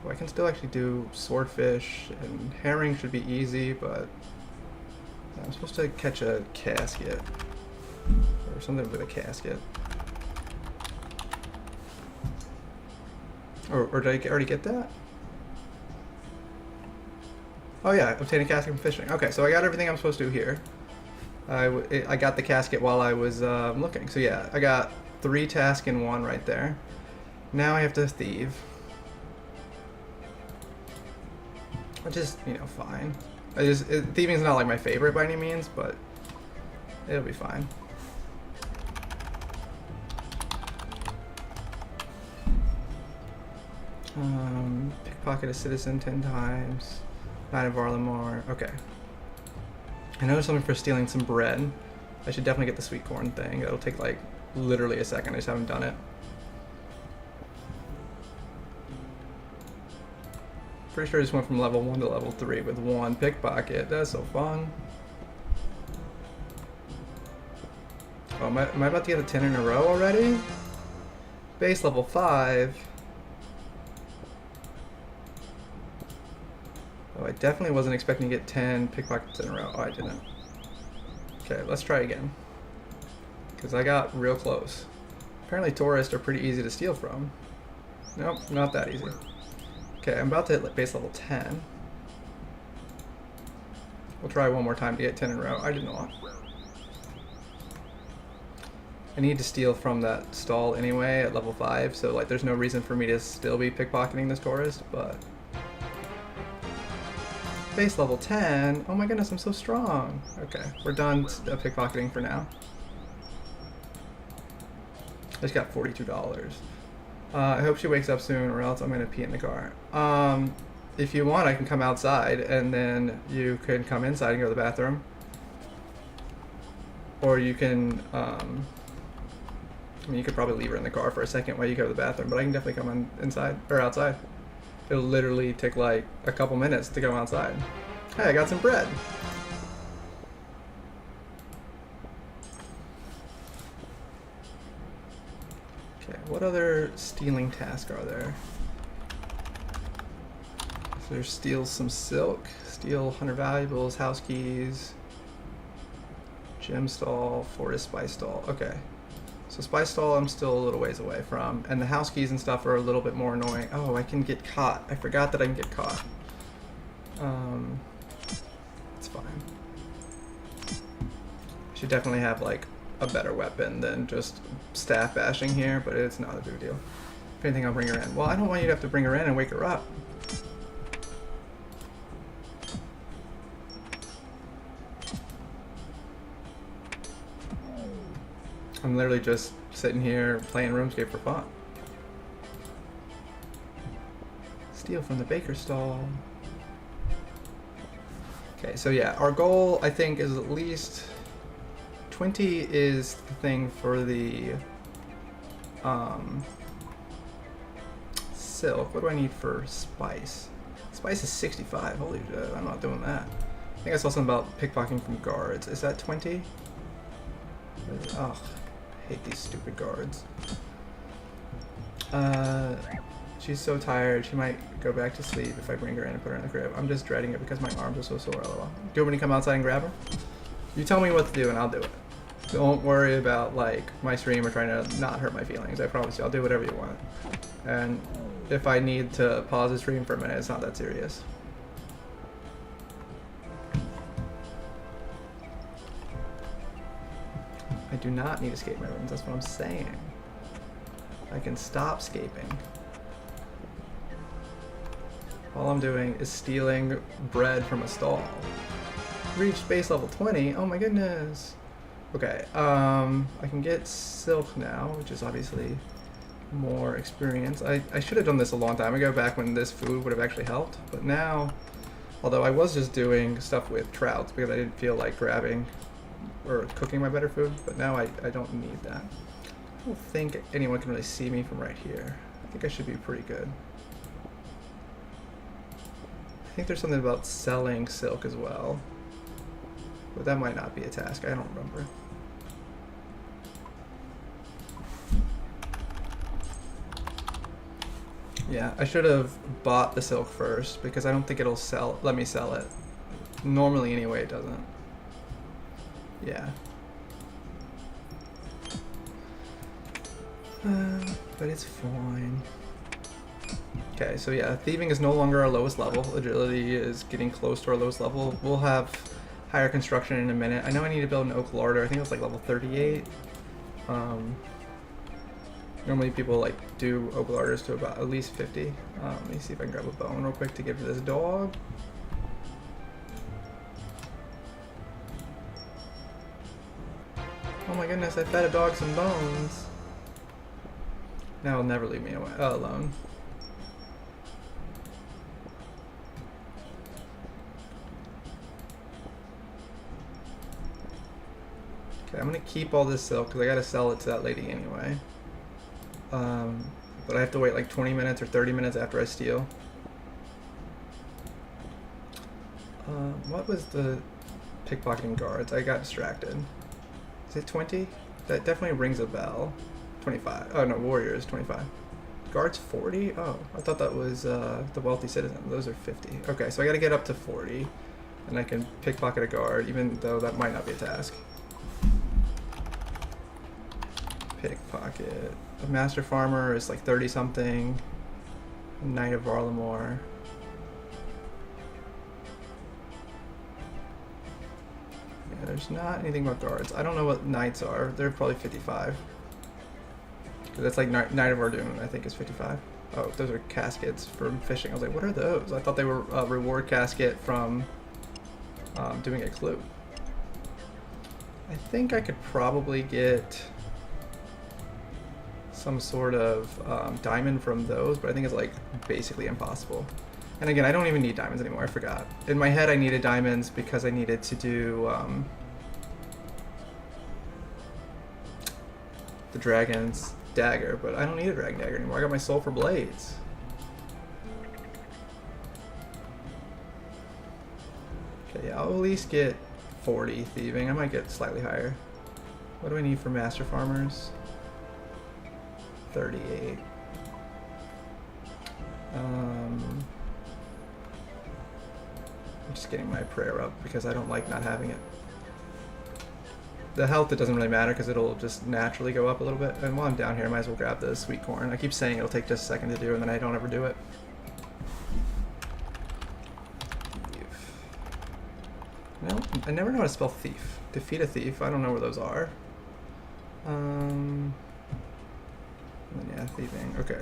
Well, I can still actually do swordfish, and herring should be easy, but I'm supposed to catch a casket, or something with a casket. Or did I already get that? Oh yeah, obtain a casket from fishing. Okay, so I got everything I'm supposed to do here. I got the casket while I was looking. So yeah, I got 3 tasks in 1 right there. Now I have to thieve. Which is, you know, fine. Thieving's not like my favorite by any means, but it'll be fine. Pickpocket a citizen 10 times. Knight of Varlamore. Okay. I know there's something for stealing some bread. I should definitely get the sweet corn thing. It'll take like literally a second. I just haven't done it. Pretty sure I just went from level 1 to level 3 with 1 pickpocket. That's so fun. Oh, am I about to get a 10 in a row already? Base level 5. Oh, I definitely wasn't expecting to get 10 pickpockets in a row. Oh, I didn't. Okay, let's try again. Because I got real close. Apparently tourists are pretty easy to steal from. Nope, not that easy. Okay, I'm about to hit base level 10. We'll try one more time to get 10 in a row. I did not. I need to steal from that stall anyway at level 5, so like there's no reason for me to still be pickpocketing this tourist, but... Base level 10? Oh my goodness, I'm so strong. Okay, we're done pickpocketing for now. I just got $42. I hope she wakes up soon or else I'm gonna pee in the car. If you want, I can come outside and then you can come inside and go to the bathroom. Or you can, I mean, you could probably leave her in the car for a second while you go to the bathroom, but I can definitely come inside, or outside. It'll literally take like a couple minutes to go outside. Hey, I got some bread. Okay, what other stealing tasks are there? So there's steal some silk, steal 100 valuables, house keys, gem stall, forest spice stall. Okay. So spice stall I'm still a little ways away from, and the house keys and stuff are a little bit more annoying. Oh, I can get caught. I forgot that I can get caught. It's fine. I should definitely have like a better weapon than just staff bashing here, but it's not a big deal. If anything, I'll bring her in. Well, I don't want you to have to bring her in and wake her up. I'm literally just sitting here playing RuneScape for fun. Steal from the baker stall. Okay, so yeah, our goal I think is at least 20 is the thing for the silk. What do I need for spice? Spice is 65. Holy shit, I'm not doing that. I think I saw something about pickpocketing from guards. Is that 20? Ugh. Hate these stupid guards. She's so tired, she might go back to sleep if I bring her in and put her in the crib. I'm just dreading it because my arms are so sore. LOL. Do you want me to come outside and grab her? You tell me what to do and I'll do it. Don't worry about like my stream or trying to not hurt my feelings. I promise you, I'll do whatever you want. And if I need to pause the stream for a minute, it's not that serious. I do not need escape runes, that's what I'm saying. I can stop scaping. All I'm doing is stealing bread from a stall. Reached base level 20, oh my goodness. Okay, I can get silk now, which is obviously more experience. I should have done this a long time ago, back when this food would have actually helped, but now, although I was just doing stuff with trouts because I didn't feel like grabbing or cooking my better food, but now I don't need that. I don't think anyone can really see me from right here. I think I should be pretty good. I think there's something about selling silk as well, but that might not be a task. I don't remember. Yeah, I should have bought the silk first because I don't think it'll let me sell it. Normally anyway, it doesn't. Yeah. But it's fine. Okay, so yeah, thieving is no longer our lowest level. Agility is getting close to our lowest level. We'll have higher construction in a minute. I know I need to build an oak larder. I think it was like level 38. Normally people like do oak larders to about at least 50. Let me see if I can grab a bone real quick to give to this dog. Oh my goodness, I fed a dog some bones. Now he'll never leave me alone. Okay, I'm gonna keep all this silk because I gotta sell it to that lady anyway. But I have to wait like 20 minutes or 30 minutes after I steal. What was the pickpocketing guards? I got distracted. Is it 20? That definitely rings a bell. 25. Oh no, warriors 25. Guards 40? Oh, I thought that was the wealthy citizen. Those are 50. Okay, so I gotta get up to 40 and I can pickpocket a guard, even though that might not be a task. Pickpocket. A master farmer is like 30 something. Knight of Varlamore. Yeah, there's not anything about guards. I don't know what knights are. They're probably 55. That's like Knight of Ardun, I think, is 55. Oh, those are caskets from fishing. I was like, what are those? I thought they were a reward casket from doing a clue. I think I could probably get some sort of diamond from those, but I think it's like basically impossible. And again, I don't even need diamonds anymore, I forgot. In my head I needed diamonds because I needed to do the dragon's dagger, but I don't need a dragon dagger anymore. I got my sulfur blades. Okay, yeah, I'll at least get 40 thieving. I might get slightly higher. What do I need for master farmers? 38. I'm just getting my prayer up because I don't like not having it. The health, it doesn't really matter because it'll just naturally go up a little bit. And while I'm down here, I might as well grab the sweet corn. I keep saying it'll take just a second to do, and then I don't ever do it. No, I never know how to spell thief. Defeat a thief. I don't know where those are. And then, yeah, thieving. Okay.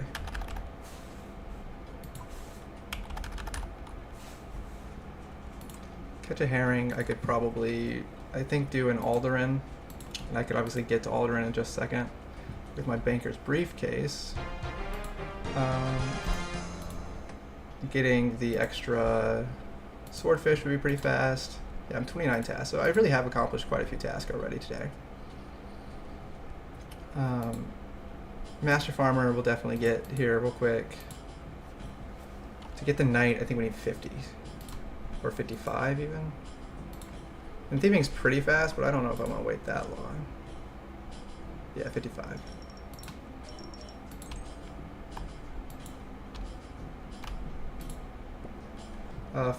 Catch a herring. I could probably, I think, do an Alderan. And I could obviously get to Alderan in just a second with my banker's briefcase. Getting the extra swordfish would be pretty fast. Yeah, I'm 29 tasks, so I really have accomplished quite a few tasks already today. Master Farmer will definitely get here real quick. To get the Knight, I think we need 50. Or 55 even. And thieving's pretty fast, but I don't know if I want to wait that long. Yeah, 55.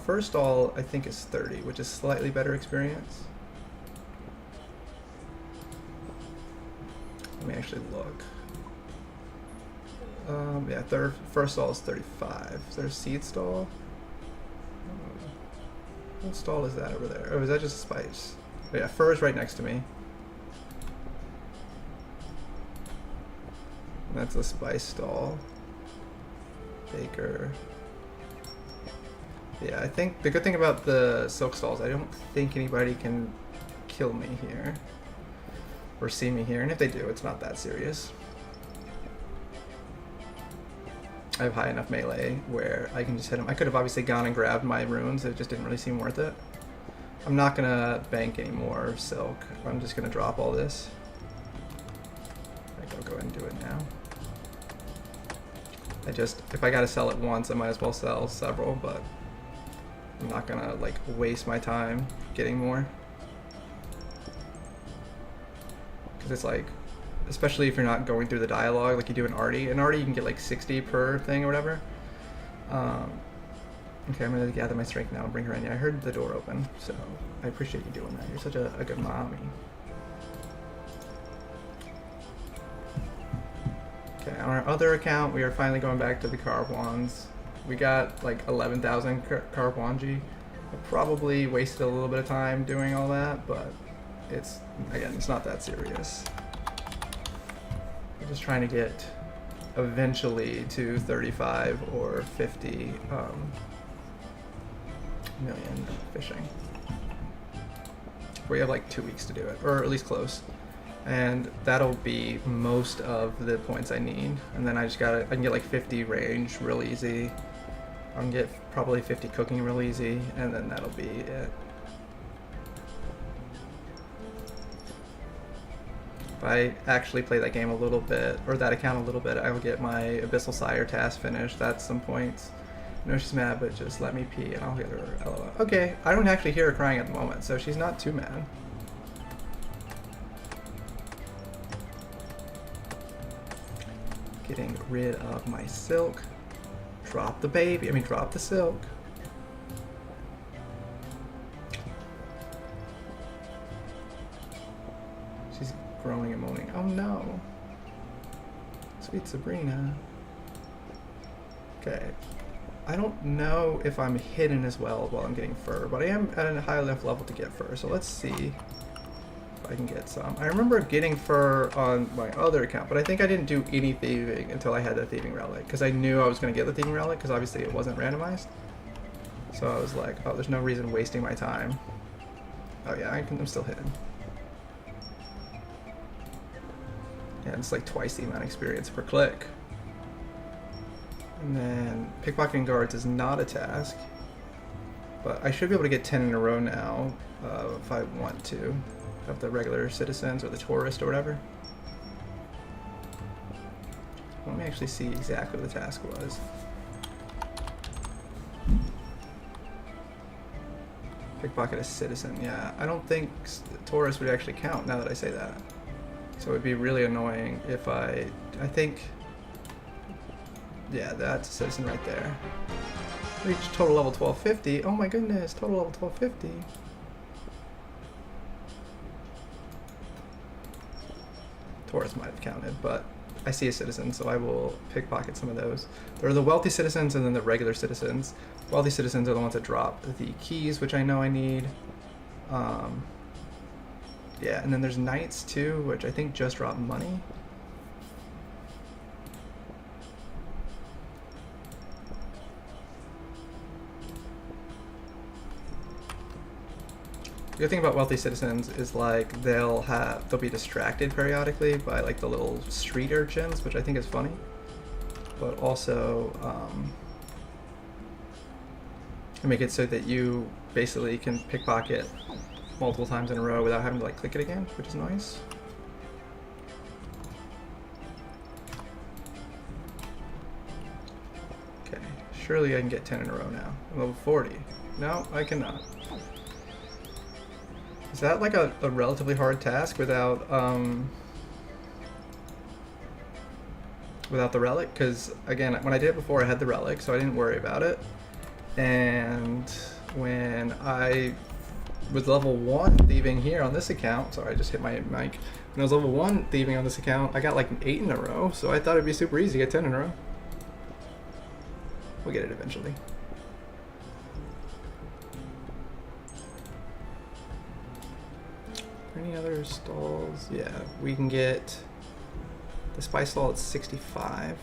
First all, I think, is 30, which is slightly better experience. Let me actually look. Yeah, first stall is 35. Is there a seed stall? What stall is that over there? Oh, is that just a spice? Oh, yeah, fur is right next to me. That's a spice stall. Baker. Yeah, I think the good thing about the silk stalls, I don't think anybody can kill me here. Or see me here, and if they do, it's not that serious. I have high enough melee where I can just hit them. I could have obviously gone and grabbed my runes, it just didn't really seem worth it. I'm not gonna bank any more silk. I'm just gonna drop all this. I'll go ahead and do it now. If I gotta sell it once, I might as well sell several, but I'm not gonna like waste my time getting more. Because it's like, especially if you're not going through the dialogue like you do in Artie. In Artie you can get like 60 per thing or whatever. Okay, I'm gonna gather my strength now and bring her in. Yeah, I heard the door open, so I appreciate you doing that. You're such a good mommy. Okay, on our other account, we are finally going back to the carved wands. We got like 11,000 carved wanji. I probably wasted a little bit of time doing all that, but it's, again, it's not that serious. I'm just trying to get eventually to 35 or 50 million fishing. We have like 2 weeks to do it, or at least close. And that'll be most of the points I need. And then I can get like 50 range real easy. I can get probably 50 cooking real easy, and then that'll be it. If I actually play that game a little bit, or that account a little bit, I will get my Abyssal Sire task finished. That's some points. I know she's mad, but just let me pee and I'll get her LOL. Okay, I don't actually hear her crying at the moment, so she's not too mad. Getting rid of my silk. Drop the baby, drop the silk. She's groaning and moaning. Oh no. Sweet Sabrina. Okay. I don't know if I'm hidden as well while I'm getting fur, but I am at a high enough level to get fur, so let's see if I can get some. I remember getting fur on my other account, but I think I didn't do any thieving until I had the thieving relic, because I knew I was going to get the thieving relic, because obviously it wasn't randomized. So I was like, oh, there's no reason wasting my time. Oh yeah, I'm still hidden. Yeah, it's like twice the amount of experience per click. And then pickpocketing guards is not a task, but I should be able to get 10 in a row now if I want to. Of the regular citizens or the tourist or whatever. Let me actually see exactly what the task was. Pickpocket a citizen. Yeah, I don't think tourist would actually count now that I say that. So it would be really annoying if I think, yeah, that's a citizen right there. Reach total level 1250. Oh my goodness, total level 1250. Tourist might have counted, but I see a citizen, so I will pickpocket some of those. There are the wealthy citizens and then the regular citizens. Wealthy citizens are the ones that drop the keys, which I know I need. Yeah, and then there's knights too, which I think just drop money. The good thing about wealthy citizens is like they'll be distracted periodically by like the little street urchins, which I think is funny, but also make it so that you basically can pickpocket multiple times in a row without having to like click it again, which is nice. Okay, surely I can get 10 in a row now. I'm level 40. No, I cannot. Is that like a relatively hard task without the relic? Because again, when I did it before, I had the relic, so I didn't worry about it. And when I was level 1 thieving here on this account, sorry, I just hit my mic. When I was level 1 thieving on this account, I got like 8 in a row, so I thought it'd be super easy to get 10 in a row. We'll get it eventually. Any other stalls? Yeah, we can get the spy stall at 65.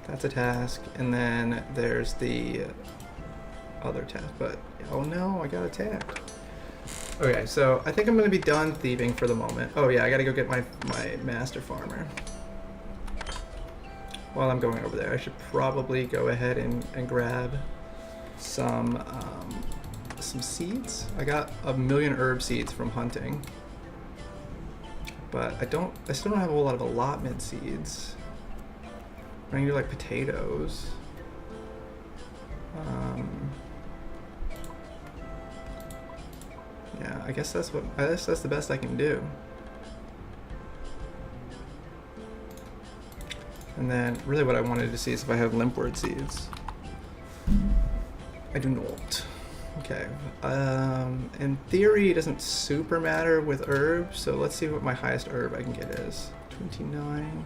That's a task, and then there's the other task, but oh no, I got attacked. Okay, so I think I'm gonna be done thieving for the moment. Oh yeah, I gotta go get my master farmer. While I'm going over there, I should probably go ahead and grab some seeds. I got 1,000,000 herb seeds from hunting, but I still don't have a whole lot of allotment seeds. I can do like potatoes. Yeah, I guess that's the best I can do. And then really what I wanted to see is if I have limpwort seeds. I do not. Okay. In theory, it doesn't super matter with herbs, so let's see what my highest herb I can get is. 29.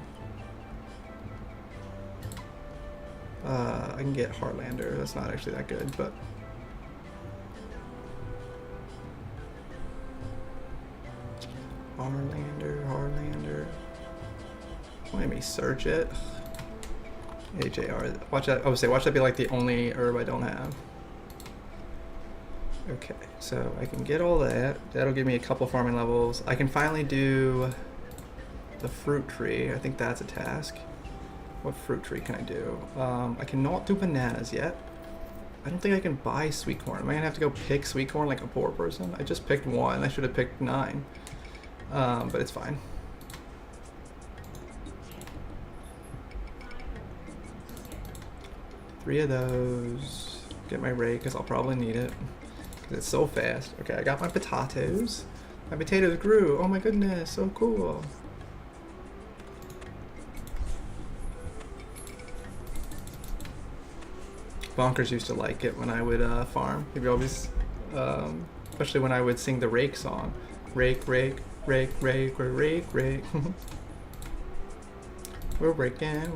I can get Heartlander. That's not actually that good, but Heartlander. Let me search it. HAR. Watch that. Oh, watch that be like the only herb I don't have. Okay, so I can get all that. That'll give me a couple farming levels. I can finally do the fruit tree. I think that's a task. What fruit tree can I do? I cannot do bananas yet. I don't think I can buy sweet corn. Am I gonna have to go pick sweet corn like a poor person? I just picked 1. I should have picked 9. But it's fine. Three of those. Get my rake, because I'll probably need it. Because it's so fast. Okay, I got my potatoes. My potatoes grew. Oh my goodness, so cool. Bonkers used to like it when I would farm. He'd always, especially when I would sing the rake song. Rake, rake, rake, rake, or rake, rake. We're raking,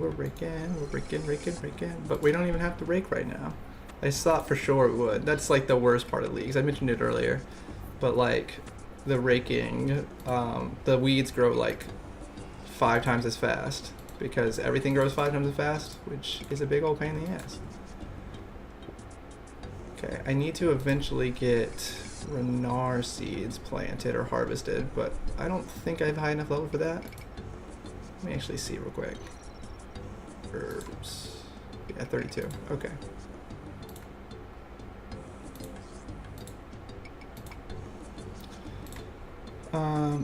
but we don't even have to rake right now. I thought for sure it would. That's like the worst part of leagues. I mentioned it earlier, but like the raking, the weeds grow like 5 times as fast because everything grows 5 times as fast, which is a big old pain in the ass. Okay, I need to eventually get Renar seeds planted or harvested, but I don't think I have high enough level for that. Let me actually see real quick. Herbs. Yeah, 32. Okay.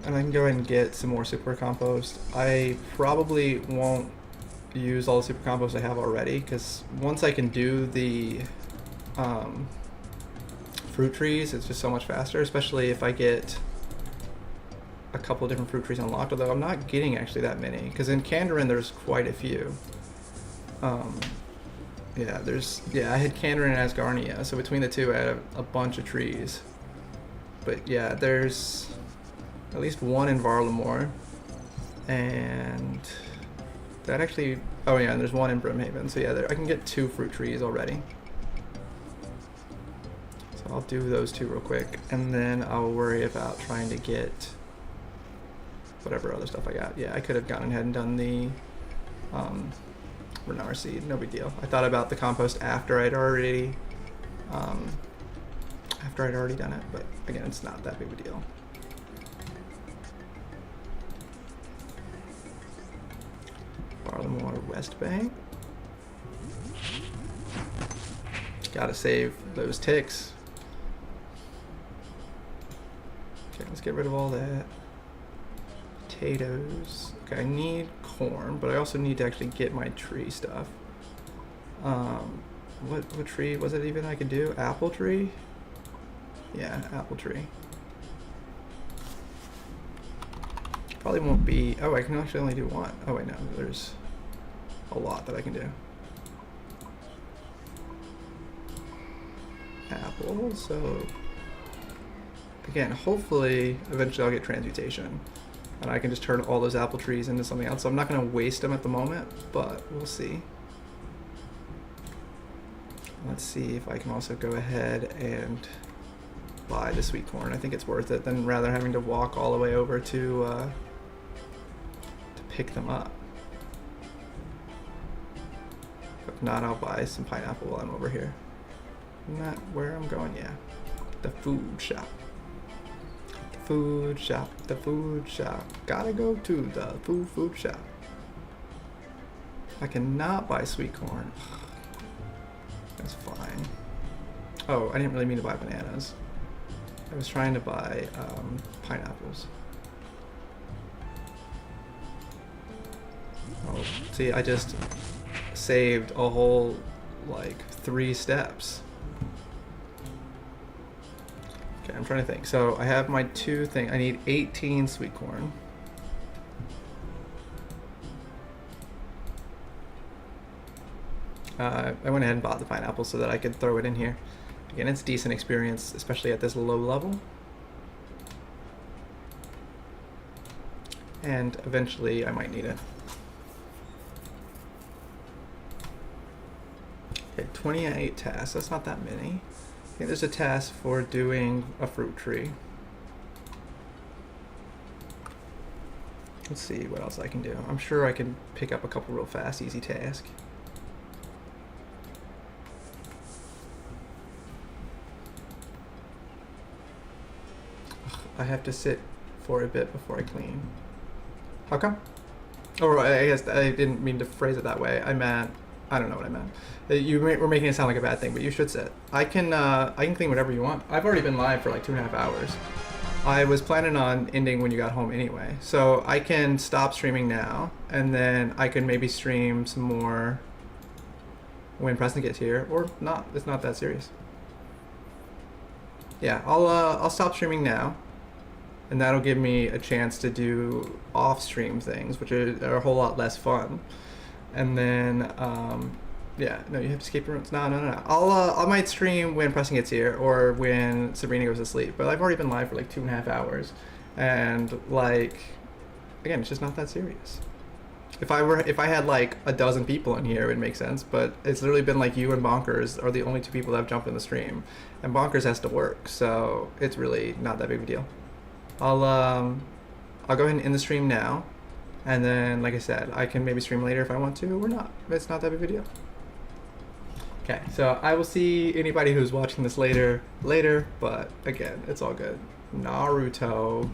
And I can go ahead and get some more super compost. I probably won't use all the super compost I have already, because once I can do the fruit trees, it's just so much faster, especially if I get a couple of different fruit trees unlocked, although I'm not getting actually that many, because in Kandarin there's quite a few. Yeah, I had Kandarin and Asgarnia, so between the two I had a bunch of trees. But yeah, there's at least one in Varlamore, and that actually, oh yeah, and there's one in Brimhaven, so yeah, I can get 2 fruit trees already. So I'll do those 2 real quick, and then I'll worry about trying to get whatever other stuff I got. Yeah, I could have gone ahead and done the Renar seed, no big deal. I thought about the compost after I'd already done it, but again, it's not that big of a deal. Barlamore West Bank. Gotta save those ticks. Okay, let's get rid of all that. Potatoes. Okay, I need corn, but I also need to actually get my tree stuff. What tree was it even I could do? Apple tree? Yeah, apple tree. Probably won't be, oh, I can actually only do one. Oh wait, no, there's a lot that I can do. Apple, so again, hopefully eventually I'll get transmutation and I can just turn all those apple trees into something else. So I'm not going to waste them at the moment, but we'll see. Let's see if I can also go ahead and buy the sweet corn. I think it's worth it than rather having to walk all the way over to pick them up. If not, I'll buy some pineapple while I'm over here. Not where I'm going, yeah. The food shop. The food shop, the food shop. Gotta go to the food shop. I cannot buy sweet corn. That's fine. Oh, I didn't really mean to buy bananas. I was trying to buy pineapples. Oh, see, I just saved a whole, like, 3 steps. Okay, I'm trying to think. So I have my 2 things. I need 18 sweet corn. I went ahead and bought the pineapple so that I could throw it in here. Again, it's decent experience, especially at this low level. And eventually I might need it. Okay, 28 tasks, that's not that many. Okay, there's a task for doing a fruit tree. Let's see what else I can do. I'm sure I can pick up a couple real fast, easy tasks. I have to sit for a bit before I clean. How come? Oh, I guess I didn't mean to phrase it that way. I meant, I don't know what I meant. You were making it sound like a bad thing, but you should sit. I can clean whatever you want. I've already been live for like 2.5 hours. I was planning on ending when you got home anyway. So I can stop streaming now, and then I can maybe stream some more when Preston gets here, or not. It's not that serious. Yeah, I'll stop streaming now. And that'll give me a chance to do off-stream things, which are a whole lot less fun. And then, yeah, no, you have to escape your rooms. No. I might stream when Preston gets here or when Sabrina goes to sleep. But I've already been live for like 2.5 hours, and like, again, it's just not that serious. If I had like a dozen people in here, it would make sense. But it's literally been like you and Bonkers are the only two people that have jumped in the stream, and Bonkers has to work, so it's really not that big of a deal. I'll go ahead and end the stream now, and then like I said, I can maybe stream later if I want to or not. It's not that big of a deal. Okay, so I will see anybody who's watching this later, but again, it's all good. Naruto.